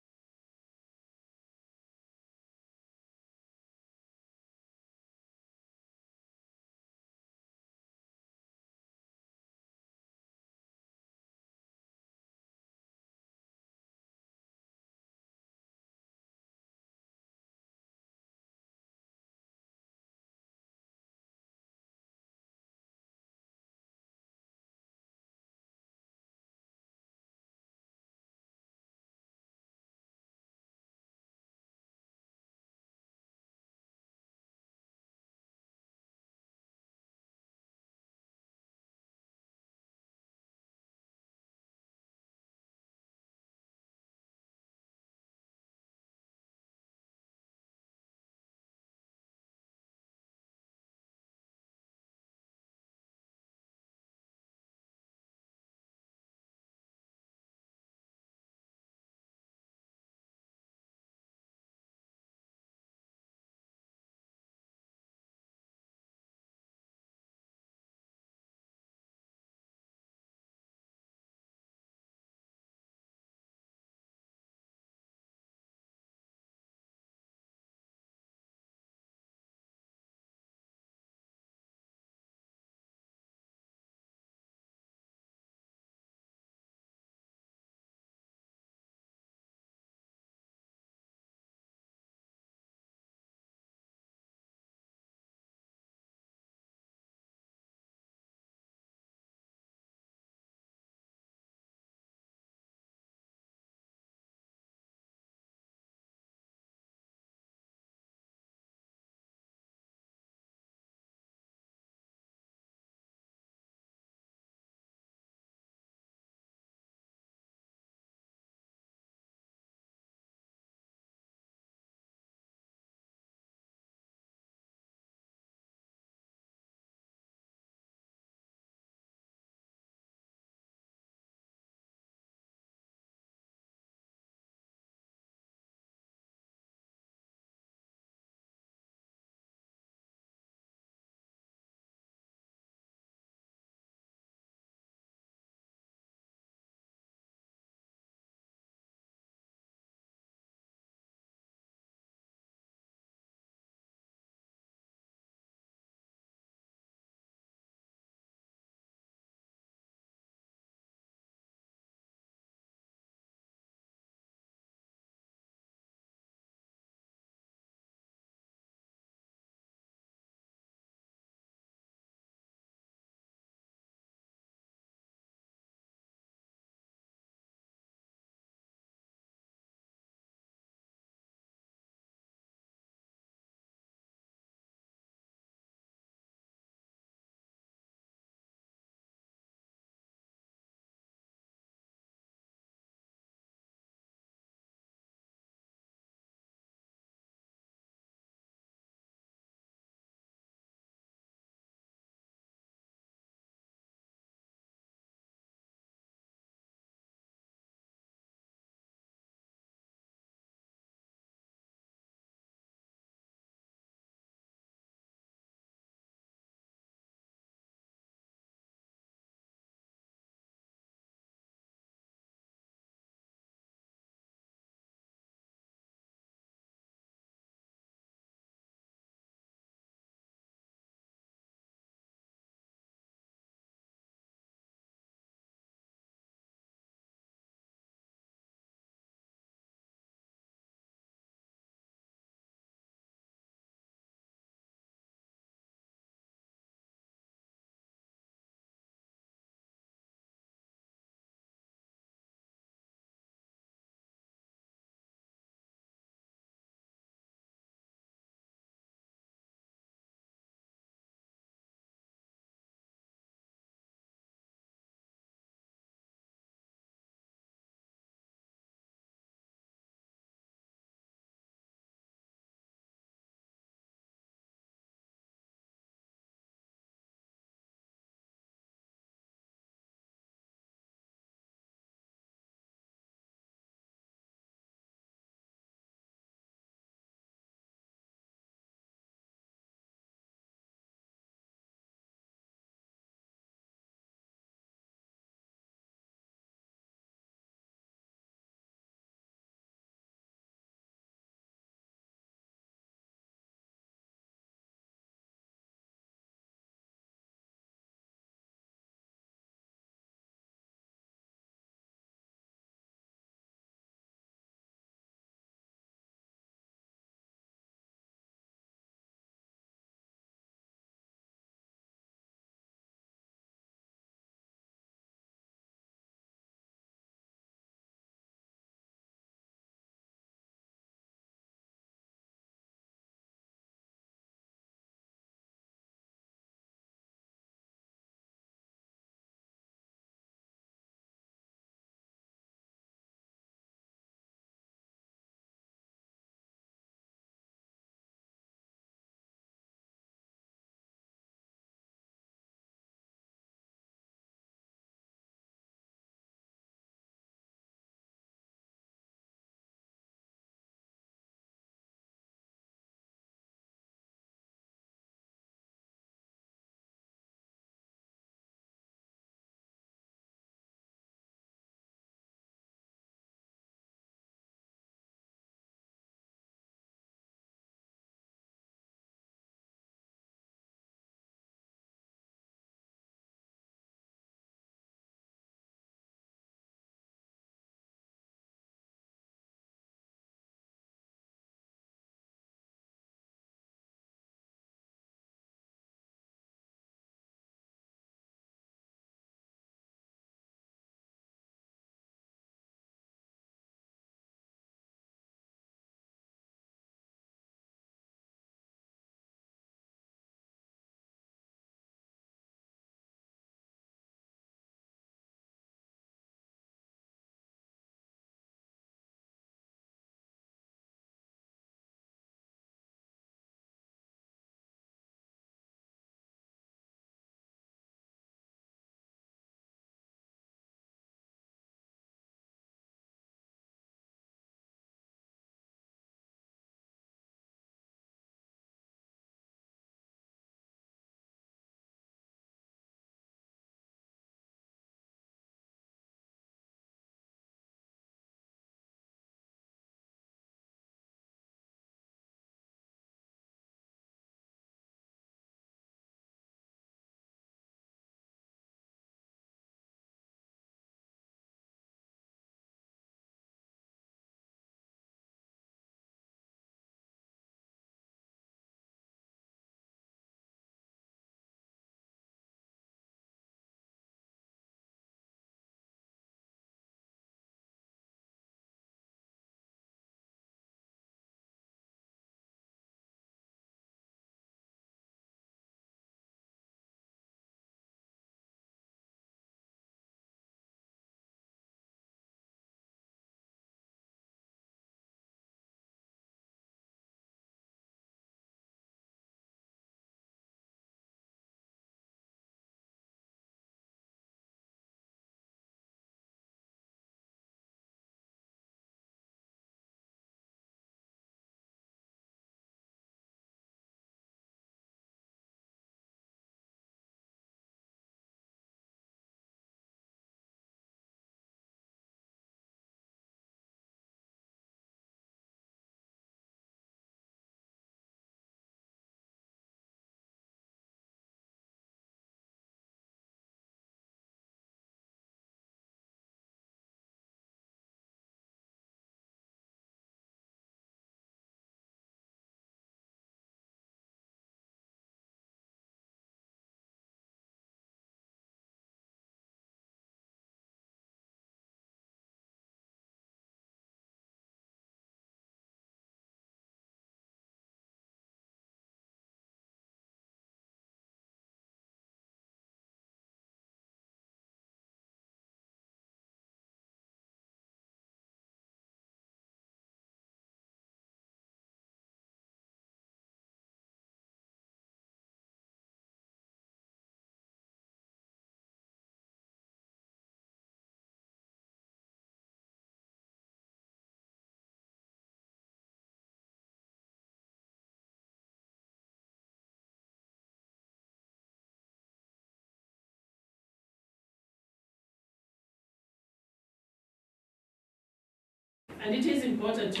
And it is important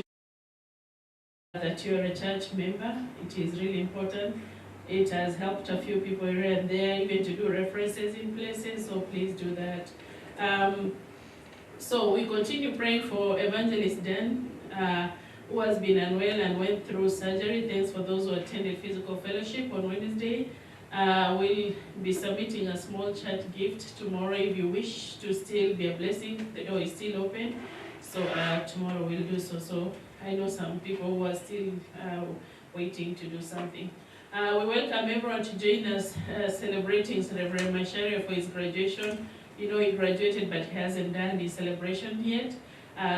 that you are a church member. It is really important. It has helped a few people here and there, even to do references in places, so please do that. So we continue praying for Evangelist Dan, who has been unwell and went through surgery. Thanks for those who attended physical fellowship on Wednesday. We'll be submitting a small church gift tomorrow if you wish to still be a blessing. The door is still open, so tomorrow we'll do so. So I know some people who are still waiting to do something. We welcome everyone to join us celebrating Reverend Macharia for his graduation. You know, he graduated, but he hasn't done the celebration yet.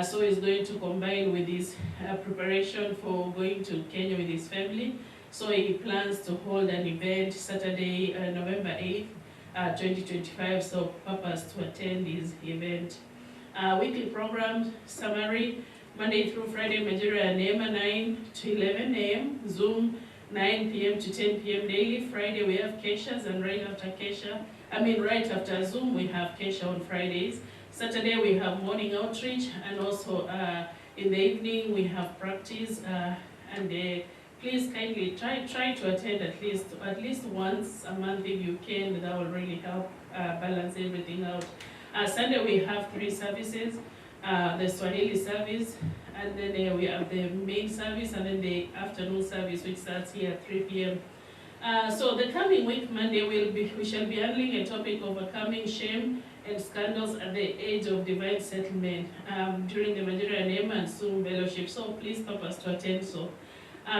So he's going to combine with his preparation for going to Kenya with his family. So he plans to hold an event Saturday, November 8th, 2025. So purpose to attend his event. Weekly program summary, Monday through Friday, Nigeria NEMA 9 to 11 a.m. Zoom 9 p.m. to 10 p.m. daily. Friday we have Keishas, and right after Zoom we have Keisha on Fridays. Saturday we have morning outreach, and also in the evening we have practice. Please kindly try to attend at least once a month if you can. That will really help balance everything out. Sunday we have 3 services. The Swahili service, and then we have the main service, and then the afternoon service, which starts here at 3 p.m. So the coming week, Monday, we shall be handling a topic of overcoming shame and scandals at the age of divine settlement during the Nigeria NEMA and Zoom fellowship. So please purpose to attend. So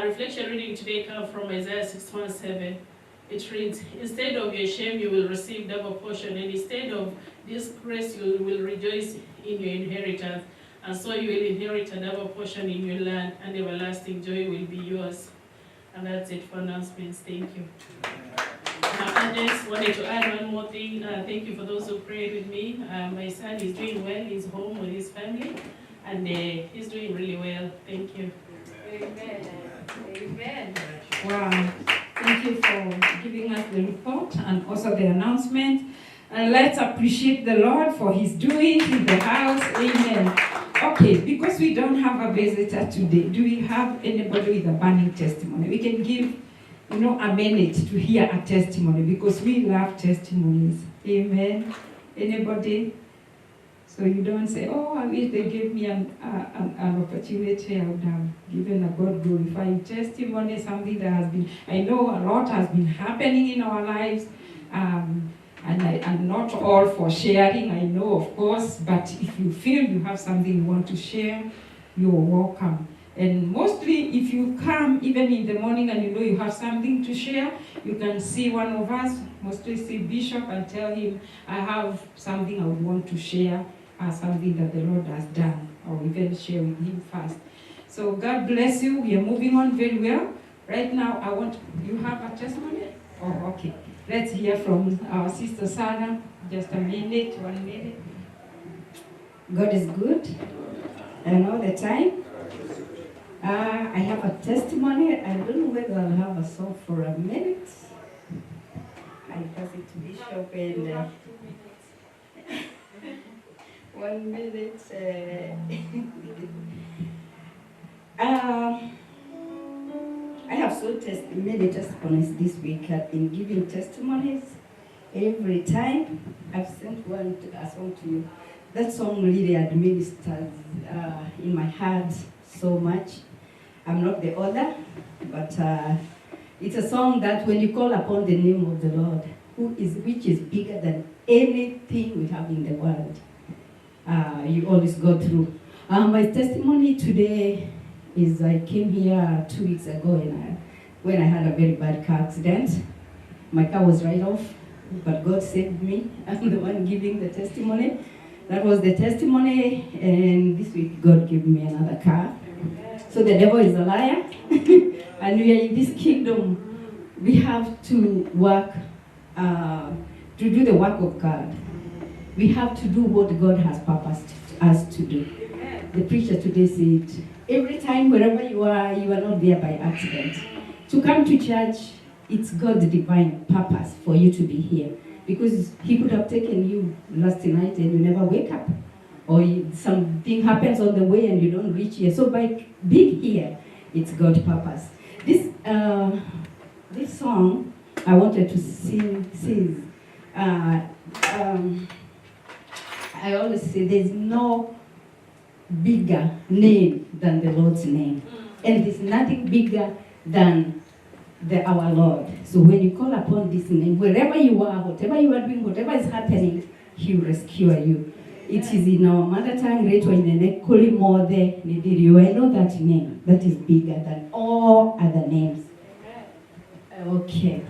reflection reading today comes from Isaiah 61:7. It reads, "Instead of your shame, you will receive double portion, and instead of disgrace, you will rejoice in your inheritance. And so you will inherit a double portion in your land, and everlasting joy will be yours." And that's it for announcements. Thank you. I just wanted to add one more thing. Thank you for those who prayed with me. My son is doing well. He's home with his family, and he's doing really well. Thank you. Amen. Amen. Wow. Thank you for giving us the report and also the announcement. And let's appreciate the Lord for His doing in the house. Amen. Okay, because we don't have a visitor today, do we have anybody with a burning testimony? We can give, a minute to hear a testimony, because we love testimonies. Amen. Anybody? So you don't say, "Oh, I wish they gave me an opportunity. I would have given a God-glorifying testimony," something that has been, I know a lot has been happening in our lives. And not all for sharing, I know, of course, but if you feel you have something you want to share, you're welcome. And mostly, if you come even in the morning and you have something to share, you can see one of us, mostly see Bishop, and tell him, "I have something I would want to share, something that the Lord has done," or even share with him first. So God bless you. We are moving on very well. Right now, you have a testimony? Oh, okay. Let's hear from our sister Sarah. Just a minute, 1 minute. God is good, and all the time. I have a testimony. I don't know whether I'll have a song for a minute. I pass it to Bishop, and 1 minute. I have so many testimonies this week. I've been giving testimonies every time. I've sent a song to you. That song really administers in my heart so much. I'm not the author, but it's a song that when you call upon the name of the Lord, which is bigger than anything we have in the world, you always go through. My testimony today is I came here 2 weeks ago when I had a very bad car accident. My car was right off, but God saved me. I'm the one giving the testimony. That was the testimony, and this week God gave me another car. So the devil is a liar, and we are in this kingdom. We have to work, to do the work of God. We have to do what God has purposed us to do. The preacher today said, every time, wherever you are not there by accident. To come to church, it's God's divine purpose for you to be here. Because He could have taken you last night and you never wake up. or something happens on the way and you don't reach here. So by being here, it's God's purpose. This song I wanted to sing says, I always say there's no bigger name than the Lord's name. And there's nothing bigger than our Lord. So when you call upon this name, wherever you are, whatever you are doing, whatever is happening, He will rescue you. It is in our mother tongue, I know that name. That is bigger than all other names. Okay.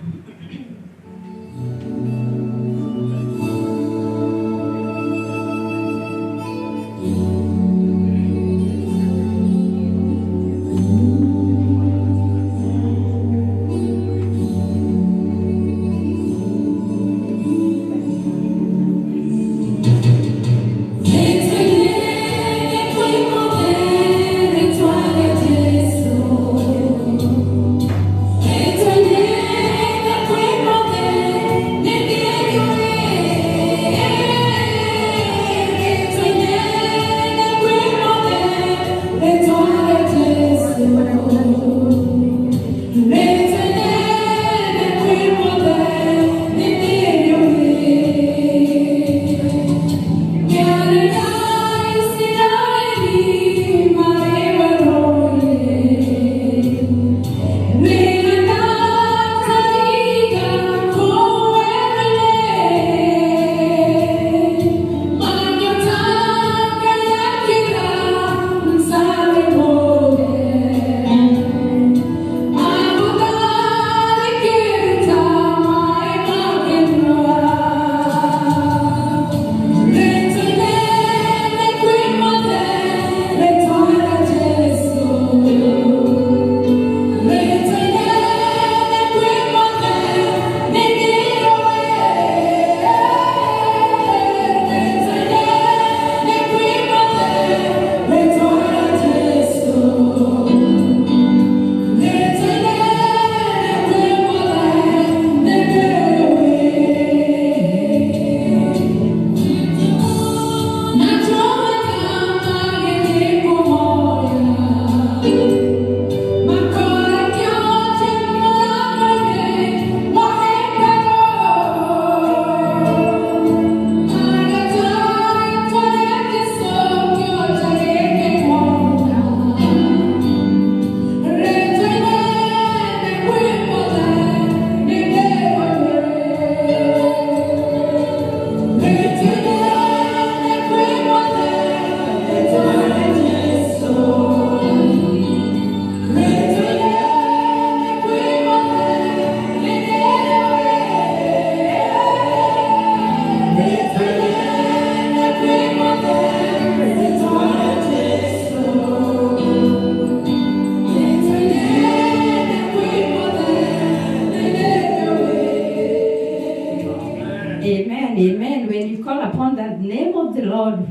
Amen. When you call upon the name of the Lord,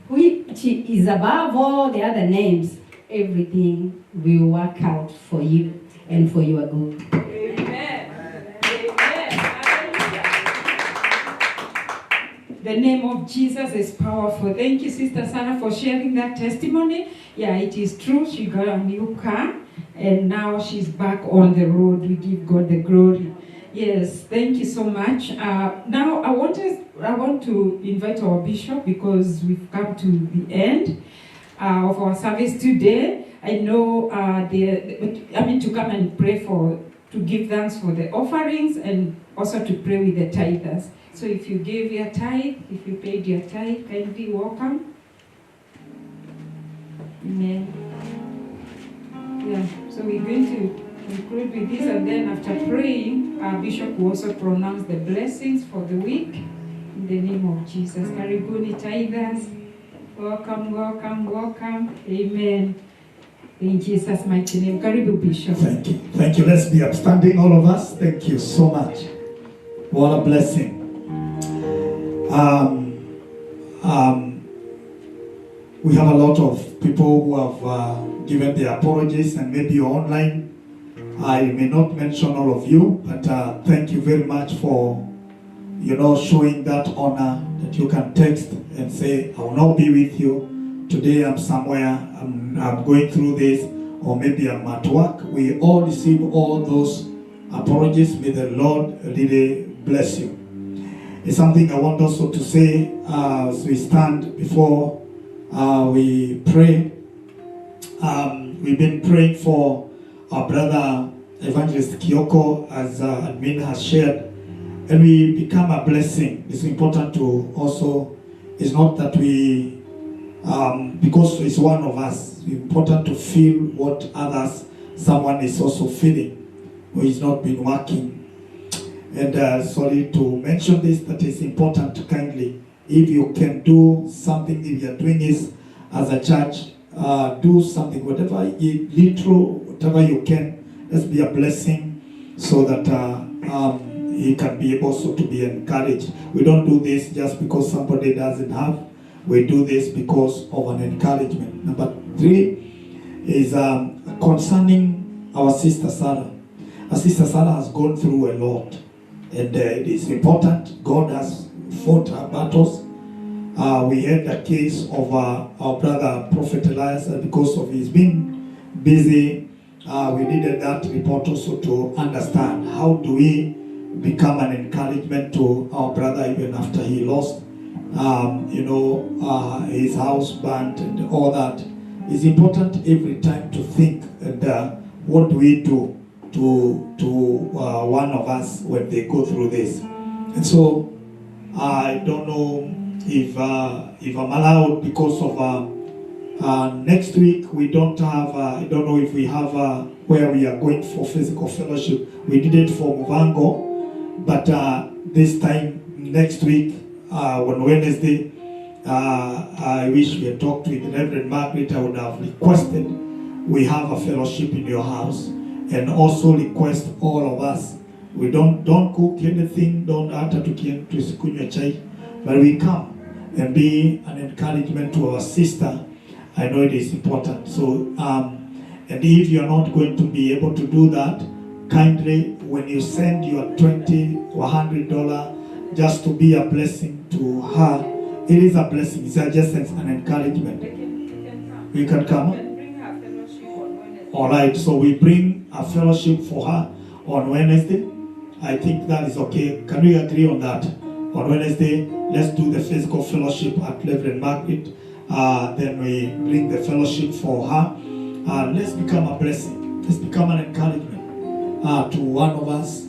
which is above all the other names, everything will work out for you and for your good. Amen. The name of Jesus is powerful. Thank you, Sister Sarah, for sharing that testimony. Yeah, it is true. She got a new car, and now she's back on the road. We give God the glory. Yes, thank you so much. Now I want to invite our bishop, because we've come to the end of our service today. I know to come and pray to give thanks for the offerings, and also to pray with the tithers. So if you gave your tithe, if you paid your tithe, kindly welcome. Amen. Yeah, so we're going to conclude with this, and then after praying, our bishop will also pronounce the blessings for the week in the name of Jesus. Karibuni tithers. Welcome, welcome, welcome. Amen. In Jesus' mighty name. Karibu Bishop. Thank you. Thank you. Let's be upstanding, all of us. Thank you so much. What a blessing. We have a lot of people who have given their apologies, and maybe you're online. I may not mention all of you, but thank you very much for showing that honor, that you can text and say, I will not be with you. Today I'm somewhere, I'm going through this, or maybe I'm at work. We all receive all those apologies. May the Lord really bless you. It's something I want also to say as we stand before we pray. We've been praying for our brother Evangelist Kigooco, as admin has shared, and we become a blessing. It's important to also, it's not that we, because it's one of us, it's important to feel what someone is also feeling, who is not been working. And sorry to mention this, that is important to kindly, if you can do something, if you are doing this as a church, do something, whatever whatever you can. Let's be a blessing so that he can be able also to be encouraged. We don't do this just because somebody doesn't have. We do this because of an encouragement. Number 3 is concerning our sister Sarah. Our sister Sarah has gone through a lot, and it is important. God has fought her battles. We had a case of our brother Prophet Elias, because of his being busy. We needed that report also to understand how do we become an encouragement to our brother even after he lost his house burnt and all that. It's important every time to think and what do we do to one of us when they go through this. And so I don't know if I'm allowed, because of next week we don't have, I don't know if we have where we are going for physical fellowship. We did it for Movango, but this time next week on Wednesday, I wish we had talked with Reverend Margaret. I would have requested we have a fellowship in your house, and also request all of us. We don't cook anything, don't ata tukunywa chai, but we come and be an encouragement to our sister. I know it is important. So, and if you are not going to be able to do that, kindly, when you send your $20 or $100 just to be a blessing to her, it is a blessing. It's just an encouragement. We can come. Bring her fellowship on Wednesday. All right. So we bring a fellowship for her on Wednesday. I think that is okay. Can we agree on that? On Wednesday, let's do the physical fellowship at Reverend Margaret. Then we bring the fellowship for her. Let's become a blessing. Let's become an encouragement to one of us.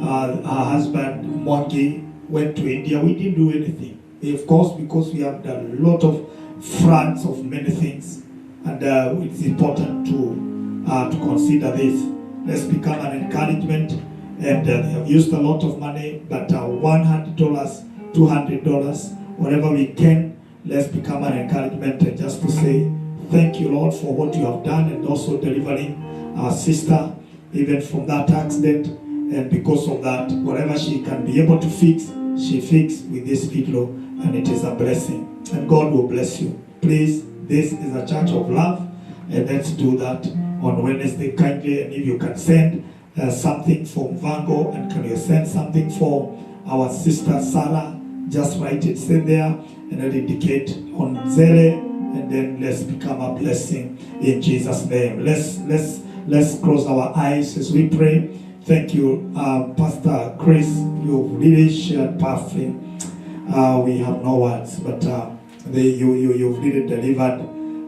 Her husband, Mwangi, went to India. We didn't do anything. Of course, because we have done a lot of fronts of many things. And it's important to consider this. Let's become an encouragement. And they have used a lot of money, but $100, $200, whatever we can, let's become an encouragement, and just to say, thank you, Lord, for what you have done, and also delivering our sister, even from that accident. And because of that, whatever she can be able to fix, she fixed with this video, and it is a blessing. And God will bless you. Please, this is a church of love, and let's do that on Wednesday kindly. And if you can send something from Vango, and can you send something for our sister Sarah, just write it, send there, and then indicate on Zelle, and then let's become a blessing in Jesus' name. Let's close our eyes as we pray. Thank you, Pastor Chris. You've really shared powerfully. We have no words, but you've really delivered.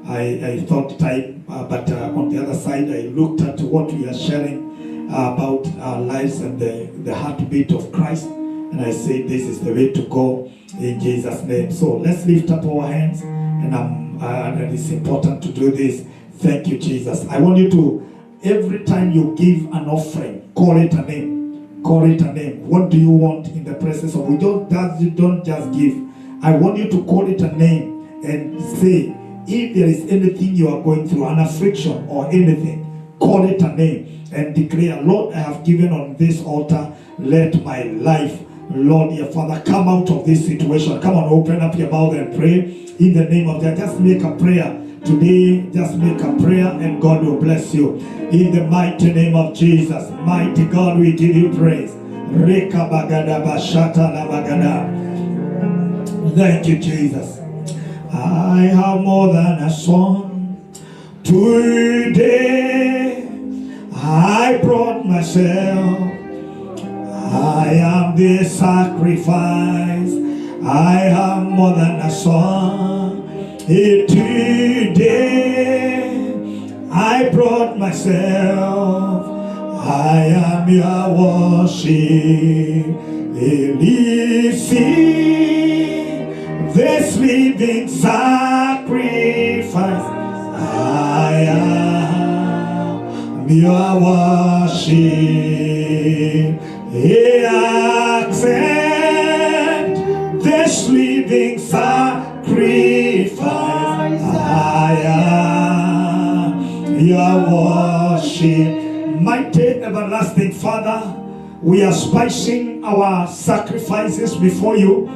I thought time, but on the other side, I looked at what we are sharing about our lives and the heartbeat of Christ, and I say this is the way to go in Jesus' name. So let's lift up our hands, and it's important to do this. Thank you, Jesus. I want you to, every time you give an offering, call it a name. Call it a name. What do you want in the presence of? You don't just give. I want you to call it a name and say, if there is anything you are going through, an affliction or anything, call it a name and declare, Lord, I have given on this altar, let my life, Lord, dear Father, come out of this situation. Come on, open up your mouth and pray in the name of God. Just make a prayer today. Just make a prayer, and God will bless you. In the mighty name of Jesus, mighty God, we give you praise. Reka bagada bashata la bagada. Thank you, Jesus. I have more than a song. Today I brought myself. I am the sacrifice. I have more than a song. Today I brought myself. I am your worship. Receive this living sacrifice. I am your worship. Accept this living sacrifice. I am your worship. Mighty everlasting Father, we are spicing our sacrifices before you.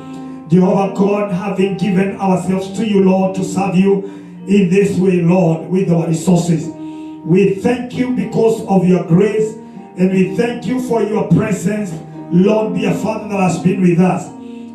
Jehovah God, having given ourselves to you, Lord, to serve you in this way, Lord, with our resources. We thank you because of your grace, and we thank you for your presence, Lord, dear Father, that has been with us.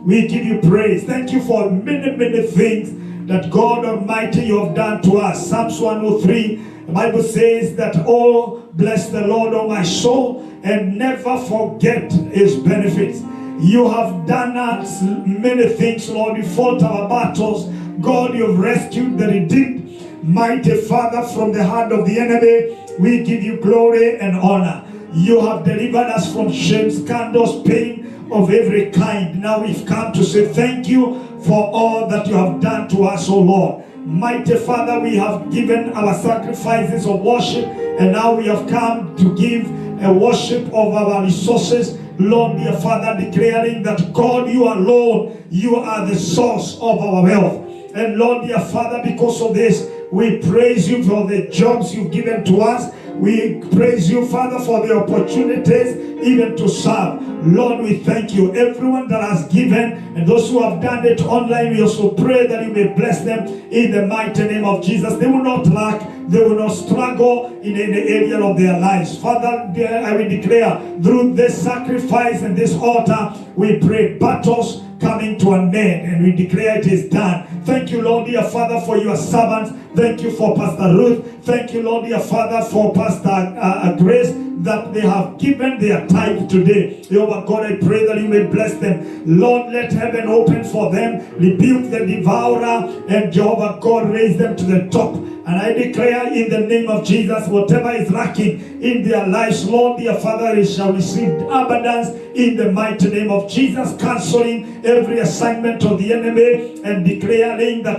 We give you praise. Thank you for many, many things that God Almighty you have done to us. Psalms 103, the Bible says that, oh, bless the Lord, oh my soul, and never forget his benefits. You have done us many things, Lord. You fought our battles. God, you have rescued the redeemed. Mighty Father, from the hand of the enemy, we give you glory and honor. You have delivered us from shame, scandals, pain of every kind. Now we've come to say thank you for all that you have done to us, O Lord. Mighty Father, we have given our sacrifices of worship, and now we have come to give a worship of our resources. Lord, dear Father, declaring that God, you alone, you are the source of our wealth. And Lord, dear Father, because of this, we praise you for the jobs you've given to us. We praise you, Father, for the opportunities even to serve. Lord, we thank you. Everyone that has given and those who have done it online, we also pray that you may bless them in the mighty name of Jesus. They will not lack. They will not struggle in any area of their lives. Father, I will declare through this sacrifice and this altar, we pray battles coming to an end, and we declare it is done. Thank you, Lord, dear Father, for your servants. Thank you for Pastor Ruth. Thank you, Lord, dear Father, for Pastor Grace, that they have given their tithe today. Jehovah God, I pray that you may bless them. Lord, let heaven open for them. Rebuke the devourer, and Jehovah God, raise them to the top. And I declare in the name of Jesus, whatever is lacking in their lives, Lord, dear Father, they shall receive abundance in the mighty name of Jesus, canceling every assignment of the enemy and declaring that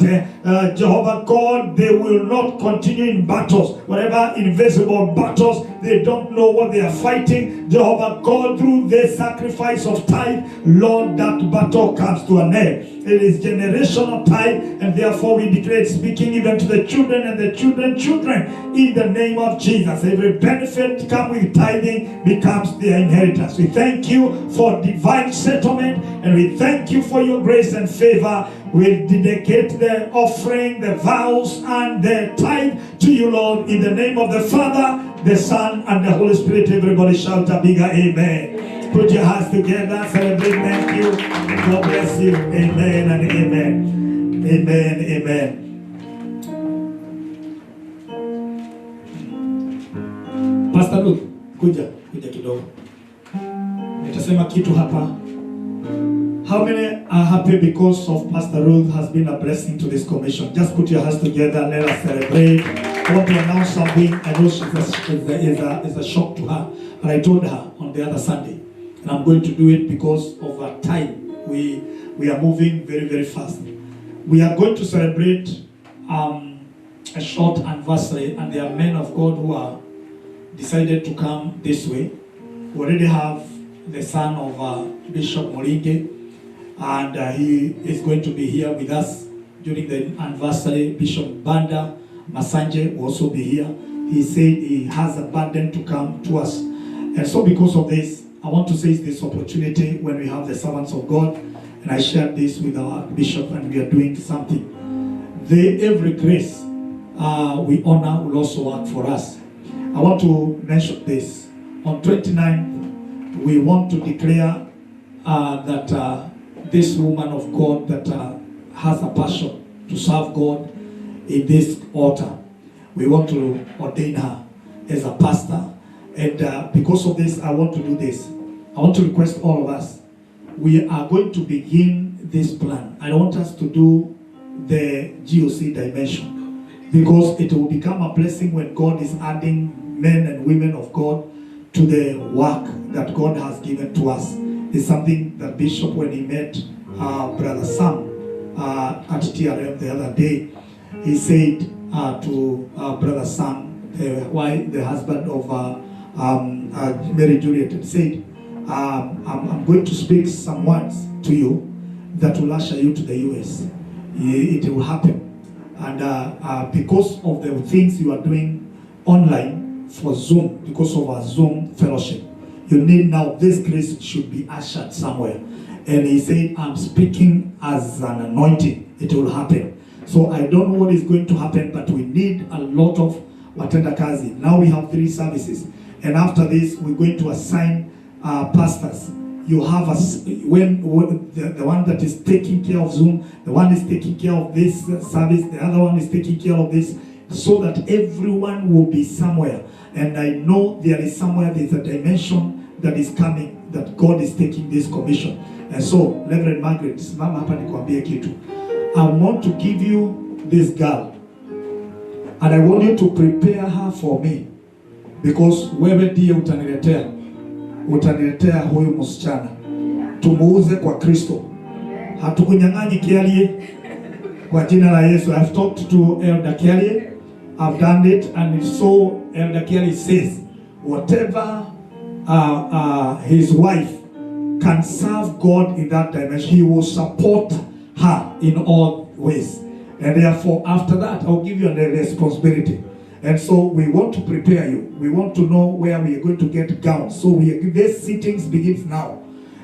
Jehovah God, they will not continue in battles, whatever invisible battles. They don't know what they are fighting. Jehovah God, through the sacrifice of tithe, Lord, that battle comes to an end. It is generational tithe, and therefore we declare, speaking even to the children and the children, in the name of Jesus. Every benefit come with tithing becomes their inheritance. We thank you for divine settlement, and we thank you for your grace and favor. We dedicate the offering, the vows, and the tithe to you, Lord, in the name of the Father, the Son, and the Holy Spirit. Everybody shout a bigger amen. Put your hands together, celebrate, thank you. God bless you. Amen and amen. Amen, amen. Pastor Ruth, kuja kidogo. Nitasema kitu hapa. How many are happy because of Pastor Ruth has been a blessing to this commission? Just put your hands together, let us celebrate. I want to announce something. I know it's a shock to her, but I told her on the other Sunday. And I'm going to do it because of our time. We are moving very, very fast. We are going to celebrate a short anniversary, and there are men of God who are decided to come this way. We already have the son of Bishop Moringe, and he is going to be here with us during the anniversary. Bishop Banda Masanje will also be here. He said he has a burden to come to us. And so because of this, I want to seize this opportunity when we have the servants of God, and I shared this with our bishop, and we are doing something. Every grace we honor will also work for us. I want to mention this. On 29th we want to declare that this woman of God that has a passion to serve God in this altar, we want to ordain her as a pastor. And because of this, I want to do this. I want to request all of us. We are going to begin this plan. I want us to do the GOC dimension, because it will become a blessing when God is adding men and women of God to the work that God has given to us. It's something that Bishop, when he met Brother Sam at TRM the other day, he said to Brother Sam, the husband of Mary Juliet, and said, I'm going to speak some words to you that will usher you to the US. It will happen. And because of the things you are doing online for Zoom, because of our Zoom fellowship, you need now, this grace should be ushered somewhere. And he said, I'm speaking as an anointing. It will happen. So I don't know what is going to happen, but we need a lot of watenda kazi. Now we have 3 services. And after this, we're going to assign pastors. You have when the one that is taking care of Zoom, the one is taking care of this service, the other one is taking care of this, so that everyone will be somewhere. And I know there is somewhere, there's a dimension that is coming, that God is taking this commission. And so, Reverend Margaret, simama hapa nikwambie kitu. I want to give you this girl, and I want you to prepare her for me, because wewe ndiye utaniletea huyu msichana, tumuuze kwa Kristo. Hatukunyang'anyi Kiarie kwa jina la Yesu. I've talked to Elder Kiarie, I've done it, and so Elder Kiarie says whatever his wife can serve God in that dimension, he will support her in all ways. And therefore, after that, I'll give you a responsibility. And so we want to prepare you. We want to know where we are going to get gowns. So this sittings begins now.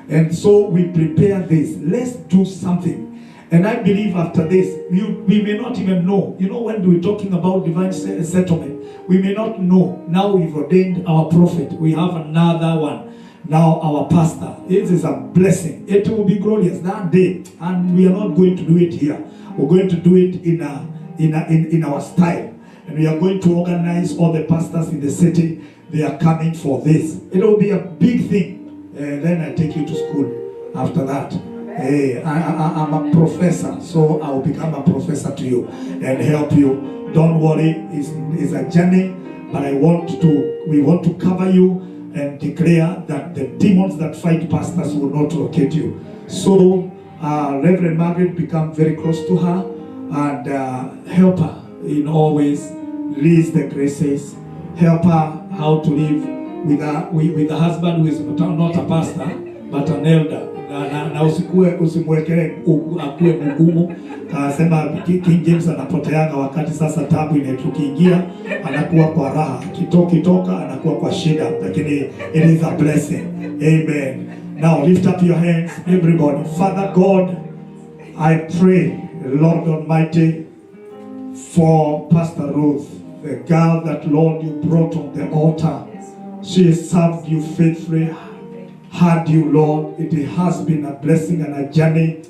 And so we prepare this. Let's do something. And I believe after this, we may not even know. You know, when we're talking about divine settlement, we may not know. Now we've ordained our prophet. We have another one. Now our pastor. It is a blessing. It will be glorious that day. And we are not going to do it here. We're going to do it in our style. And we are going to organize all the pastors in the city. They are coming for this. It will be a big thing. Then I take you to school after that. I'm a professor, so I will become a professor to you and help you. Don't worry, it's a journey, but we want to cover you and declare that the demons that fight pastors will not locate you. So Reverend Margaret, become very close to her and help her in all ways. Release the graces, help her how to live with a husband who is not a pastor but an elder. Na usimwekele akuwe mgumu. Sema King James anapoteaga wakati sasa tabu tukiingia, anakuwa kwa raha, kitoka anakuwa kwa shida, lakini it is a blessing. Amen. Now lift up your hands, everybody. Father God, I pray, Lord Almighty, for Pastor Ruth, the girl that, Lord, you brought on the altar. She has served you faithfully, heard you, Lord. It has been a blessing and a journey,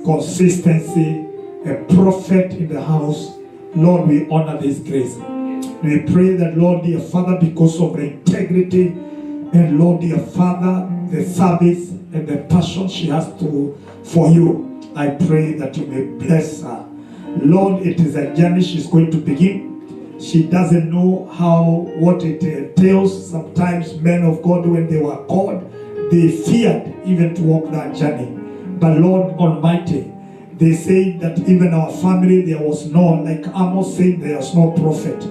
consistency, a prophet in the house. Lord, we honor this grace. We pray that, Lord, dear Father, because of the integrity and, Lord, dear Father, the service and the passion she has for you, I pray that you may bless her. Lord, it is a journey she's going to begin. She doesn't know what it entails. Sometimes men of God, when they were called, they feared even to walk that journey. But Lord Almighty, they say that even our family, there was no, like Amos said, there was no prophet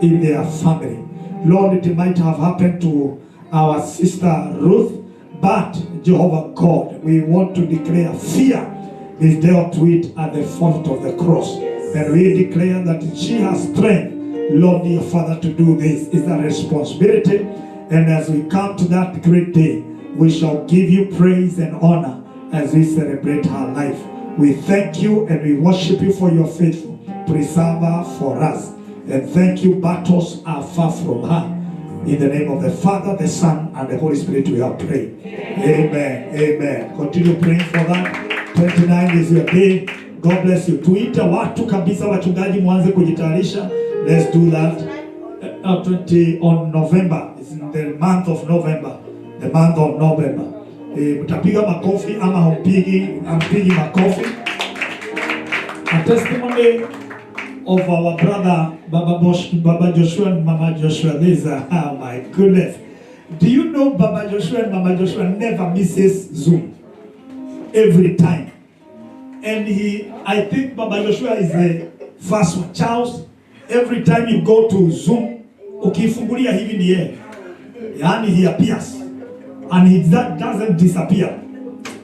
in their family. Lord, it might have happened to our sister Ruth, but Jehovah God, we want to declare fear is dealt with at the foot of the cross. And we declare that she has strength, Lord, dear Father, to do this. It's a responsibility. And as we come to that great day, we shall give you praise and honor as we celebrate her life. We thank you and we worship you for your faithful preserver for us. And thank you, battles are far from her. In the name of the Father, the Son, and the Holy Spirit, we have prayed. Amen. Amen. Continue praying for that. 29 is your day. God bless you. Tuita watu kabisa, wachungaji mwanze kujitayarisha. Let's do that. 20 on November. It's in the month of November. The month of November. Mtapiga makofi ama hampigi makofi. A testimony of our brother Baba Joshua and Mama Joshua. This oh my goodness. Do you know Baba Joshua and Mama Joshua never misses Zoom? Every time. And I think Baba Joshua is the first one. Charles, every time you go to Zoom, ukifungulia hivi ni yeye. Yani he appears. And he doesn't disappear.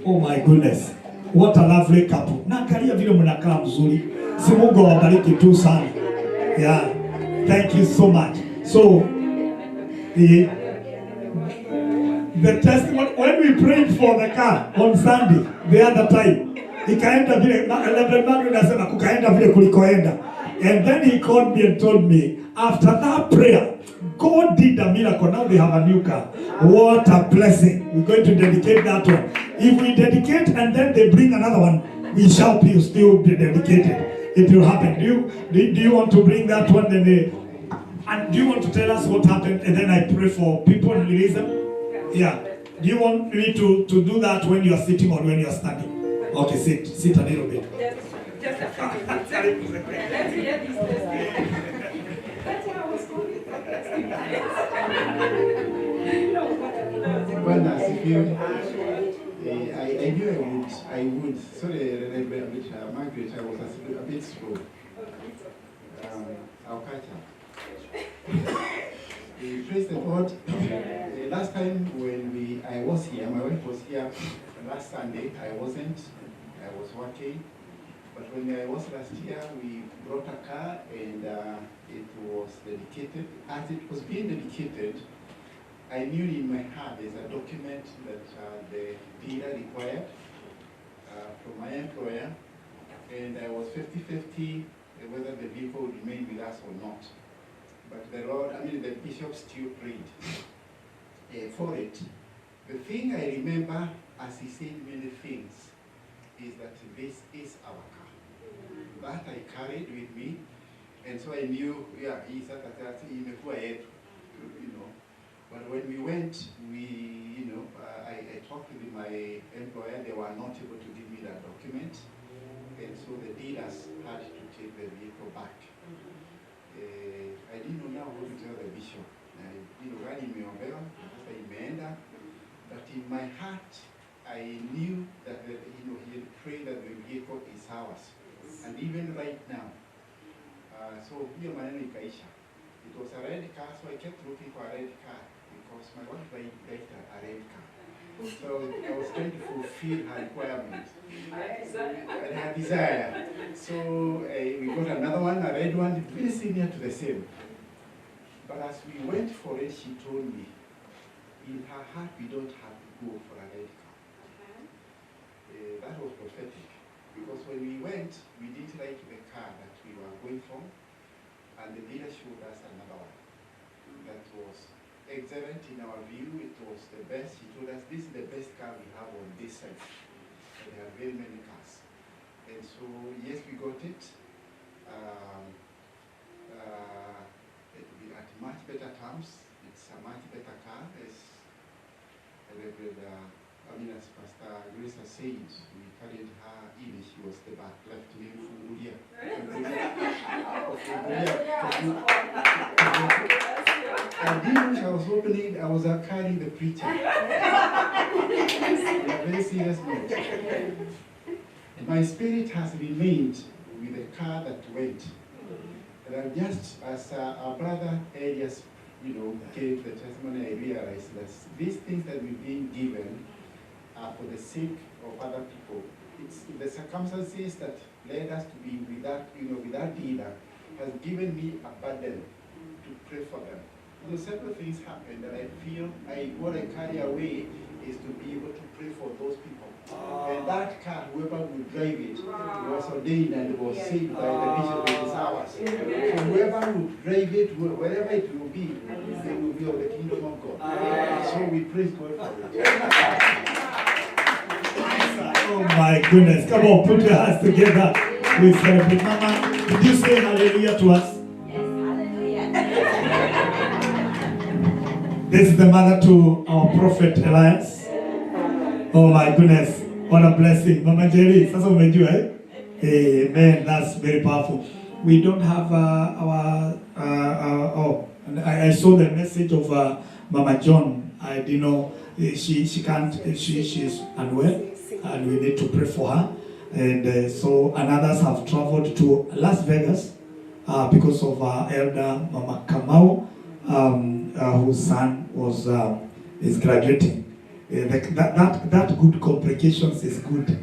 Oh my goodness. What a lovely couple. Na angalia vile mnakaa mzuri. Si Mungu awabariki tu sana. Yeah. Thank you so much. So the testimony, when we prayed for the car on Sunday, the other time, ikaenda vile nasema kukaenda vile kulikoenda. And then he called me and told me, after that prayer, God did a miracle. Now they have a new car. What a blessing. We're going to dedicate that one. If we dedicate and then they bring another one, we shall be still be dedicated. It will happen. Do you want to bring that one? And do you want to tell us what happened? And then I pray for people and release them? Yeah. Do you want me to do that when you are sitting or when you are standing? Okay, sit a little bit. Just a few minutes. Let's hear this testimony. That's how I was going. Bwana asifiwe. I knew I would. Sorry, Margaret, I was a bit slow. I'll catch up. Praise the Lord. Last time when I was here, my wife was here last Sunday. I wasn't. I was working. But when I was last year, we brought a car and it was dedicated. As it was being dedicated, I knew in my heart there's a document that the dealer required from my employer, and I was 50-50 whether the vehicle would remain with us or not. But the bishop still prayed for it. The thing I remember, as he said many things, is that this is our car. That I carried with me, and so I knew, imekuwa yetu, you know. But when we went, I talked with my employer. They were not able to give me that document, and so the dealers had to take the vehicle back. I didn't know now what to tell the bishop. But in my heart, I knew that he had prayed that the vehicle is ours. And even right now, so here maneno ikaisha. It was a red car, so I kept looking for a red car because my wife liked a red car. So I was trying to fulfill her requirement and her desire. So we got another one, a red one, very similar to the same. But as we went for it, she told me, in her heart, we don't have to go for a red car. That was prophetic. Because when we went, we didn't like the car that we were going for, and the dealer showed us another one that was excellent in our view. It was the best. He told us, this is the best car we have on this side. And there are very many cars. And so, yes, we got it. It will be at much better terms. It's a much better car. As Pastor Grace has said, we carried her in. She was the back left wing Fungulia. I didn't know I was opening, I was carrying the preacher. Very serious note. And my spirit has remained with the car that went. And just as our brother Elias, gave the testimony, I realized that these things that we've been given are for the sake of other people. It's the circumstances that led us to be with that, with that dealer has given me a burden to pray for them. Several things happened that I feel what I carry away is to be able to pray for those people. And that car, whoever will drive it, was ordained and was saved by the bishop in his hours. So whoever will drive it, wherever it will be, they will be of the kingdom of God. So we praise God for it. Oh my goodness. Come on, put your hands together. We celebrate. Mama, did you say hallelujah to us? This is the mother to our prophet Elias. Oh my goodness. What a blessing. Mama Jerry, sasa umejua eh? Amen. That's very powerful. We don't have I saw the message of Mama John. I didn't know she can't, she's unwell and we need to pray for her. And so, and others have traveled to Las Vegas because of our elder Mama Kamau, whose son was is graduating. That good complications is good.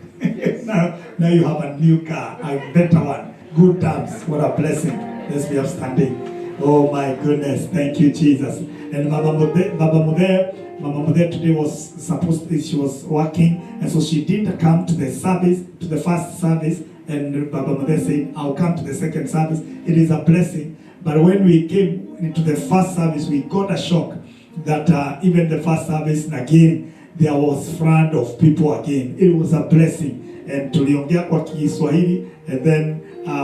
now you have a new car, a better one. Good times. What a blessing. Let's be upstanding. Oh my goodness. Thank you, Jesus. And Mama Mudhe today was supposed to, she was working, and so she didn't come to the service, to the first service. And Baba Mudhe said, I'll come to the second service. It is a blessing. But when we came into the first service, we got a shock that even the first service, again, there was flood of people again. It was a blessing. And tuliongea kwa Kiswahili, and then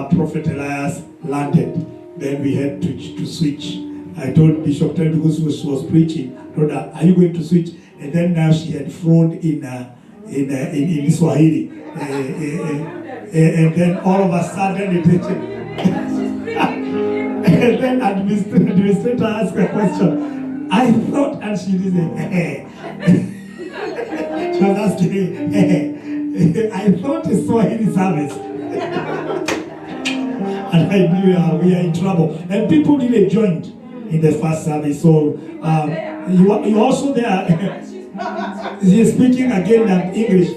Prophet Elias landed. Then we had to switch. I told Bishop Terry, because she was preaching, I told her, are you going to switch? And then now she had flown in Swahili. And then all of a sudden it and then administrator asked a question. I thought, and she didn't. She was asking, I thought it's Swahili service. And I knew we are in trouble. And people really joined in the first service. So you also there. She's speaking again in English.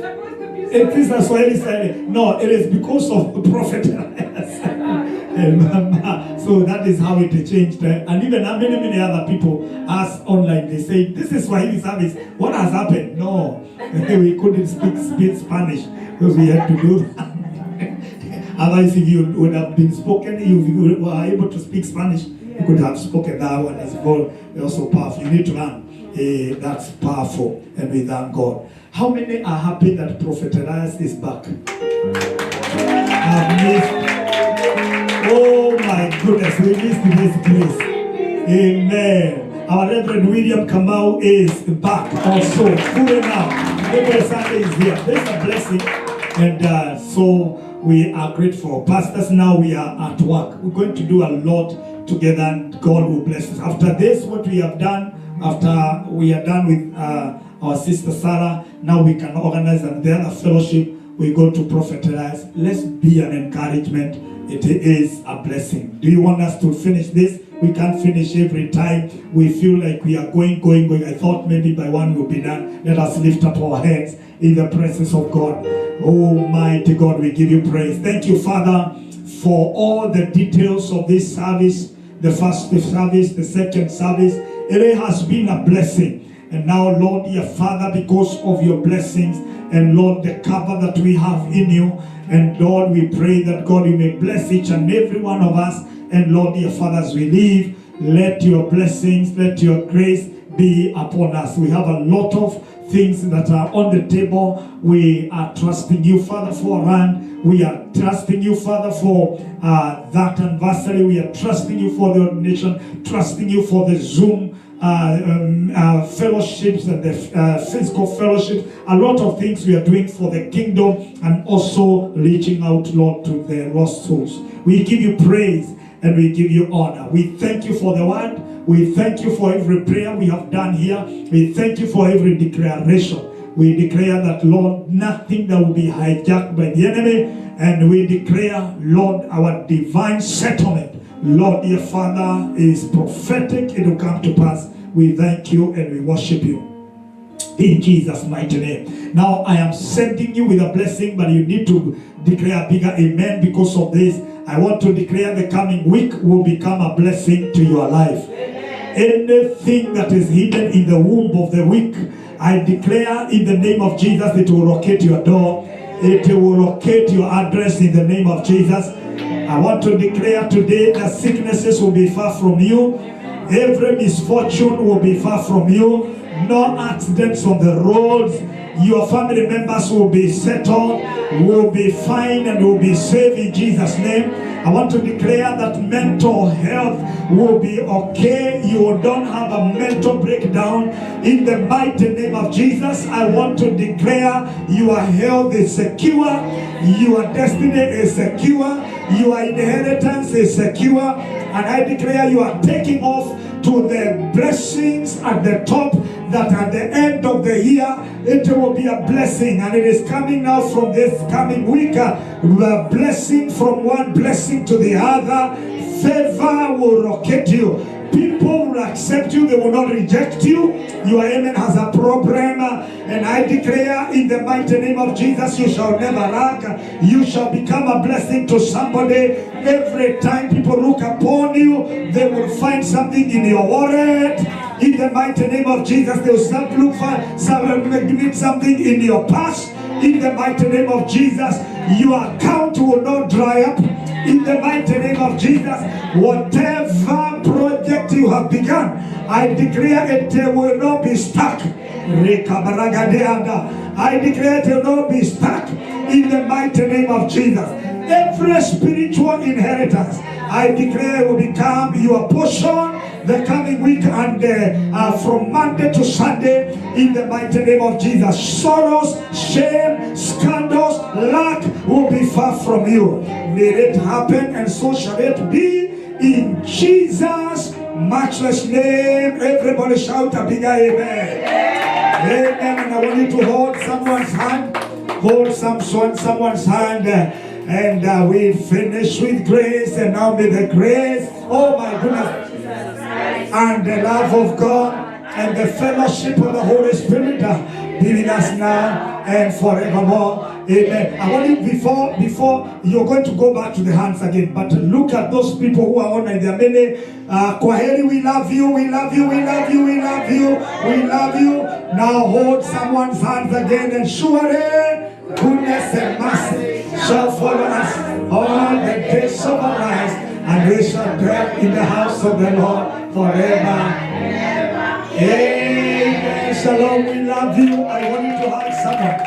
It is a Swahili side. No, it is because of the prophet. So that is how it changed. And even many other people asked online, they say, this is Swahili service. What has happened? No, we couldn't speak Spanish because we had to do that. Otherwise, if you would have been spoken, if you were able to speak Spanish, you could have spoken that one as well. Also powerful. You need to learn. That's powerful. And we thank God. How many are happy that Prophet Elias is back? Oh my goodness, we missed this place. Amen. Our Reverend William Kamau is back also. Full enough. Every Sunday is here. This is a blessing. And so we are grateful. Pastors, now we are at work. We're going to do a lot together and God will bless us. After this, what we have done, after we are done with our sister Sarah, now we can organize another fellowship. We go to Prophet Elias. Let's be an encouragement. It is a blessing. Do you want us to finish this? We can't finish every time. We feel like we are going. I thought maybe by one we'll be done. Let us lift up our hands in the presence of God. Almighty God, we give you praise. Thank you, Father, for all the details of this service. The first service, the second service. It has been a blessing. And now, Lord, dear Father, because of your blessings, and Lord, the cover that we have in you, and Lord, we pray that God, you may bless each and every one of us. And Lord, dear Father, as we leave, let your blessings, let your grace be upon us. We have a lot of things that are on the table. We are trusting you, Father, for a run. We are trusting you, Father, for that anniversary. We are trusting you for the ordination, trusting you for the Zoom fellowships and the physical fellowships. A lot of things we are doing for the kingdom and also reaching out, Lord, to the lost souls. We give you praise and we give you honor. We thank you for the word. We thank you for every prayer we have done here. We thank you for every declaration. We declare that, Lord, nothing that will be hijacked by the enemy. And we declare, Lord, our divine settlement, Lord, dear Father, is prophetic. It will come to pass. We thank you and we worship you. In Jesus' mighty name. Now I am sending you with a blessing, but you need to declare a bigger amen because of this. I want to declare the coming week will become a blessing to your life. Anything that is hidden in the womb of the weak, I declare in the name of Jesus, it will locate your door. It will locate your address in the name of Jesus. I want to declare today that sicknesses will be far from you. Every misfortune will be far from you. No accidents on the roads. Your family members will be settled, will be fine, and will be saved in Jesus' name. I want to declare that mental health will be okay. You don't have a mental breakdown. In the mighty name of Jesus, I want to declare your health is secure, your destiny is secure, your inheritance is secure, and I declare you are taking off to the blessings at the top, that at the end of the year it will be a blessing, and it is coming now from this coming week, a blessing from one blessing to the other. Favor will rocket you. People will accept you, they will not reject you. Your amen has a problem, and I declare in the mighty name of Jesus, you shall never lack. You shall become a blessing to somebody. Every time people look upon you, they will find something in your wallet. In the mighty name of Jesus, they will start to look for something in your purse. In the mighty name of Jesus, your account will not dry up. In the mighty name of Jesus, whatever project you have begun, I declare it will not be stuck. I declare it will not be stuck. In the mighty name of Jesus, every spiritual inheritance, I declare will become your portion the coming week, and from Monday to Sunday, in the mighty name of Jesus. Sorrows, shame, scandals, lack will be far from you. May it happen, and so shall it be in Jesus' matchless name. Everybody shout a big amen. Amen. And I want you to hold someone's hand. Hold someone's hand. And we finish with grace, and now may the grace, oh my goodness, and the love of God and the fellowship of the Holy Spirit be with us now and forevermore. Amen. I want you, before you're going to go back to the hands again, but look at those people who are online. There are many. Kwaheri, we love you, we love you, we love you, we love you, we love you. Now hold someone's hands again, and surely goodness and mercy shall follow us all the days of our lives, and we shall dwell in the house of the Lord forever. Amen. Shalom, we love you. I want you to hug someone.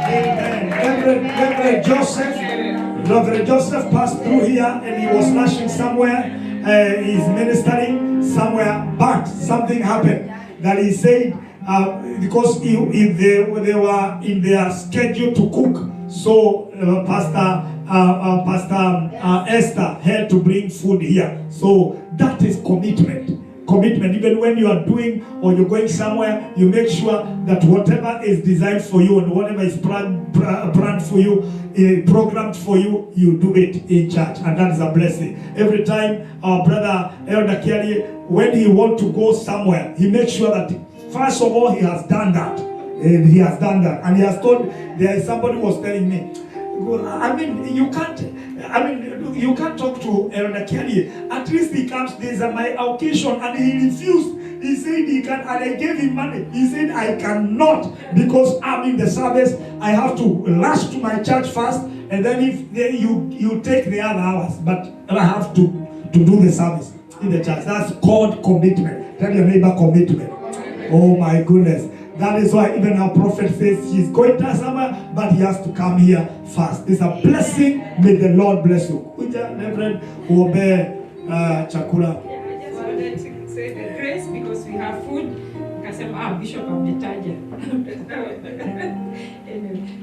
Amen. Reverend Joseph passed through here, and he was rushing somewhere. He's ministering somewhere, but something happened that he said, because they were in their schedule to cook, so Pastor Esther had to bring food here. So that is commitment. Commitment. Even when you are doing or you're going somewhere, you make sure that whatever is designed for you and whatever is planned for you, programmed for you, you do it in church, and that is a blessing. Every time our brother Elder Kiarie, when he wants to go somewhere, he makes sure that first of all he has done that. And he has done that, and he has told. There is somebody was telling me, I mean, you can't talk to Elder Kiarie. At least he comes, there's my occasion, and he refused. He said he can, and I gave him money. He said I cannot, because I'm in the service. I have to rush to my church first, and then if you take the other hours, but I have to do the service in the church. That's called commitment. Tell your neighbor, commitment. Oh my goodness. That is why even our prophet says he's going to somewhere, but he has to come here first. It's a blessing. May the Lord bless you. Reverend Obe Chakula. I just wanted to say the grace because we have food. Bishop of the Taja.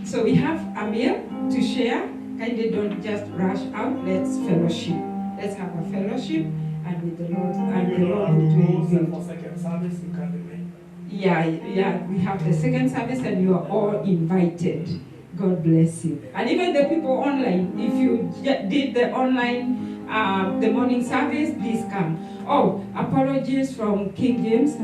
So we have a meal to share. Kindly don't just rush out. Let's fellowship. Let's have a fellowship, and with the Lord, and the Lord will do it. For second service, you can remain. Yeah, we have the second service, and you are all invited. God bless you. And even the people online, if you did the online, the morning service, please come. Oh, apologies from King James.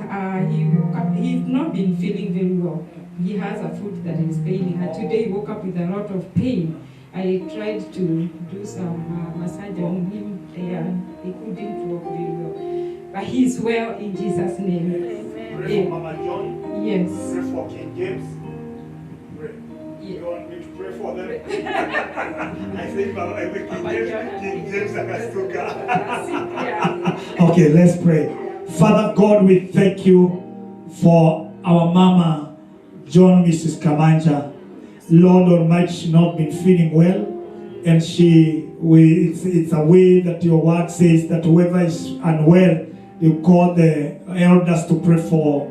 He's not been feeling very well. He has a foot that is paining, and today he woke up with a lot of pain. I tried to do some massage on him, and he couldn't walk very well. but he is well in Jesus' name. Pray for Mama John. Yes. Pray for King James. Pray. You want me to pray for them? I think King James and Astuka. Okay, let's pray. Father God, we thank you for our Mama John, Mrs. Kamanja. Lord Almighty, she's not been feeling well, and it's a way that your word says that whoever is unwell, you call the elders to pray for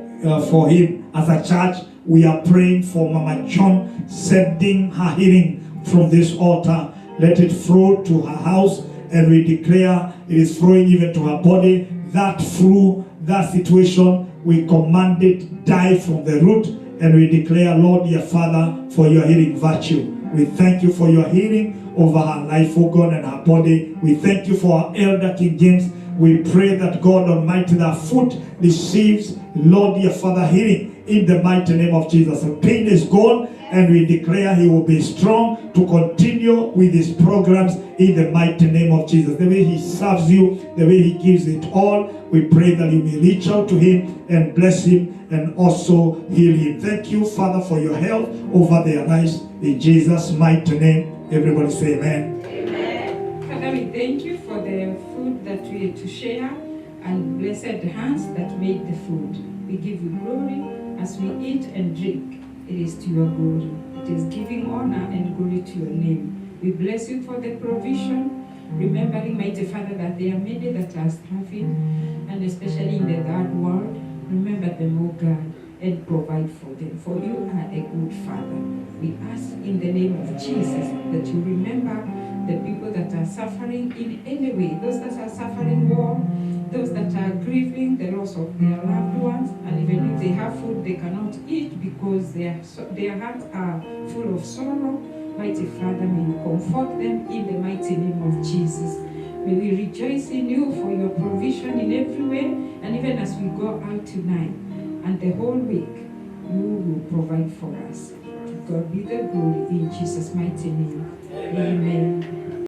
him. As a church, we are praying for Mama John, sending her healing from this altar. Let it flow to her house, and we declare it is flowing even to her body. That flu, that situation, we command it die from the root, and we declare, Lord, dear Father, for your healing virtue. We thank you for your healing over her life, oh God, and her body. We thank you for our elder King James. We pray that God Almighty, that foot receives, Lord, dear Father, healing in the mighty name of Jesus. The pain is gone, and we declare he will be strong to continue with his programs in the mighty name of Jesus. The way he serves you, the way he gives it all, we pray that you may reach out to him and bless him and also heal him. Thank you, Father, for your help over their lives. In Jesus' mighty name, everybody say amen. Amen. Father, we thank you for the food that we had to share and blessed hands that made the food. We give you glory as we eat and drink. It is to your glory. It is giving honor and glory to your name. We bless you for the provision, remembering, mighty Father, that there are many that are starving, and especially in the third world. Remember them, O God, and provide for them, for you are a good Father. We ask in the name of Jesus that you remember the people that are suffering in any way, those that are suffering war, those that are grieving the loss of their loved ones, and even if they have food they cannot eat because their hearts are full of sorrow. Mighty Father, may you comfort them in the mighty name of Jesus. May we rejoice in you for your provision in every way, and even as we go out tonight and the whole week, you will provide for us. To God be the glory in Jesus' mighty name. Amen.